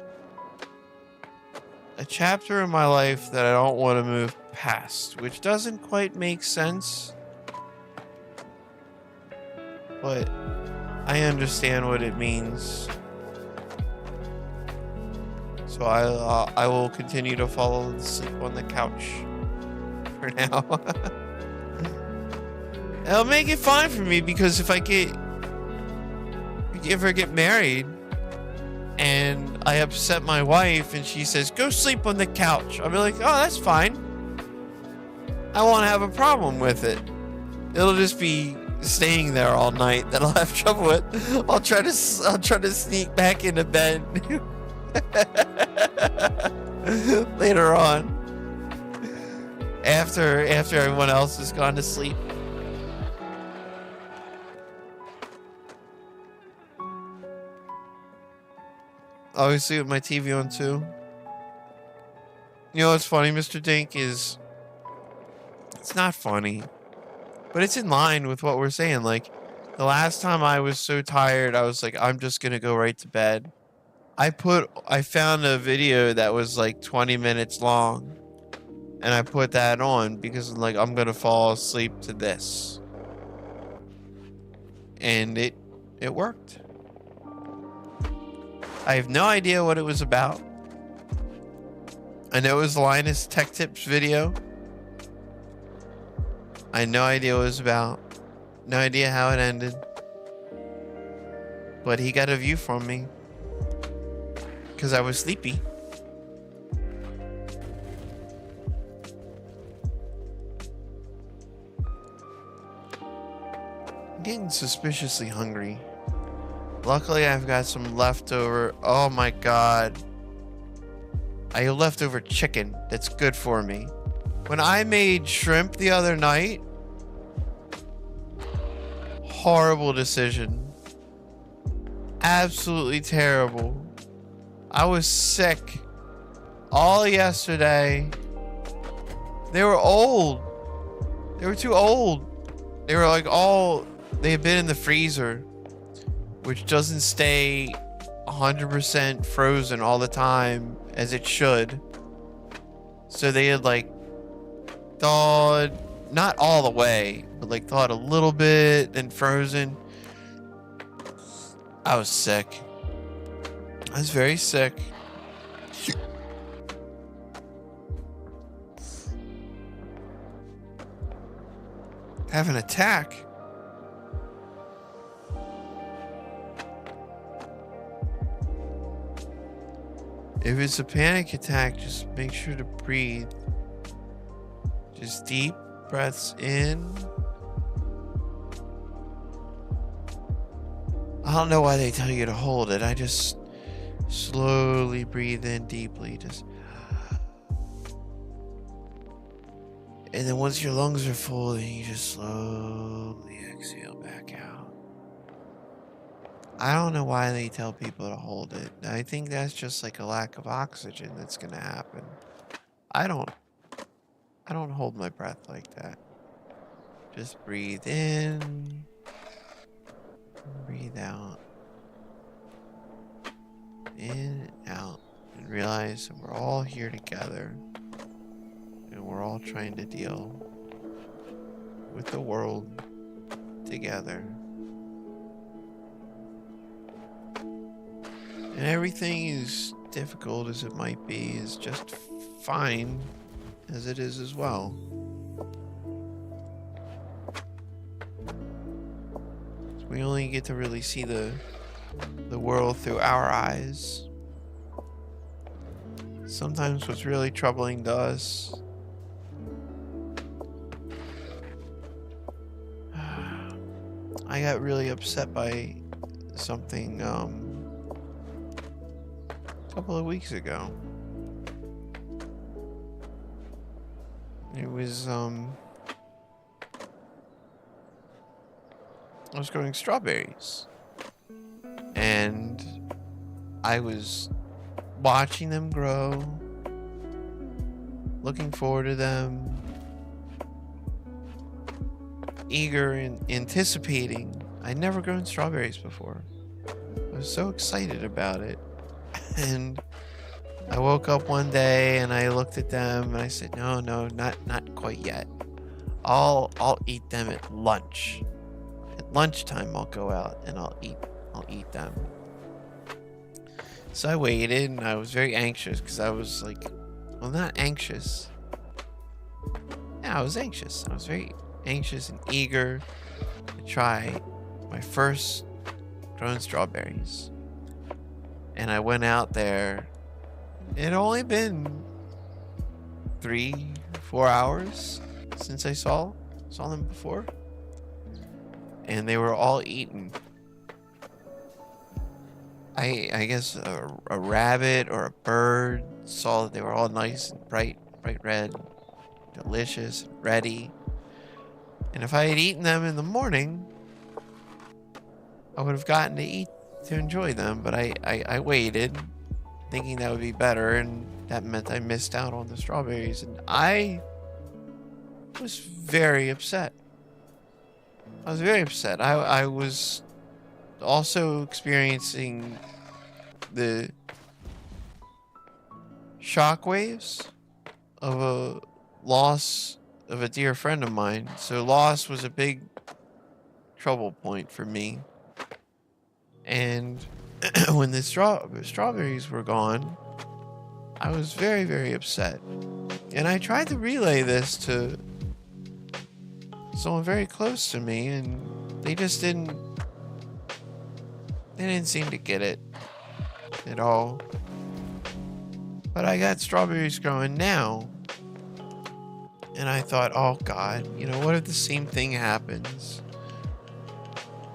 B: a chapter in my life that I don't want to move past, which doesn't quite make sense. But I understand what it means. So I will continue to fall asleep on the couch for now. It'll make it fine for me, because if I ever get married and I upset my wife and she says, go sleep on the couch, I'll be like, oh, that's fine. I won't have a problem with it. It'll just be staying there all night that I'll have trouble with. I'll try to sneak back into bed later on after everyone else has gone to sleep. Obviously with my TV on too. You know what's funny, Mr. Dink, is it's not funny, but it's in line with what we're saying. Like, the last time I was so tired, I was like, I'm just gonna go right to bed. I found a video that was like 20 minutes long, and I put that on because like I'm gonna fall asleep to this. And it worked. I have no idea what it was about. I know it was Linus Tech Tips video. I had no idea what it was about. No idea how it ended. But he got a view from me. Because I was sleepy. I'm getting suspiciously hungry. Luckily, I've got some leftover. Oh my god. I have leftover chicken that's good for me. When I made shrimp the other night, horrible decision. Absolutely terrible. I was sick all yesterday. They were old. They were too old. They were like they had been in the freezer, which doesn't stay 100% frozen all the time as it should. So they had like thawed, not all the way, but like thawed a little bit, then frozen. I was sick. I was very sick. Have an attack. If it's a panic attack, just make sure to breathe. Just deep breaths in. I don't know why they tell you to hold it. I just slowly breathe in deeply. And then once your lungs are full, then you just slowly exhale back out. I don't know why they tell people to hold it. I think that's just like a lack of oxygen that's gonna happen. I don't hold my breath like that. Just breathe in, breathe out, in and out, and realize that we're all here together, and we're all trying to deal with the world together. And everything, as difficult as it might be, is just fine as it is as well. We only get to really see the world through our eyes. Sometimes what's really troubling to us I got really upset by something a couple of weeks ago. It was I was growing strawberries, and I was watching them grow, looking forward to them, eager and anticipating. I'd never grown strawberries before. I was so excited about it. And I woke up one day and I looked at them and I said, no, not quite yet. I'll eat them at lunch. At lunchtime I'll go out and I'll eat them. So I waited and I was very anxious because I was like, well, not anxious. Yeah, I was anxious. I was very anxious and eager to try my first grown strawberries. And I went out there. It had only been 3-4 hours since I saw them before. and they were all eaten. I guess a rabbit or a bird saw that they were all nice and bright red, delicious, ready. And if I had eaten them in the morning, I would have gotten to enjoy them. But I waited, thinking that would be better, and that meant I missed out on the strawberries. And I was very upset. I was very upset. I was also experiencing the shockwaves of a loss of a dear friend of mine. So loss was a big trouble point for me. And when the strawberries were gone, I was very, very upset. And I tried to relay this to someone very close to me, and they just didn't seem to get it at all. But I got strawberries growing now, and I thought, oh God, what if the same thing happens?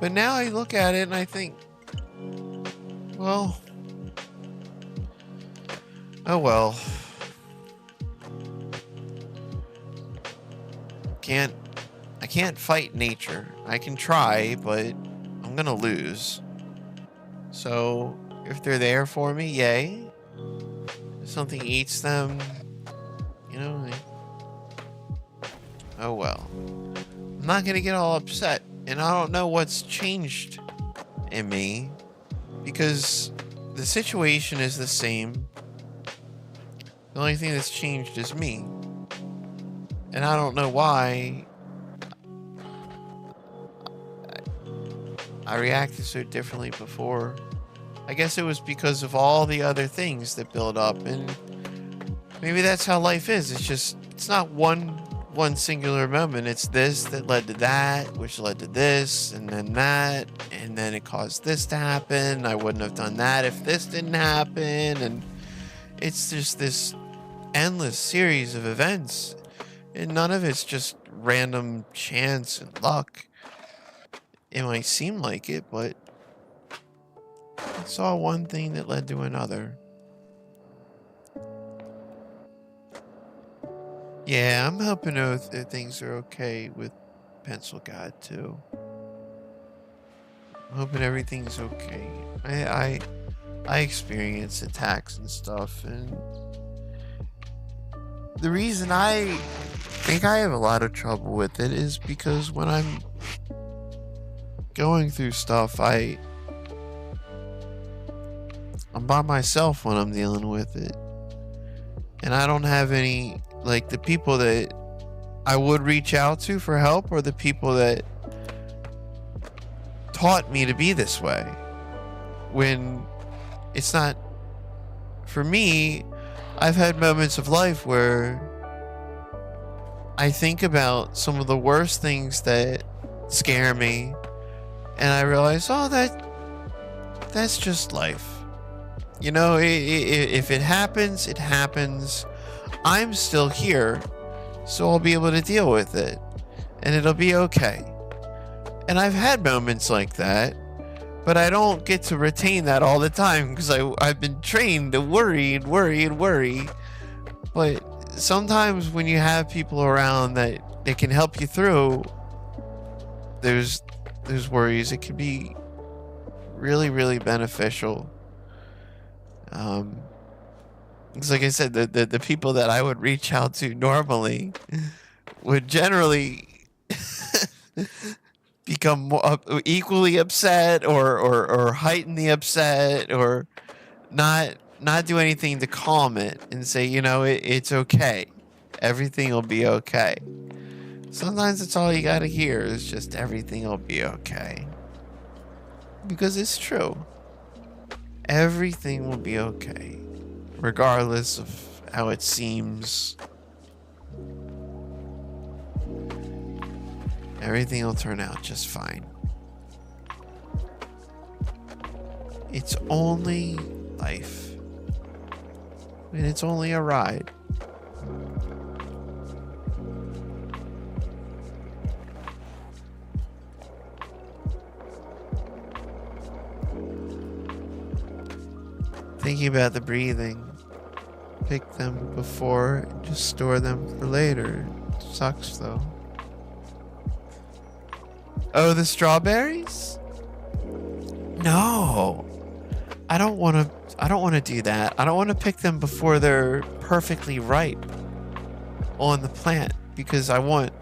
B: But now I look at it and I think, well, oh well. I can't fight nature. I can try, but I'm gonna lose. So if they're there for me, yay. If something eats them, oh well. I'm not gonna get all upset, and I don't know what's changed in me, because the situation is the same. The only thing that's changed is me. And I don't know why I reacted so differently before. I guess it was because of all the other things that build up, and maybe that's how life is. It's not one singular moment. It's this that led to that, which led to this, and then that, and then it caused this to happen. I wouldn't have done that if this didn't happen, and it's just this endless series of events, and none of it's just random chance and luck. It might seem like it, but I saw one thing that led to another. Yeah, I'm hoping that things are okay with Pencil God too. I'm hoping everything's okay. I experience attacks and stuff, and the reason I think I have a lot of trouble with it is because when I'm going through stuff, I'm by myself when I'm dealing with it. And I don't have any, like, the people that I would reach out to for help are the people that taught me to be this way. When it's not, for me, I've had moments of life where I think about some of the worst things that scare me, and I realize, oh, that's just life. If it happens, it happens. I'm still here, so I'll be able to deal with it, and it'll be okay. And I've had moments like that, but I don't get to retain that all the time because I've been trained to worry and worry and worry. But sometimes when you have people around that can help you through those worries, it can be really, really beneficial. Because like I said, the people that I would reach out to normally would generally become more, equally upset or heighten the upset, or not do anything to calm it and say, it's okay. Everything will be okay. Sometimes it's all you gotta hear is just everything will be okay. Because it's true. Everything will be okay. Regardless of how it seems. Everything will turn out just fine. It's only life. And it's only a ride. thinking about the breathing. Pick them before and just store them for later. Sucks though. Oh, the strawberries? No. I don't want to do that. I don't want to pick them before they're perfectly ripe on the plant because I want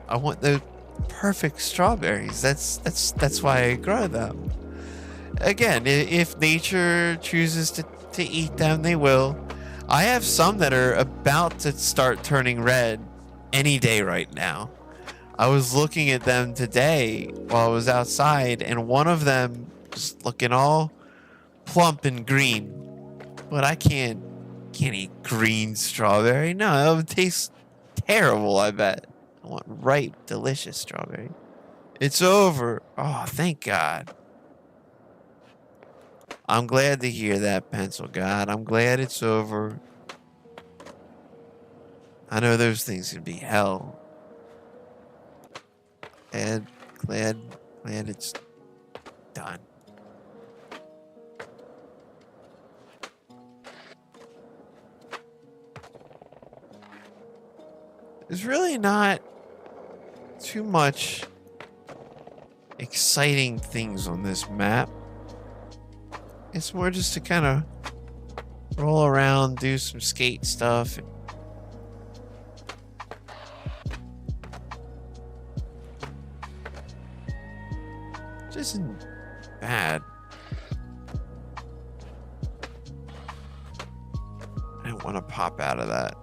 B: the perfect strawberries. That's why I grow them. Again, if nature chooses to eat them, they will. I have some that are about to start turning red any day right now. I was looking at them today while I was outside, and one of them is looking all plump and green. But I can't eat green strawberry. No, it would taste terrible, I bet. I want ripe, delicious strawberry. It's over. Oh, thank God. I'm glad to hear that, Pencil God. I'm glad it's over. I know those things can be hell. And glad it's done. There's really not too much exciting things on this map. It's more just to kind of roll around, do some skate stuff. It isn't bad. I don't want to pop out of that.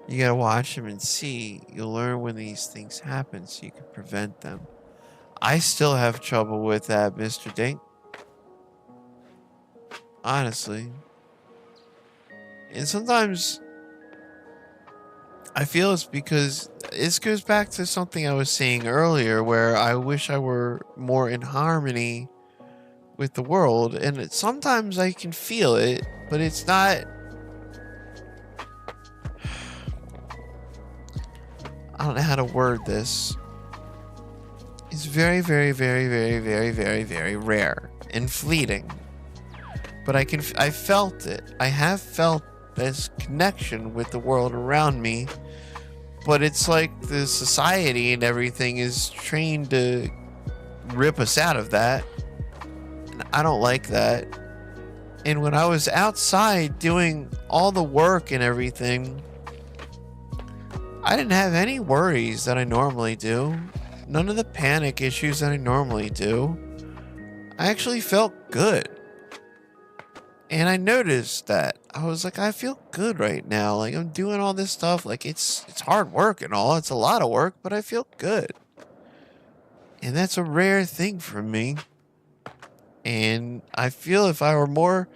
B: You gotta watch them and see. You'll learn when these things happen so you can prevent them. I still have trouble with that, Mr. Dink. Honestly. And sometimes I feel it's because this goes back to something I was saying earlier where I wish I were more in harmony with the world. And sometimes I can feel it, but it's not... I don't know how to word this. It's very, very, very, very, very, very, very rare and fleeting. But I felt it. I have felt this connection with the world around me. But it's like the society and everything is trained to rip us out of that. And I don't like that. And when I was outside doing all the work and everything, I didn't have any worries that I normally do. None of the panic issues that I normally do. I actually felt good. And I noticed that. I was like, I feel good right now. Like, I'm doing all this stuff. Like, it's hard work and all. It's a lot of work, but I feel good. And that's a rare thing for me. And I feel if I were more...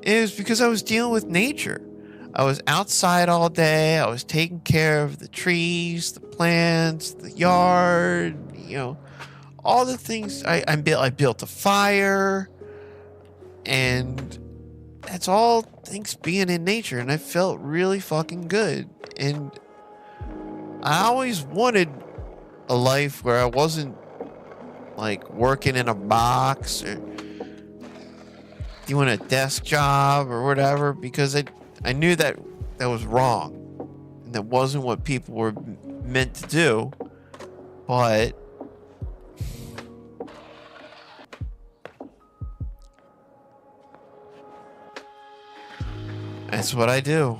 B: It was because I was dealing with nature. I was outside all day. I was taking care of the trees, the plants, the yard, all the things. I built a fire, and that's all things being in nature, and I felt really fucking good. And I always wanted a life where I wasn't like working in a box or doing a desk job or whatever, because I knew that was wrong. And that wasn't what people were meant to do. But that's what I do.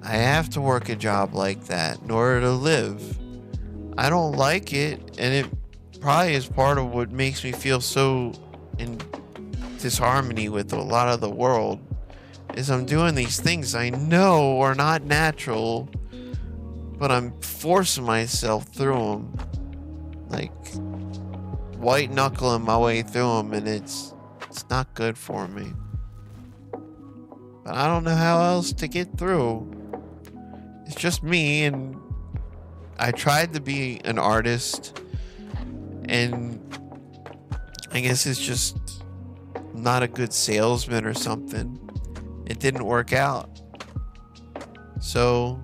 B: I have to work a job like that in order to live. I don't like it, and it probably is part of what makes me feel so in disharmony with a lot of the world. Is I'm doing these things I know are not natural, but I'm forcing myself through them, like white knuckling my way through them, and it's not good for me. But I don't know how else to get through. It's just me, and I tried to be an artist, and I guess it's just not a good salesman or something. It didn't work out. So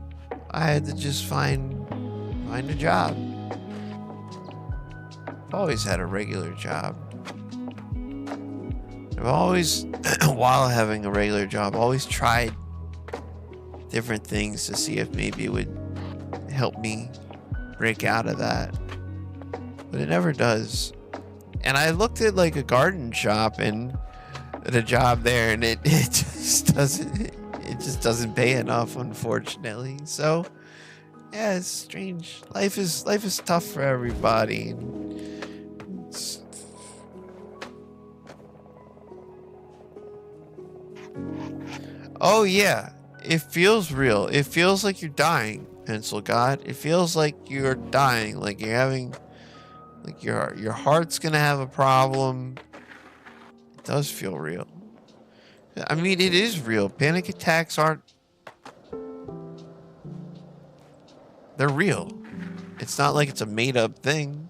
B: I had to just find a job. I've always had a regular job. I've always, while having a regular job, always tried different things to see if maybe it would help me break out of that. But it never does. And I looked at like a garden shop and at a job there, and it just doesn't pay enough, unfortunately. So yeah, it's strange. Life is tough for everybody. It's, oh yeah, it feels real. It feels like you're dying, Pencil God. It feels like you're dying, like you're having, like your heart's gonna have a problem. It does feel real. I mean, it is real. Panic attacks aren't. They're real. It's not like it's a made-up thing.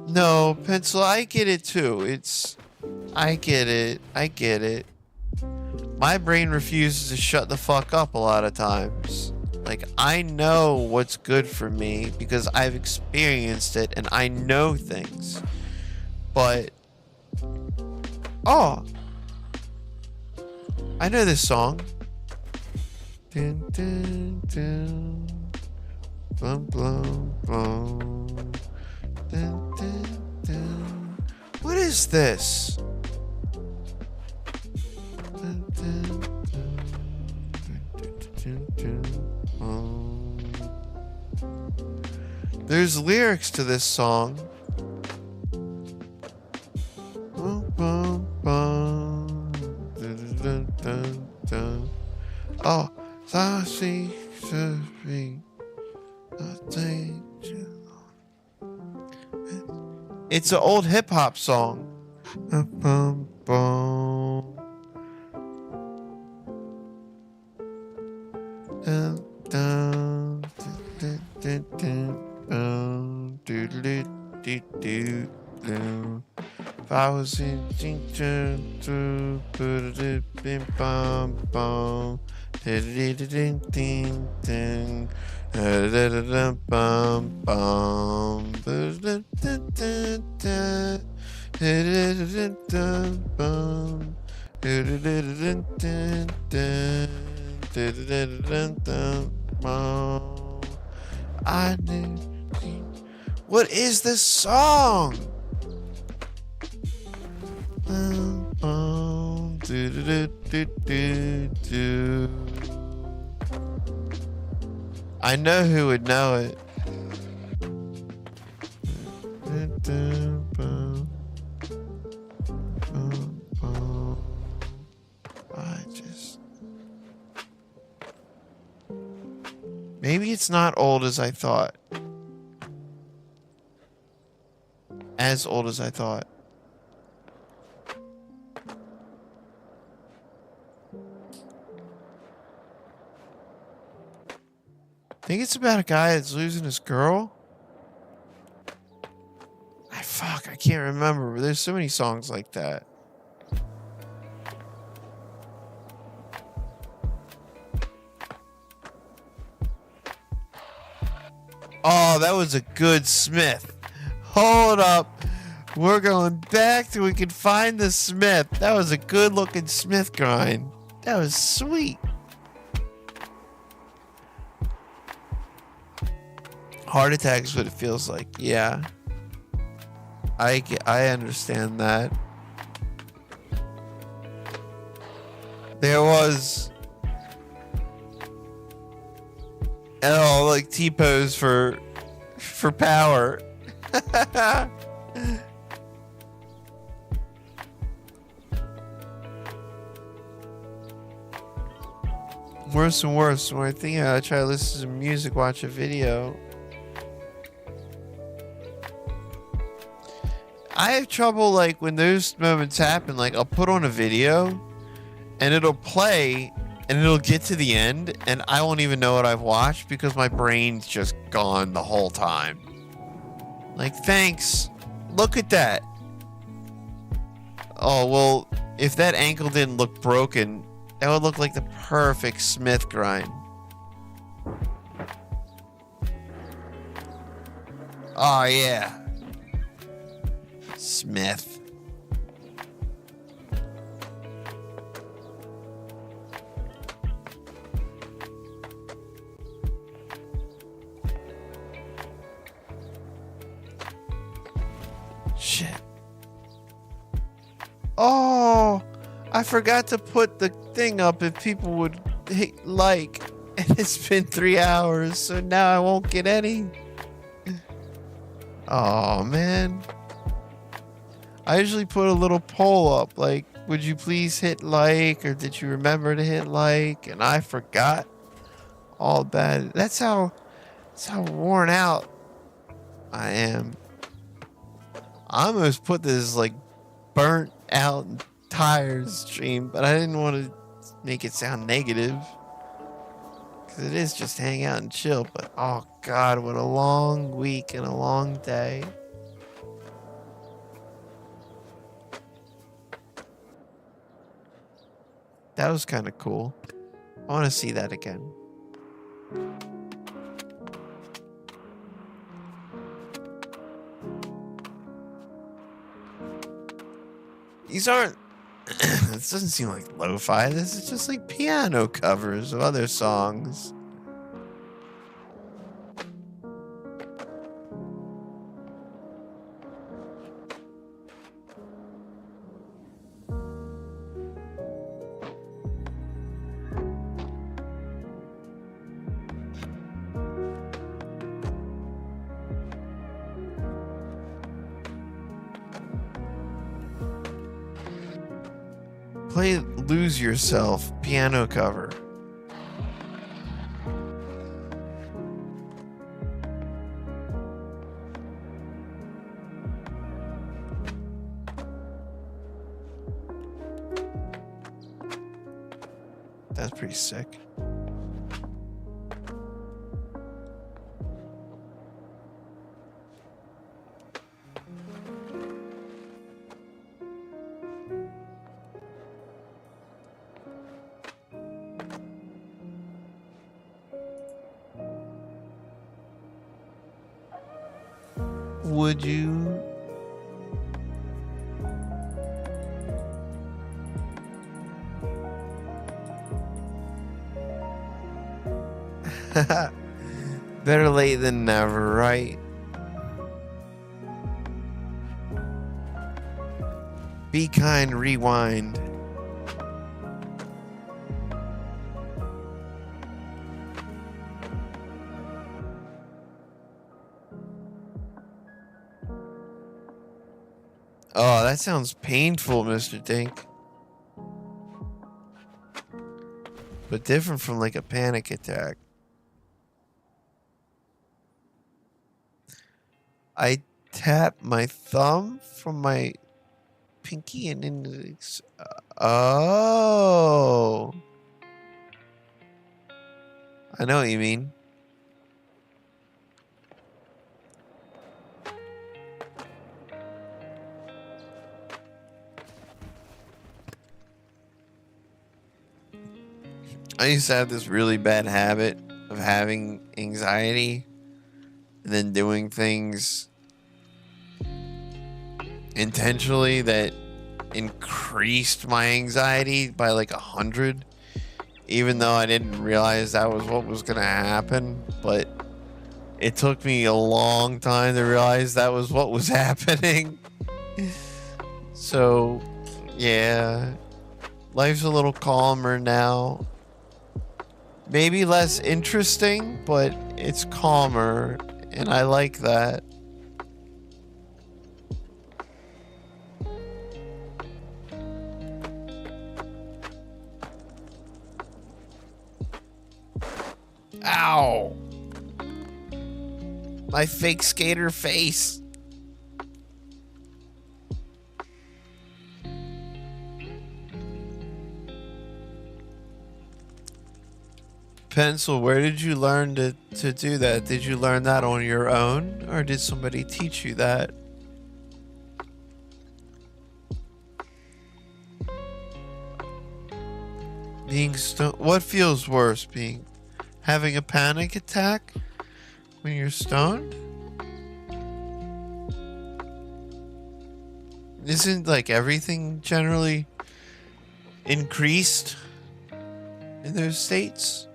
B: No, Pencil, I get it too. I get it. I get it. My brain refuses to shut the fuck up a lot of times. Like, I know what's good for me because I've experienced it and I know things. But, oh, I know this song. Dun, dun, dun. Blum, blum, blum. Dun, dun, dun. What is this? Dun, dun, dun. Dun, dun, dun. There's lyrics to this song. Bum, bum, bum. Dun, dun, dun, dun. Oh, Sashi, Sashi. It's an old hip hop song. Bum, bum. Dun, dun, dun, dun, dun, dun. If I was in to put it in bum bum. Ding ding ding ding. Bum bum. I knew. What is this song? I know who would know it. Maybe it's not old as I thought. As old as I thought. I think it's about a guy that's losing his girl. I can't remember. But there's so many songs like that. Oh, that was a good Smith. Hold up. We're going back till we can find the Smith. That was a good looking Smith grind. That was sweet. Heart attack is what it feels like. Yeah. I understand that. There was like T-pose for power. Worse and worse. When I think I try to listen to music, watch a video. I have trouble, like, when those moments happen, like, I'll put on a video, and it'll play, and it'll get to the end, and I won't even know what I've watched, because my brain's just gone the whole time. Like, thanks. Look at that. Oh, well, if that ankle didn't look broken, that would look like the perfect Smith grind. Oh, yeah. Smith. Shit. Oh, I forgot to put the thing up if people would hit like. And it's been 3 hours, so now I won't get any. Oh, man. I usually put a little poll up, like, would you please hit like, or did you remember to hit like? And I forgot all about it. That's how worn out I am. I almost put this, like, burnt out and tired stream, but I didn't want to make it sound negative. Because it is just hang out and chill, but oh god, what a long week and a long day. That was kind of cool. I want to see that again. These aren't... This doesn't seem like lo-fi. This is just like piano covers of other songs. Play Lose Yourself piano cover. That's pretty sick. Would you? Better late than never, right? Be kind, rewind. Oh, that sounds painful, Mr. Dink. But different from like a panic attack. I tap my thumb from my pinky and index. Oh. I know what you mean. I used to have this really bad habit of having anxiety and then doing things intentionally that increased my anxiety by like 100, even though I didn't realize that was what was gonna happen. But it took me a long time to realize that was what was happening. So yeah, life's a little calmer now. Maybe less interesting, but it's calmer, and I like that. Ow! My fake skater face. Pencil, where did you learn to do that? Did you learn that on your own, or did somebody teach you that? Being stoned. What feels worse, having a panic attack when you're stoned? Isn't like everything generally increased in those states?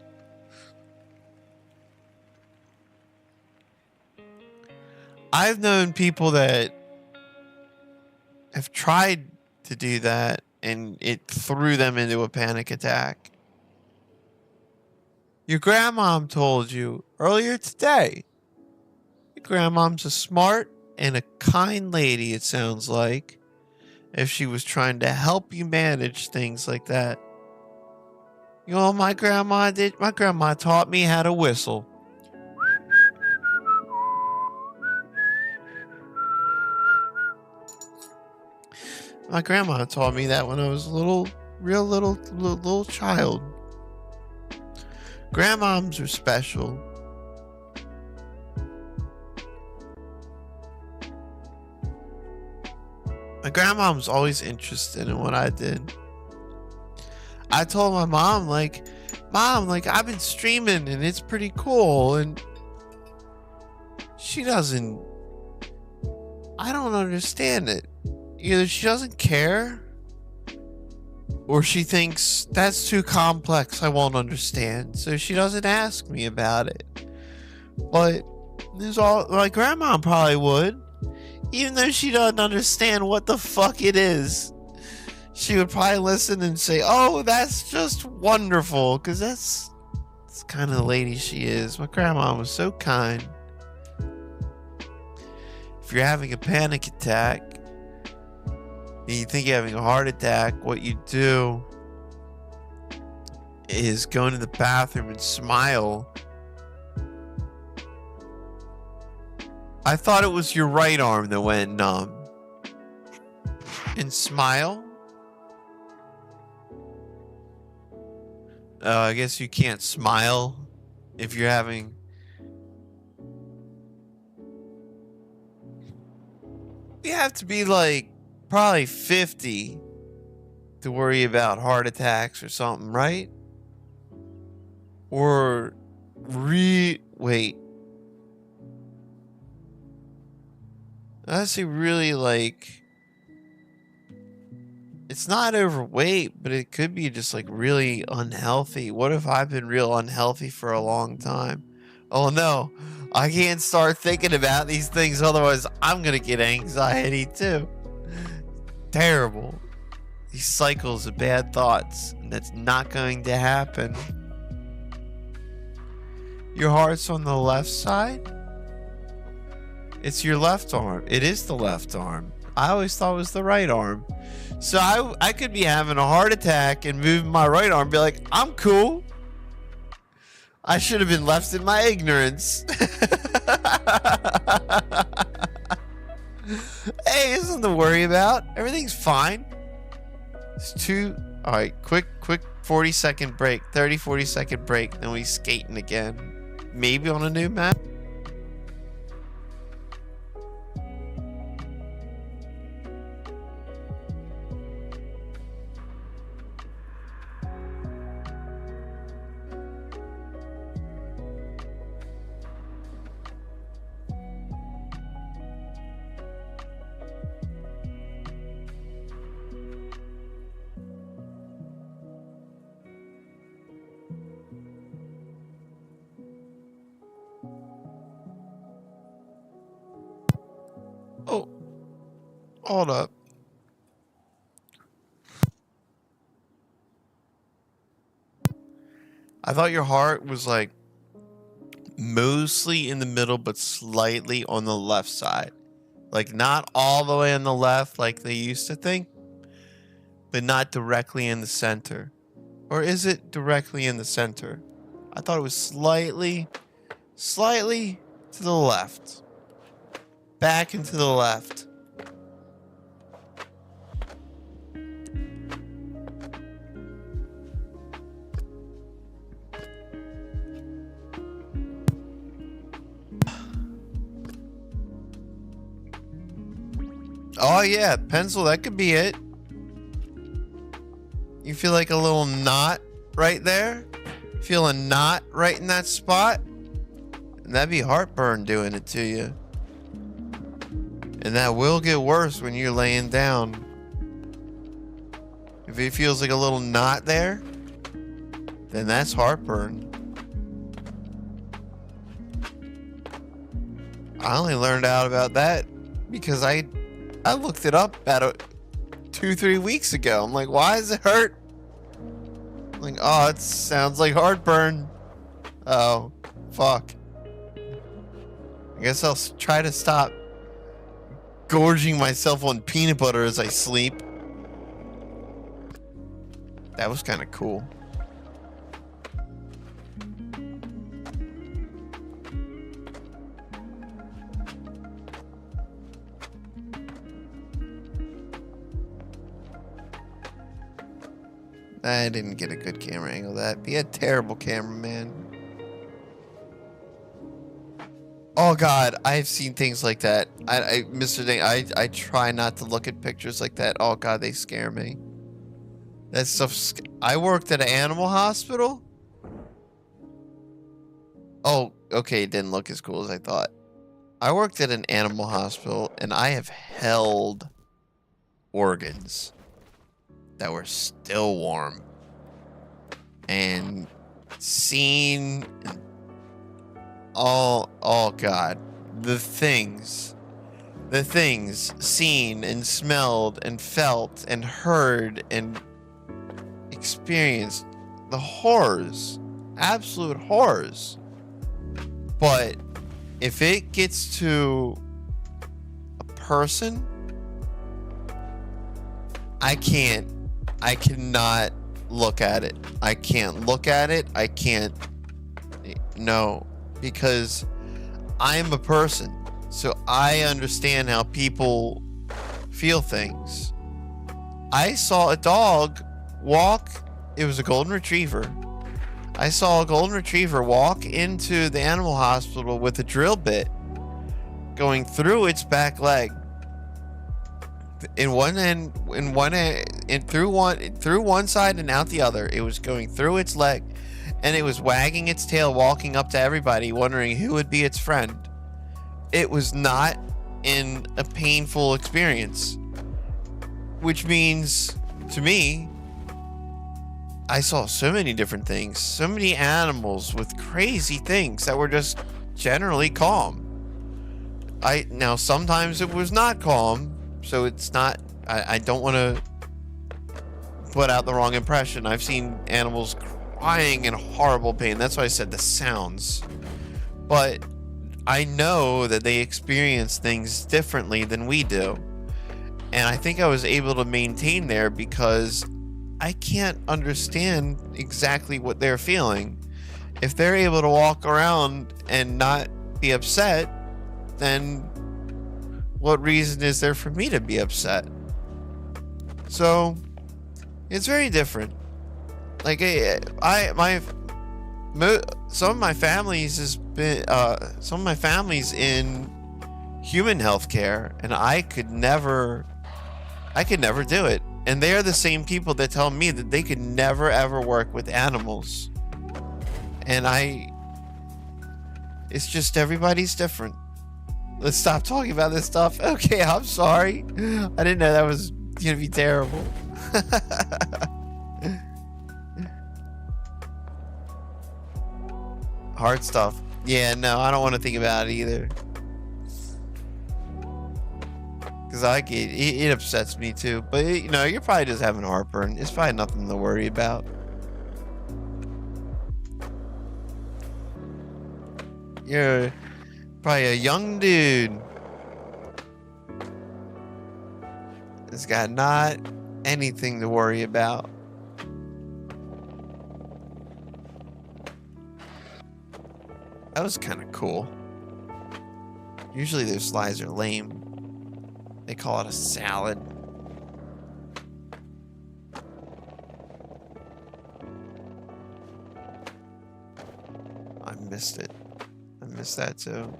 B: I've known people that have tried to do that and it threw them into a panic attack. Your grandmom told you earlier today. Your grandmom's a smart and a kind lady, it sounds like, if she was trying to help you manage things like that. You know what my grandma did? My grandma taught me how to whistle. My grandma taught me that when I was a little child. Grandmoms are special. My grandmom's always interested in what I did. I told my mom, like, Mom, like, I've been streaming and it's pretty cool. And she doesn't, I don't understand it. Either she doesn't care or she thinks that's too complex, I won't understand. So she doesn't ask me about it. But there's all, my grandma probably would. Even though she doesn't understand what the fuck it is, she would probably listen and say, oh, that's just wonderful. Because that's kind of the lady she is. My grandma was so kind. If you're having a panic attack, and you think you're having a heart attack, what you do is go into the bathroom and smile. I thought it was your right arm that went numb. And smile? I guess you can't smile if you're having... You have to be like probably 50 to worry about heart attacks or something, right? Or wait. Honestly, really, like, it's not overweight, but it could be just like really unhealthy. What if I've been real unhealthy for a long time? Oh no, I can't start thinking about these things, otherwise I'm gonna get anxiety too. Terrible. These cycles of bad thoughts, and that's not going to happen. Your heart's on the left side? It's your left arm. It is the left arm. I always thought it was the right arm. So I could be having a heart attack and moving my right arm and be like, I'm cool. I should have been left in my ignorance. Hey, isn't to worry about. Everything's fine. It's two. All right, quick 40-second break. 40-second break. Then we skating again. Maybe on a new map. Oh, hold up. I thought your heart was like mostly in the middle, but slightly on the left side. Like not all the way on the left like they used to think, but not directly in the center. Or is it directly in the center? I thought it was slightly to the left. Back and to the left. Oh yeah, pencil, that could be it. You feel like a little knot right there? Feel a knot right in that spot? And that'd be heartburn doing it to you. And that will get worse when you're laying down. If it feels like a little knot there, then that's heartburn. I only learned out about that because I looked it up about 2-3 weeks ago. I'm like, why does it hurt? I'm like, oh, it sounds like heartburn. Oh, fuck. I guess I'll try to stop gorging myself on peanut butter as I sleep. That was kind of cool. I didn't get a good camera angle of that. Be a terrible cameraman. Oh god, I've seen things like that. Mr. Ding, I try not to look at pictures like that. Oh god, they scare me. That stuff. I worked at an animal hospital. Oh, okay, it didn't look as cool as I thought. I worked at an animal hospital, and I have held organs that were still warm, and seen. Oh god, the things seen and smelled and felt and heard and experienced, the horrors, absolute horrors. But if it gets to a person, I cannot look at it. I can't look at it. I can't, no, because I'm a person. So I understand how people feel things. I saw a dog walk. It was a golden retriever. I saw a golden retriever walk into the animal hospital with a drill bit going through its back leg. Through one side and out the other. It was going through its leg, and it was wagging its tail, walking up to everybody, wondering who would be its friend. It was not in a painful experience, which means to me, I saw so many different things, so many animals with crazy things that were just generally calm. Now sometimes it was not calm, so it's not, I don't want to put out the wrong impression. I've seen animals crying in horrible pain. That's why I said the sounds. But I know that they experience things differently than we do. And I think I was able to maintain there because I can't understand exactly what they're feeling. If they're able to walk around and not be upset, then what reason is there for me to be upset? So it's very different. Like some of my family's in human healthcare, and I could never do it. And they are the same people that tell me that they could never ever work with animals. And it's just everybody's different. Let's stop talking about this stuff. Okay, I'm sorry. I didn't know that was gonna be terrible. Hard stuff. Yeah, no, I don't want to think about it either. Because it upsets me too. But, you're probably just having heartburn. It's probably nothing to worry about. You're probably a young dude. It's got not anything to worry about. That was kind of cool. Usually their slides are lame. They call it a salad. I missed it. I missed that too.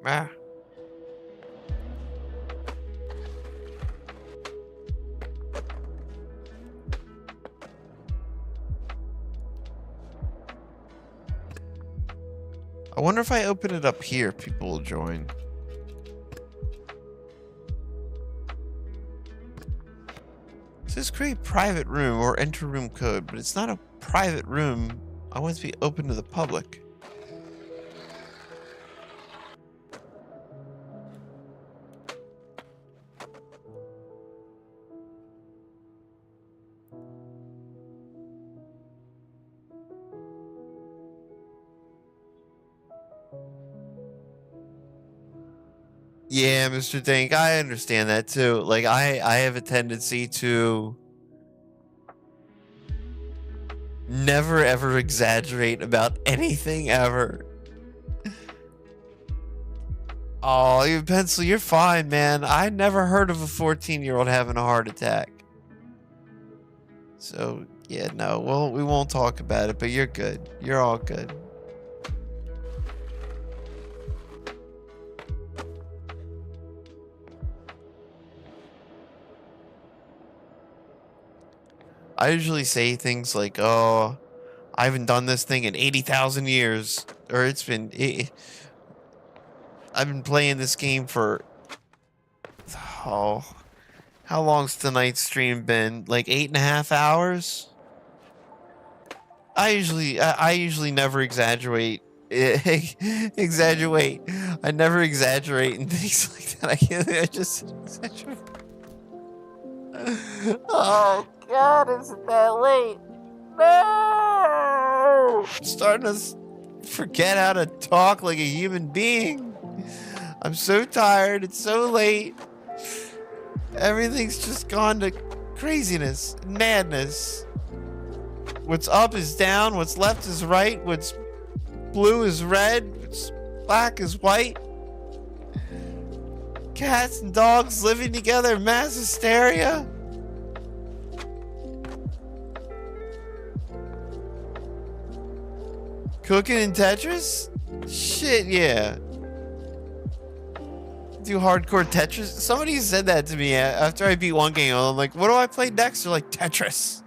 B: Ah. wonder if I open it up here, people will join. It says create private room or enter room code, but it's not a private room. I want it to be open to the public. Yeah, Mr. Dink, I understand that too. Like, I have a tendency to never ever exaggerate about anything ever. Oh, you Pencil, you're fine, man. I never heard of a 14-year-old having a heart attack. So, yeah, no, well, we won't talk about it, but you're good. You're all good. I usually say things like, oh, I haven't done this thing in 80,000 years. Or I've been playing this game for, oh, how long's tonight's stream been? Like 8.5 hours? I usually never exaggerate. Exaggerate. I never exaggerate and things like that. I just exaggerate. Oh God, is it that late? No! I'm starting to forget how to talk like a human being. I'm so tired. It's so late. Everything's just gone to craziness, madness. What's up is down. What's left is right. What's blue is red. What's black is white. Cats and dogs living together, mass hysteria. Cooking in Tetris? Shit, yeah. Do hardcore Tetris? Somebody said that to me after I beat one game. I'm like, what do I play next? They're like, Tetris.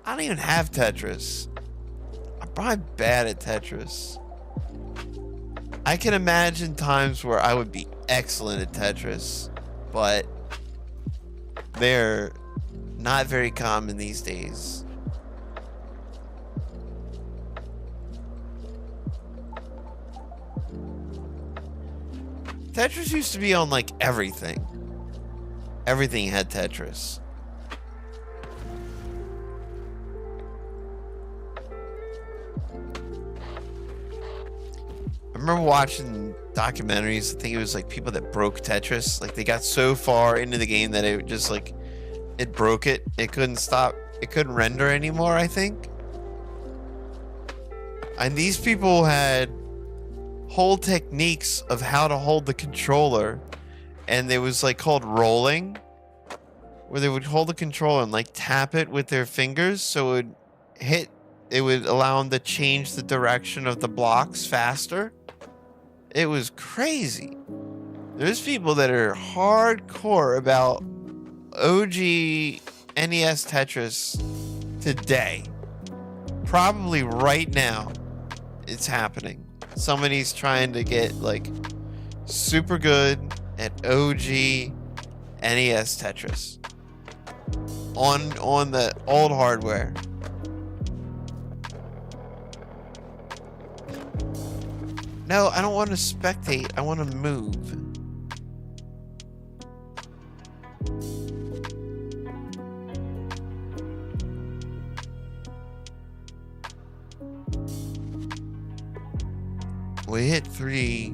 B: I don't even have Tetris. I'm probably bad at Tetris. I can imagine times where I would be excellent at Tetris, but they're not very common these days. Tetris used to be on like everything. Everything had Tetris. I remember watching documentaries. I think it was like people that broke Tetris. Like they got so far into the game that it just like it broke it. It couldn't stop. It couldn't render anymore, I think. And these people had whole techniques of how to hold the controller, and it was like called rolling, where they would hold the controller and like tap it with their fingers so it would allow them to change the direction of the blocks faster. It was crazy. There's people that are hardcore about OG NES Tetris today. Probably right now it's happening. Somebody's trying to get like super good at OG NES Tetris on the old hardware. No, I don't want to spectate. I want to move. We hit 3.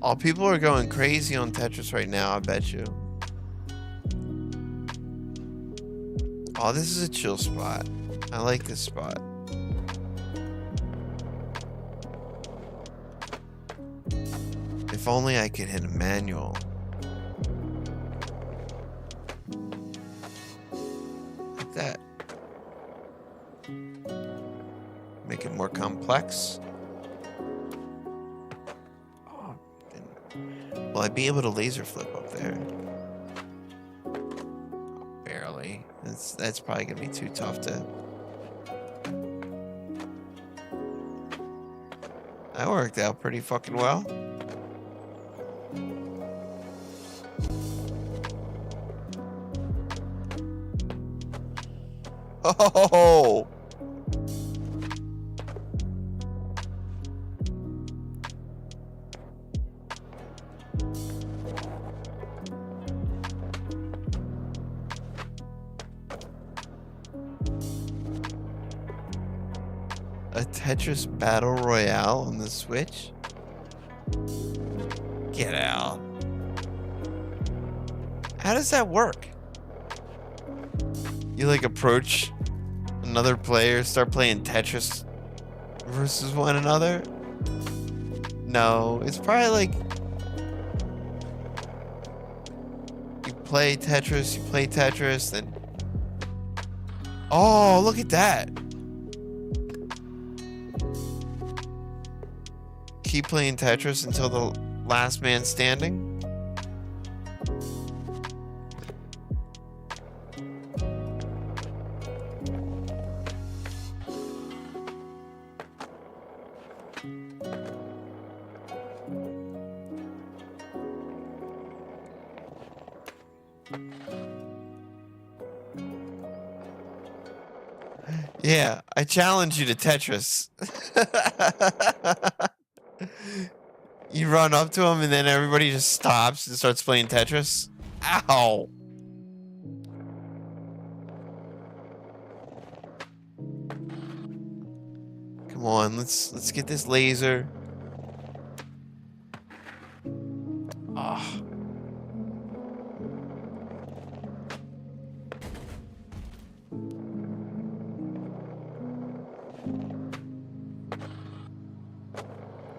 B: Oh, people are going crazy on Tetris right now, I bet you. Oh, this is a chill spot. I like this spot. If only I could hit a manual. Like that. Make it more complex. Oh, will I be able to laser flip up there? me. That's probably gonna be too tough to. That worked out pretty fucking well. Oh! A Tetris Battle Royale on the Switch? Get out. How does that work? You like approach another player, start playing Tetris versus one another? No, it's probably like you play Tetris, then. Oh, look at that. Keep playing Tetris until the last man standing. Yeah, I challenge you to Tetris. You run up to him and then everybody just stops and starts playing Tetris. Ow. Come on, let's get this laser. Oh.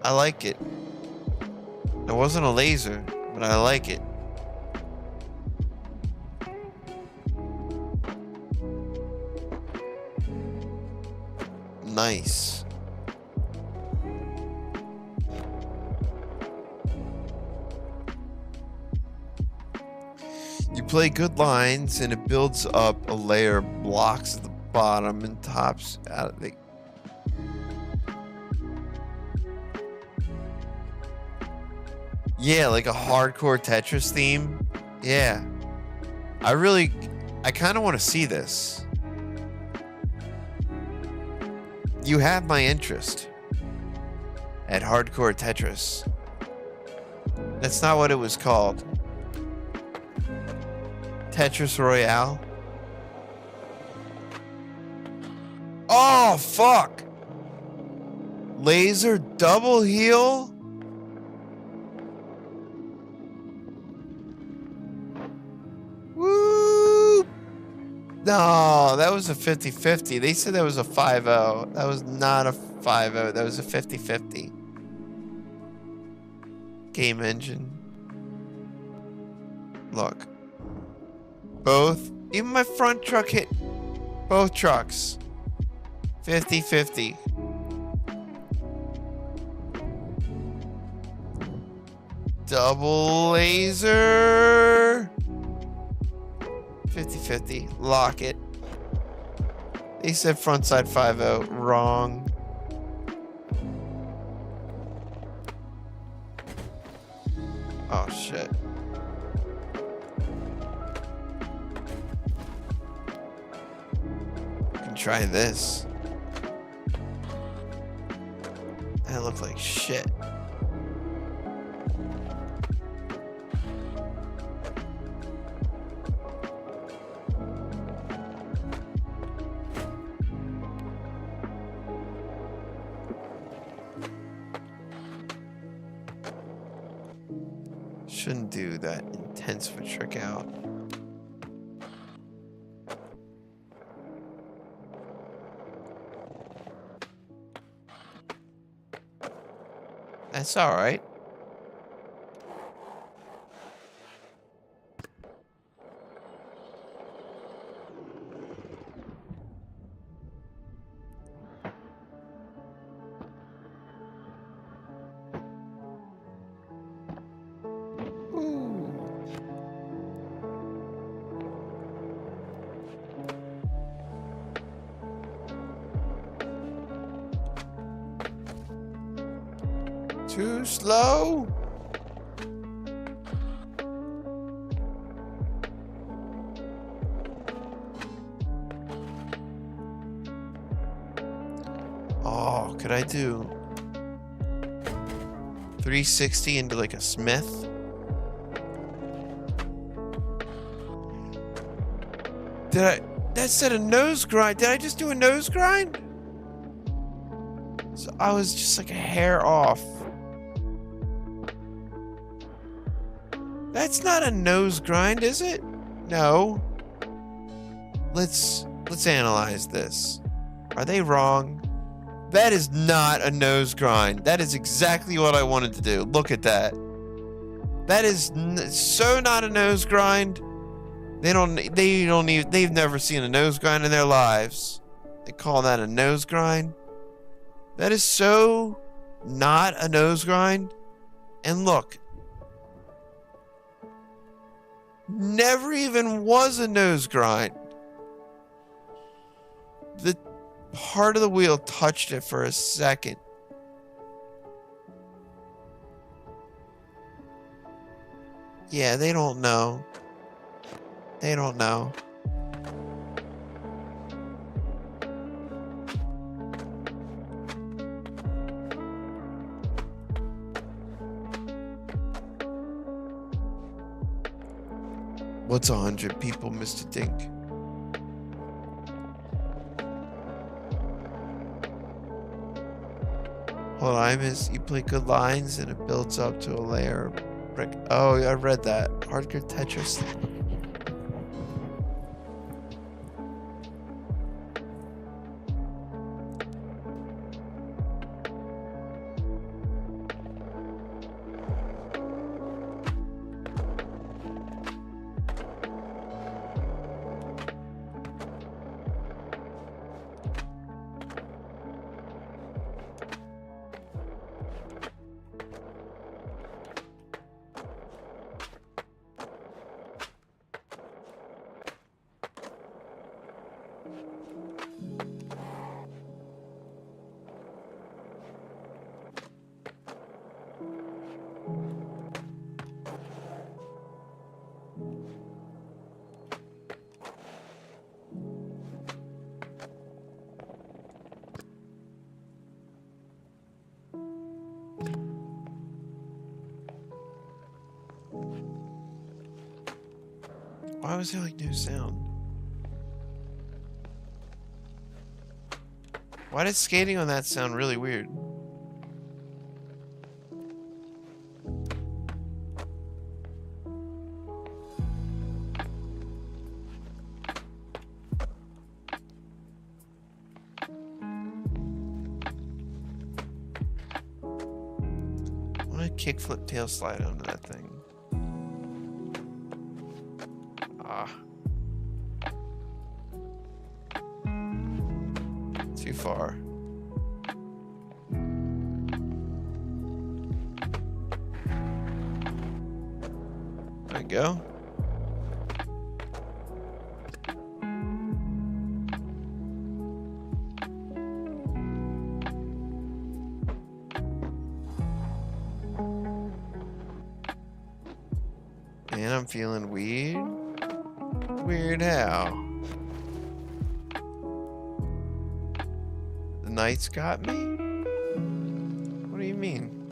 B: I like it. It wasn't a laser, but I like it. Nice. You play good lines and it builds up a layer of blocks at the bottom and tops out of the. Yeah, like a hardcore Tetris theme. Yeah. I kind of want to see this. You have my interest at hardcore Tetris. That's not what it was called. Tetris Royale. Oh, fuck. Laser double heal? Woo! No, that was a 50-50. They said that was a 5-0. That was not a 5-0. That was a 50-50. Game engine. Look. Both. Even my front truck hit both trucks. 50-50. Double laser. 50-50. Lock it. They said frontside 5-0. Wrong. Oh, shit. Can try this. That looked like shit. Shouldn't do that intense of a trick out. That's all right. Too slow? Oh, could I do 360 into like a smith? That said a nose grind. Did I just do a nose grind? So I was just like a hair off. That's not a nose grind, is it? No. Let's analyze this. Are they wrong? That is not a nose grind. That is exactly what I wanted to do. Look at that. That is so not a nose grind. They've never seen a nose grind in their lives. They call that a nose grind. That is so not a nose grind. And look. Never even was a nose grind. The part of the wheel touched it for a second. Yeah, they don't know. They don't know. What's 100 people, Mr. Dink? Hold on, I miss. You play good lines and it builds up to a layer of brick. Oh, I read that. Hardcore Tetris. Why was there like no sound? Why did skating on that sound really weird? I want to kickflip tail slide onto that thing. Too far. There we go. And I'm feeling weird. Weird how? The Knights got me? What do you mean?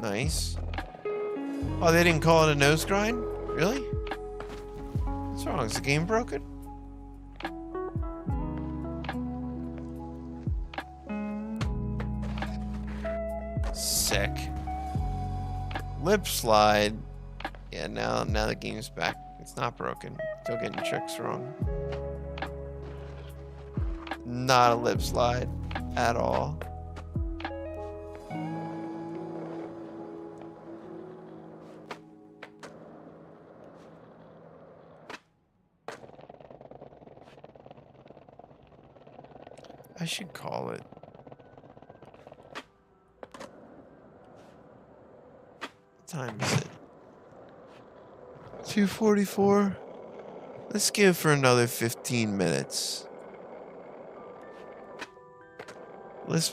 B: Nice. Oh, they didn't call it a nose grind? Really? What's wrong? Is the game broken? Sick. Lip slide. Yeah, now the game's back. It's not broken. Still getting tricks wrong. Not a lip slide at all. I should call it. What time is it? 2:44. Let's give for another 15 minutes. Let's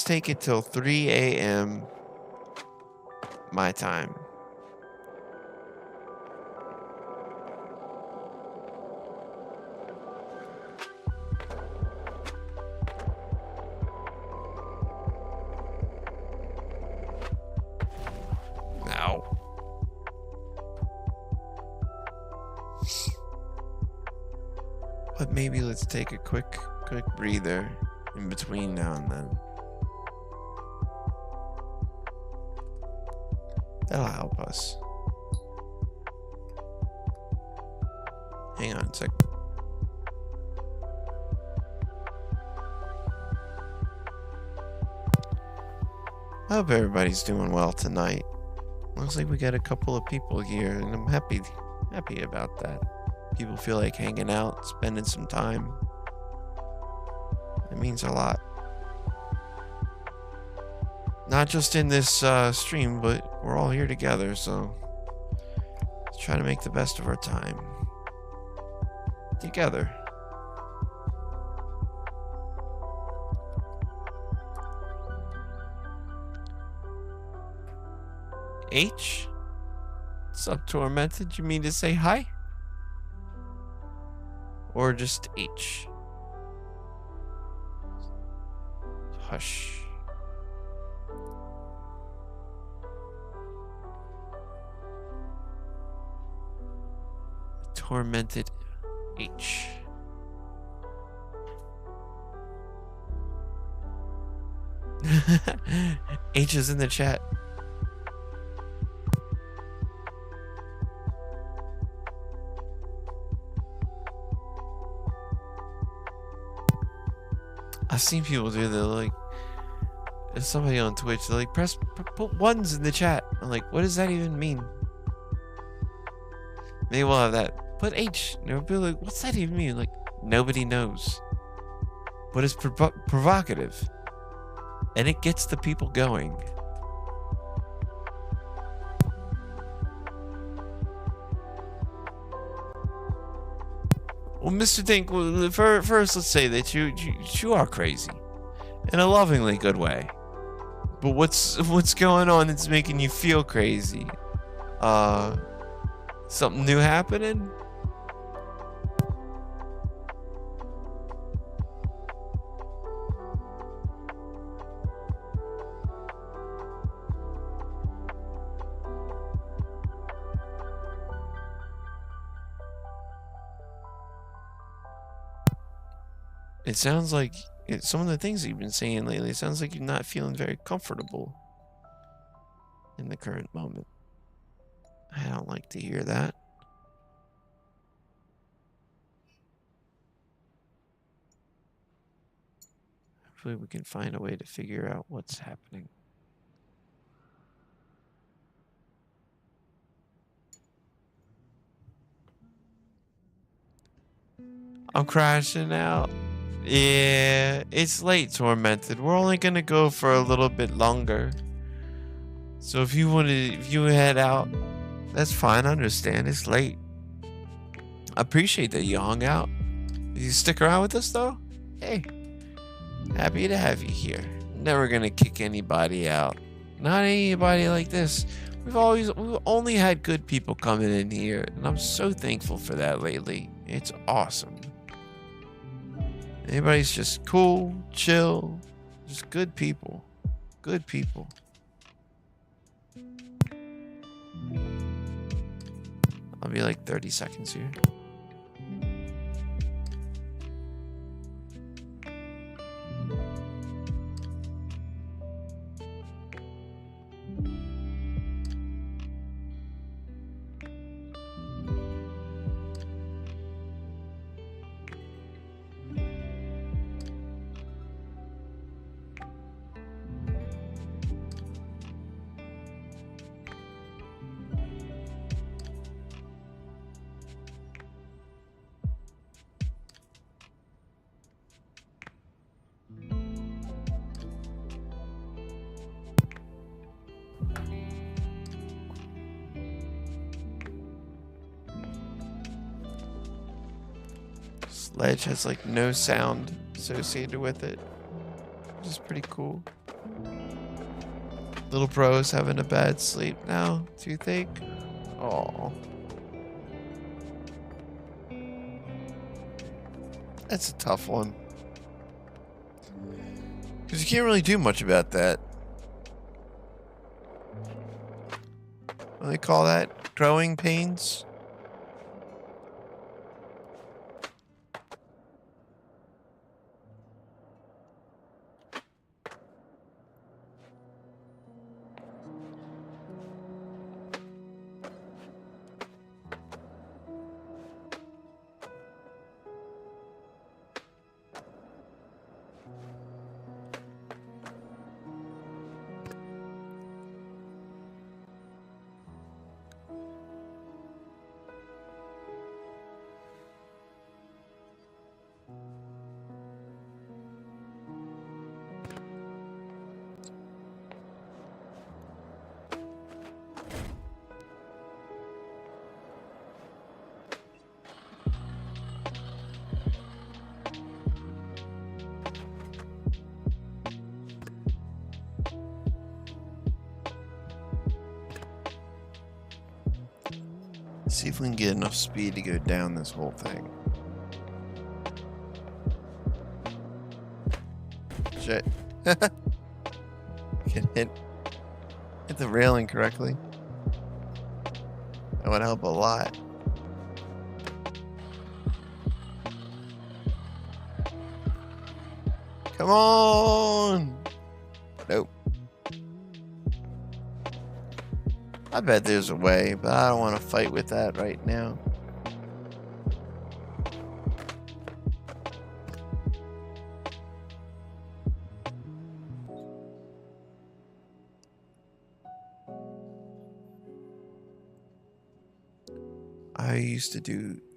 B: take it till 3 a.m. my time. Now. But maybe let's take a quick breather in between now and then. That'll help us. Hang on a sec. I hope everybody's doing well tonight. Looks like we got a couple of people here, and I'm happy about that. People feel like hanging out, spending some time. It means a lot. Not just in this stream, but we're all here together, so let's try to make the best of our time together. H? What's up, Tormented? You mean to say hi? Or just H? Hush. Tormented H. H is in the chat. I've seen people do that, like, there's somebody on Twitch, they're like, put ones in the chat. I'm like, what does that even mean? Maybe we'll have that. Put H. And they'll be like, what's that even mean? Like, nobody knows. But it's provocative. And it gets the people going. Well, Mr. Dink, first let's say that you are crazy. In a lovingly good way. But what's going on that's making you feel crazy? Something new happening? It sounds like some of the things that you've been saying lately, it sounds like you're not feeling very comfortable in the current moment. I don't like to hear that. Hopefully we can find a way to figure out what's happening. I'm crashing out. Yeah, it's late, Tormented. We're only gonna go for a little bit longer. So if you head out, that's fine. I understand. It's late. I appreciate that you hung out. Did you stick around with us though? Hey, happy to have you here. Never gonna kick anybody out. Not anybody like this. We've only had good people coming in here, and I'm so thankful for that lately. It's awesome. Everybody's just cool, chill, just good people. Good people. I'll be like 30 seconds here. ledge has like no sound associated with it, which is pretty cool. Little bro's having a bad sleep now, do you think? Oh, that's a tough one. Because you can't really do much about that. What do they call that? Growing pains? See if we can get enough speed to go down this whole thing. Shit. Can hit the railing correctly. That would help a lot. Come on! Nope. I bet there's a way, but I don't want to fight with that right now.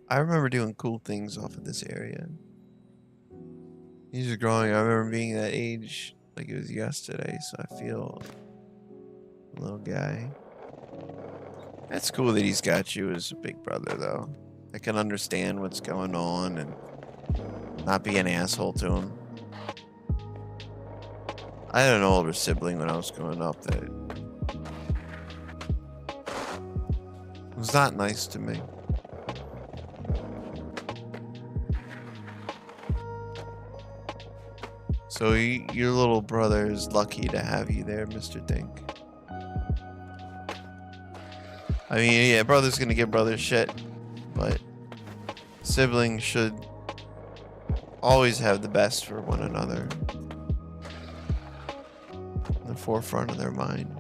B: I remember doing cool things off of this area. These are growing, I remember being that age like it was yesterday, so I feel a little guy. That's cool that he's got you as a big brother, though. I can understand what's going on and not be an asshole to him. I had an older sibling when I was growing up that was not nice to me. So your little brother is lucky to have you there, Mr. Dink. I mean, yeah, brother's gonna give brother shit, but siblings should always have the best for one another in the forefront of their mind.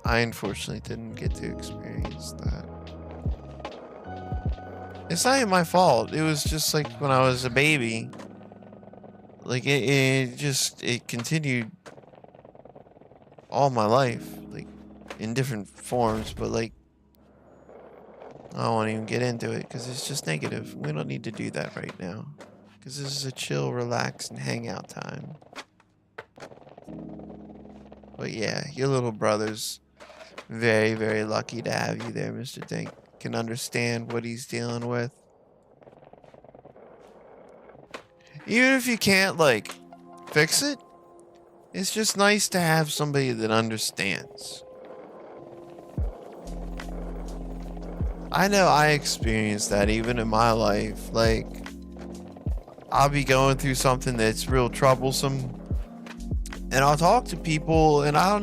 B: I unfortunately didn't get to experience that. It's not even my fault. It was just like when I was a baby. Like it continued all my life, like in different forms, but like I don't want to even get into it because it's just negative. We don't need to do that right now because this is a chill, relax, and hangout time. But yeah, your little brother's very, very lucky to have you there, Mr. Dink. Can understand what he's dealing with. Even if you can't, like, fix it, it's just nice to have somebody that understands. I know I experienced that even in my life. Like, I'll be going through something that's real troublesome, and I'll talk to people, and I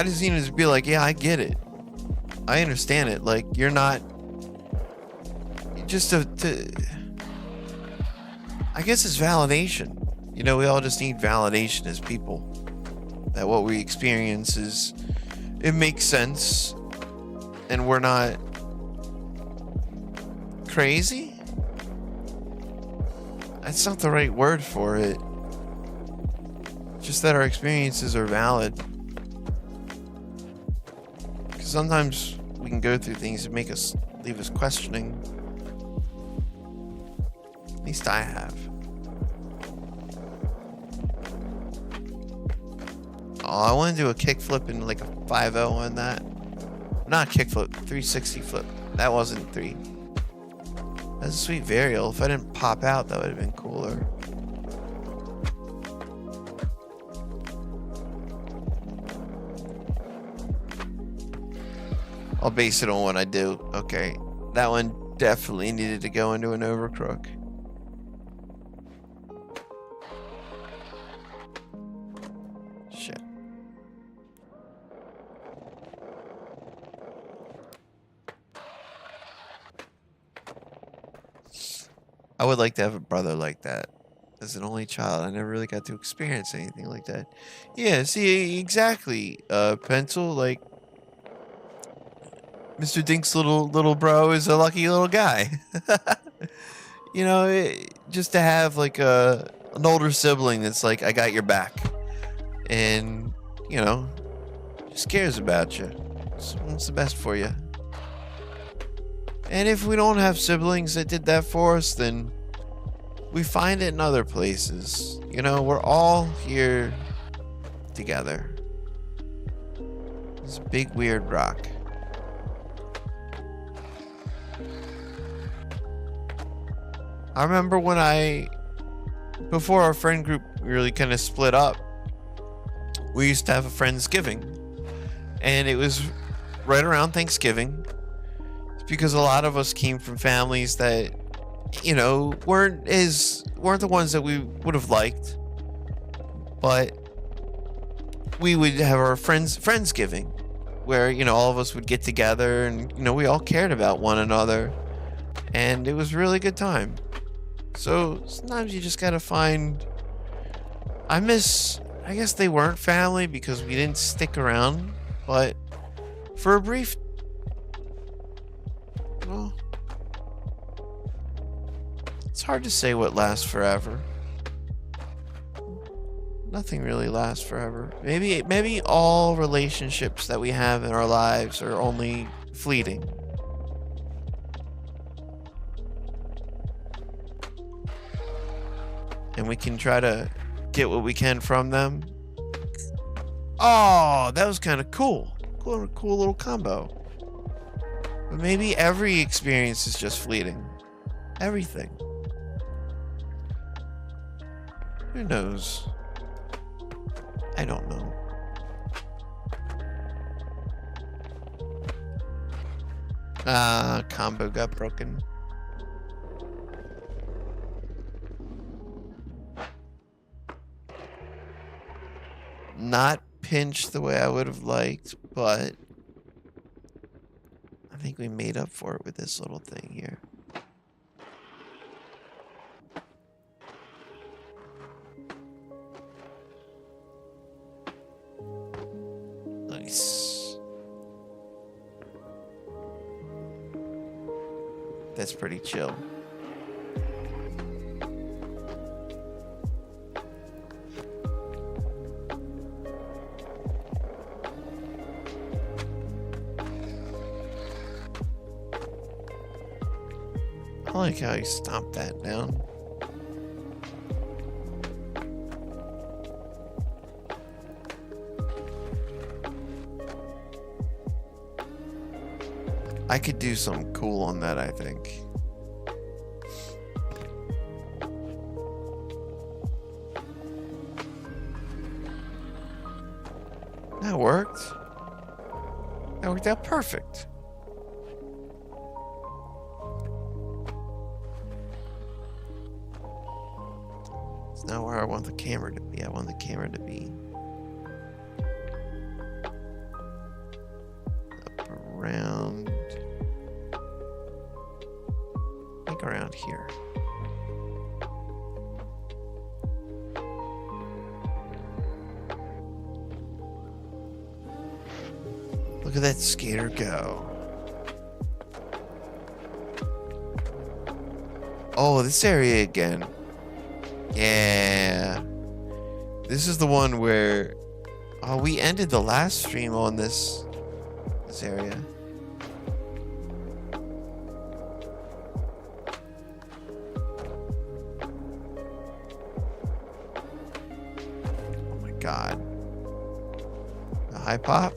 B: just need to be like, yeah, I get it. I understand it. Like, you're not... Just to I guess it's validation. You know, we all just need validation as people. That what we experience is... It makes sense. And we're not... crazy? That's not the right word for it. Just that our experiences are valid. Because sometimes we can go through things that leave us questioning. At least I have. I want to do a kickflip and like a 5-0 on that. Not kickflip, 360 flip. That wasn't 3. That's a sweet varial. If I didn't pop out, that would have been cooler. I'll base it on what I do. Okay. That one definitely needed to go into an overcrook. Shit. I would like to have a brother like that. As an only child, I never really got to experience anything like that. Yeah, see, exactly. Pencil, like, Mr. Dink's little bro is a lucky little guy. You know, just to have like an older sibling that's like, I got your back, and you know, just cares about you. Just wants the best for you. And if we don't have siblings that did that for us, then we find it in other places. You know, we're all here together. This big weird rock. I remember when before our friend group really kind of split up, we used to have a Friendsgiving. And it was right around Thanksgiving. It's because a lot of us came from families that, you know, weren't the ones that we would have liked. But we would have our Friendsgiving, where, you know, all of us would get together and, you know, we all cared about one another. And it was a really good time. So sometimes you just gotta find. I guess they weren't family because we didn't stick around, but for a brief, well, it's hard to say what lasts forever. Nothing really lasts forever. Maybe all relationships that we have in our lives are only fleeting. And we can try to get what we can from them. Oh, that was kind of cool. Cool little combo. But maybe every experience is just fleeting. Everything. Who knows? I don't know. Combo got broken. Not pinched the way I would have liked, but I think we made up for it with this little thing here. Nice. That's pretty chill. I like how you stomped that down. I could do something cool on that, I think. That worked. That worked out perfect. It's not where I want the camera to be. I want the camera to be up around, like around here. Look at that skater go. Oh, this area again. Yeah. This is the one where we ended the last stream on this area. Oh my god. Hi, Pop.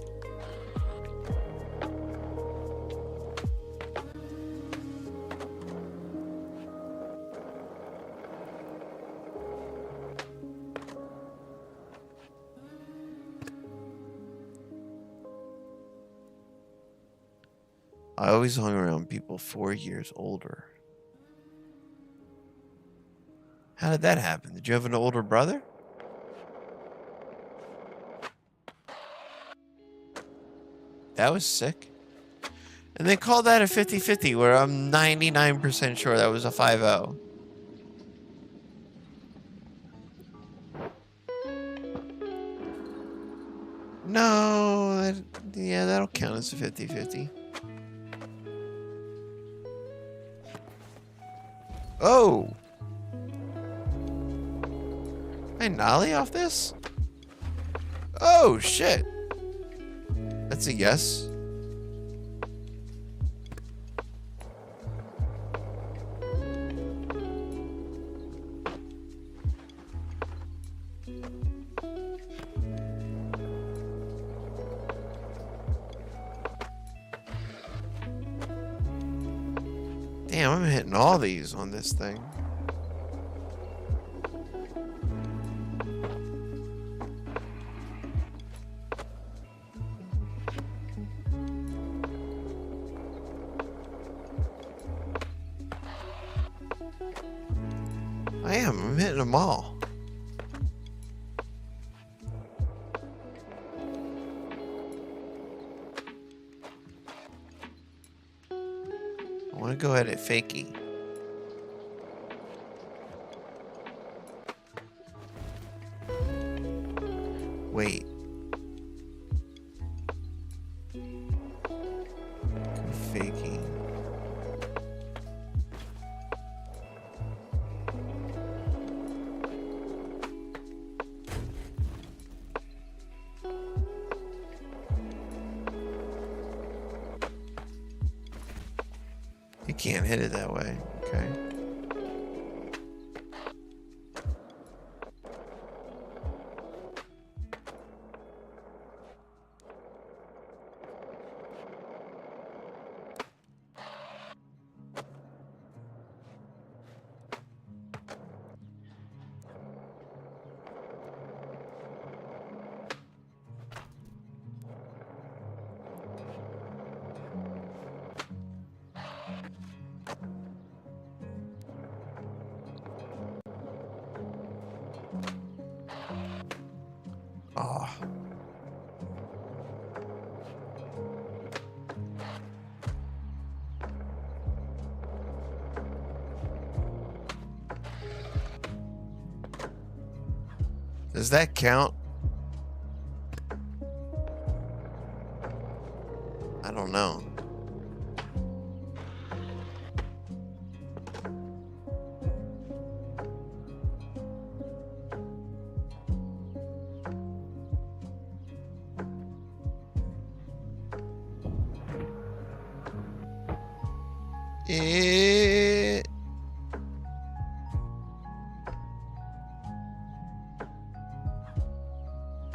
B: I always hung around people 4 years older. How did that happen? Did you have an older brother? That was sick. And they called that a 50-50, where I'm 99% sure that was a 5-0. No, yeah, that'll count as a 50-50. Oh! Can I nollie off this? Oh, shit. That's a yes. Damn, I'm hitting all these on this thing. I'm hitting them all. I want to go ahead at fakie. Wait. Fakie. You can't hit it that way. Okay. Oh. Does that count? I don't know.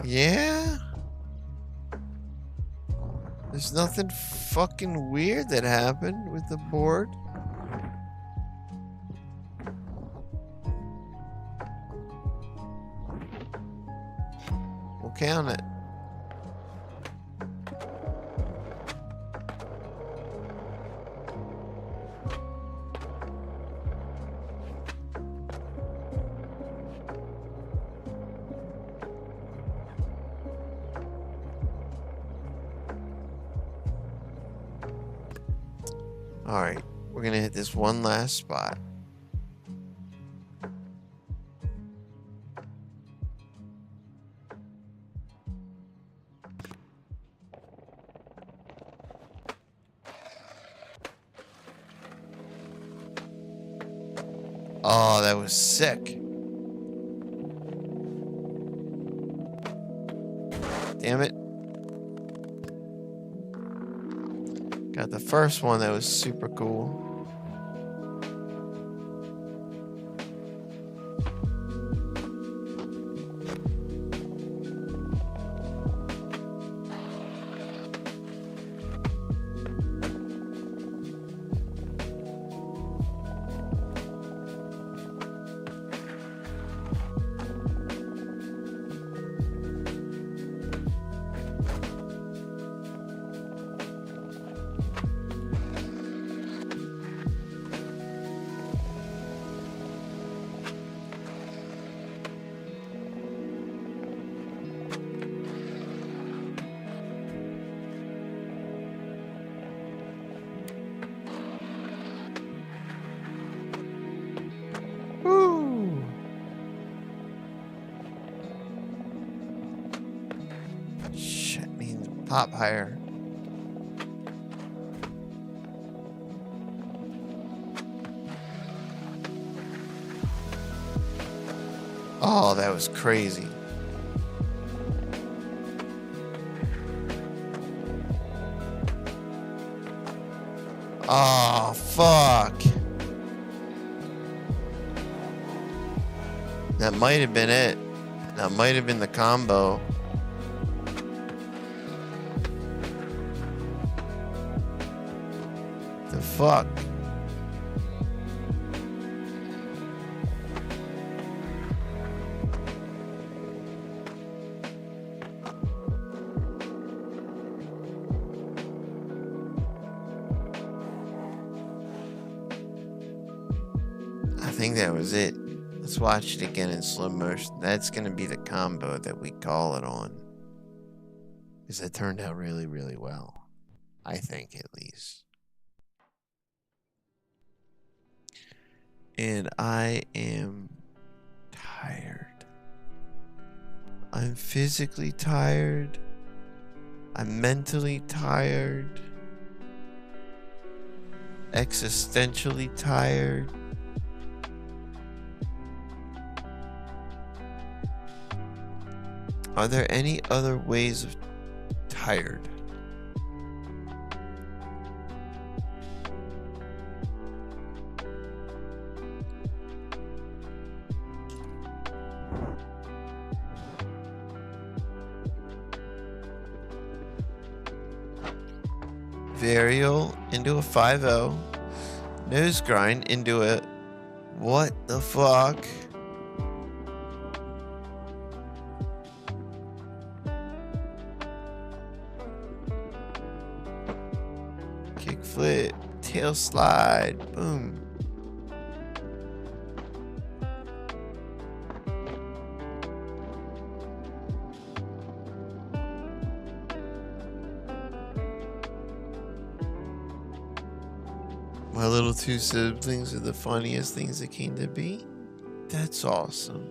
B: Yeah? There's nothing fucking weird that happened with the board. We'll count it. Alright, we're gonna hit this one last spot. Oh, that was sick. Damn it. Got the first one that was super cool. hop higher. Oh, that was crazy. Oh, fuck. That might have been it. That might have been the combo. The fuck? I think that was it. Let's watch it again in slow motion. That's going to be the combo that we call it on. Because it turned out really, really well. I think, at least. And I am tired. I'm physically tired. I'm mentally tired. Existentially tired. Are there any other ways of tired? Varial into a 5-0. Nose grind into a... What the fuck? Kickflip. Tail slide. Boom. My little two siblings are the funniest things that came to be. That's awesome.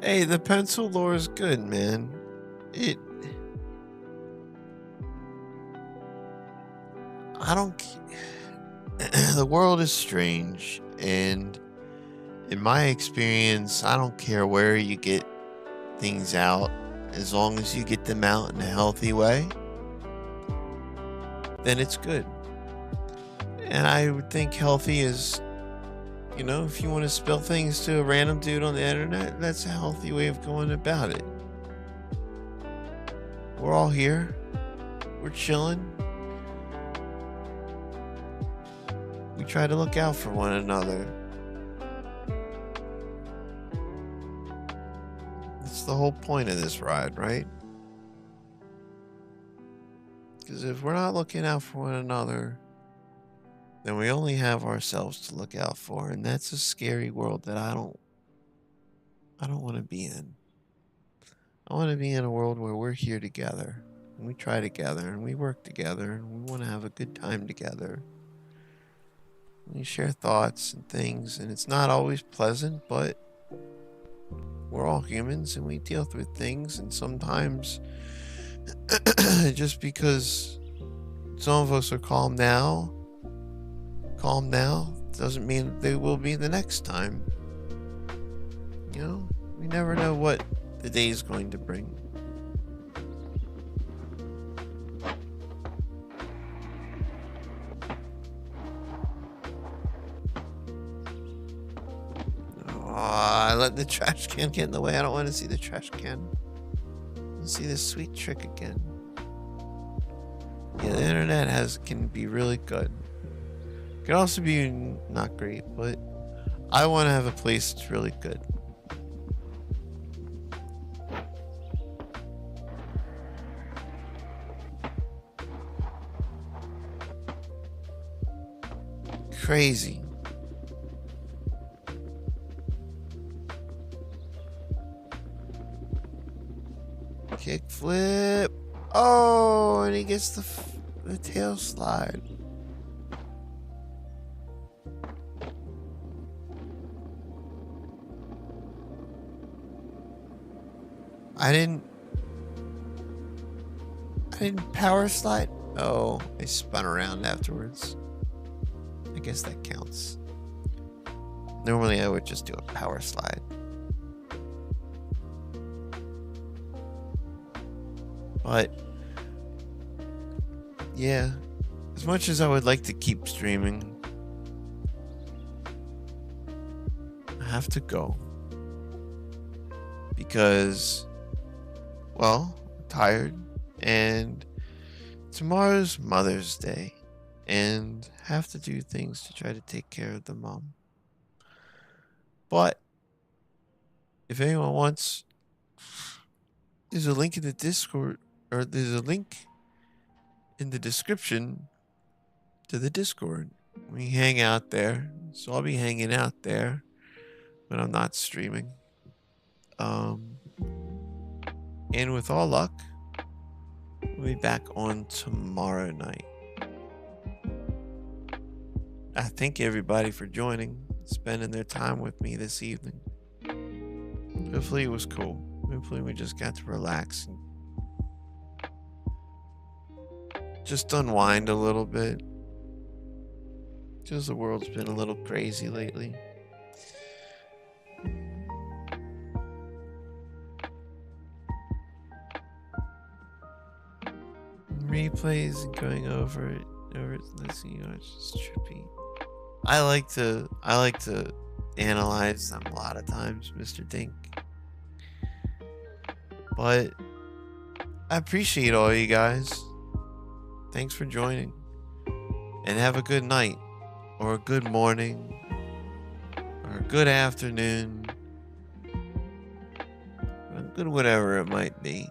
B: Hey, the pencil lore is good, man. I don't... The world is strange, and in my experience, I don't care where you get things out, as long as you get them out in a healthy way, then it's good. And I would think healthy is, you know, if you want to spill things to a random dude on the internet, that's a healthy way of going about it. We're all here. We're chilling. We try to look out for one another. That's the whole point of this ride, right? Because if we're not looking out for one another, then we only have ourselves to look out for, and that's a scary world that I don't want to be in. I want to be in a world where we're here together, and we try together, and we work together, and we want to have a good time together. We share thoughts and things, and it's not always pleasant, but we're all humans, and we deal with things, and sometimes just because some of us are calm now doesn't mean they will be the next time. You know, we never know what the day is going to bring. I let the trash can get in the way. I don't want to see the trash can. Let's see this sweet trick again. Yeah, the internet can be really good. It can also be not great, but I want to have a place that's really good. Crazy. Kick flip. Oh, and he gets the tail slide. I didn't power slide. Oh, I spun around afterwards. I guess that counts. Normally I would just do a power slide. But yeah, as much as I would like to keep streaming, I have to go. Because, well, I'm tired, and tomorrow's Mother's Day, and have to do things to try to take care of the mom. But if anyone wants, there's a link in the Discord, or there's a link in the description to the Discord. We hang out there, so I'll be hanging out there when I'm not streaming. And with all luck, we'll be back on tomorrow night. I thank everybody for joining, spending their time with me this evening. Hopefully it was cool. Hopefully we just got to relax and just unwind a little bit. Because the world's been a little crazy lately. Replays and going over it, listening, it's just trippy. I like to analyze them a lot of times, Mr. Dink. But I appreciate all you guys. Thanks for joining. And have a good night, or a good morning, or a good afternoon, or a good whatever it might be.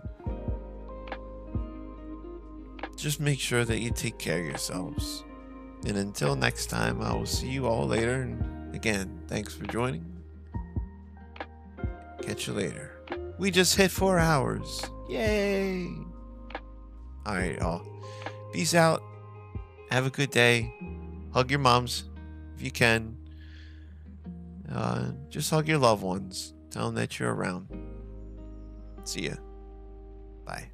B: Just make sure that you take care of yourselves. And until next time, I will see you all later. And again, thanks for joining. Catch you later. We just hit 4 hours. Yay! Alright, y'all. Peace out. Have a good day. Hug your moms if you can. Just hug your loved ones. Tell them that you're around. See ya. Bye.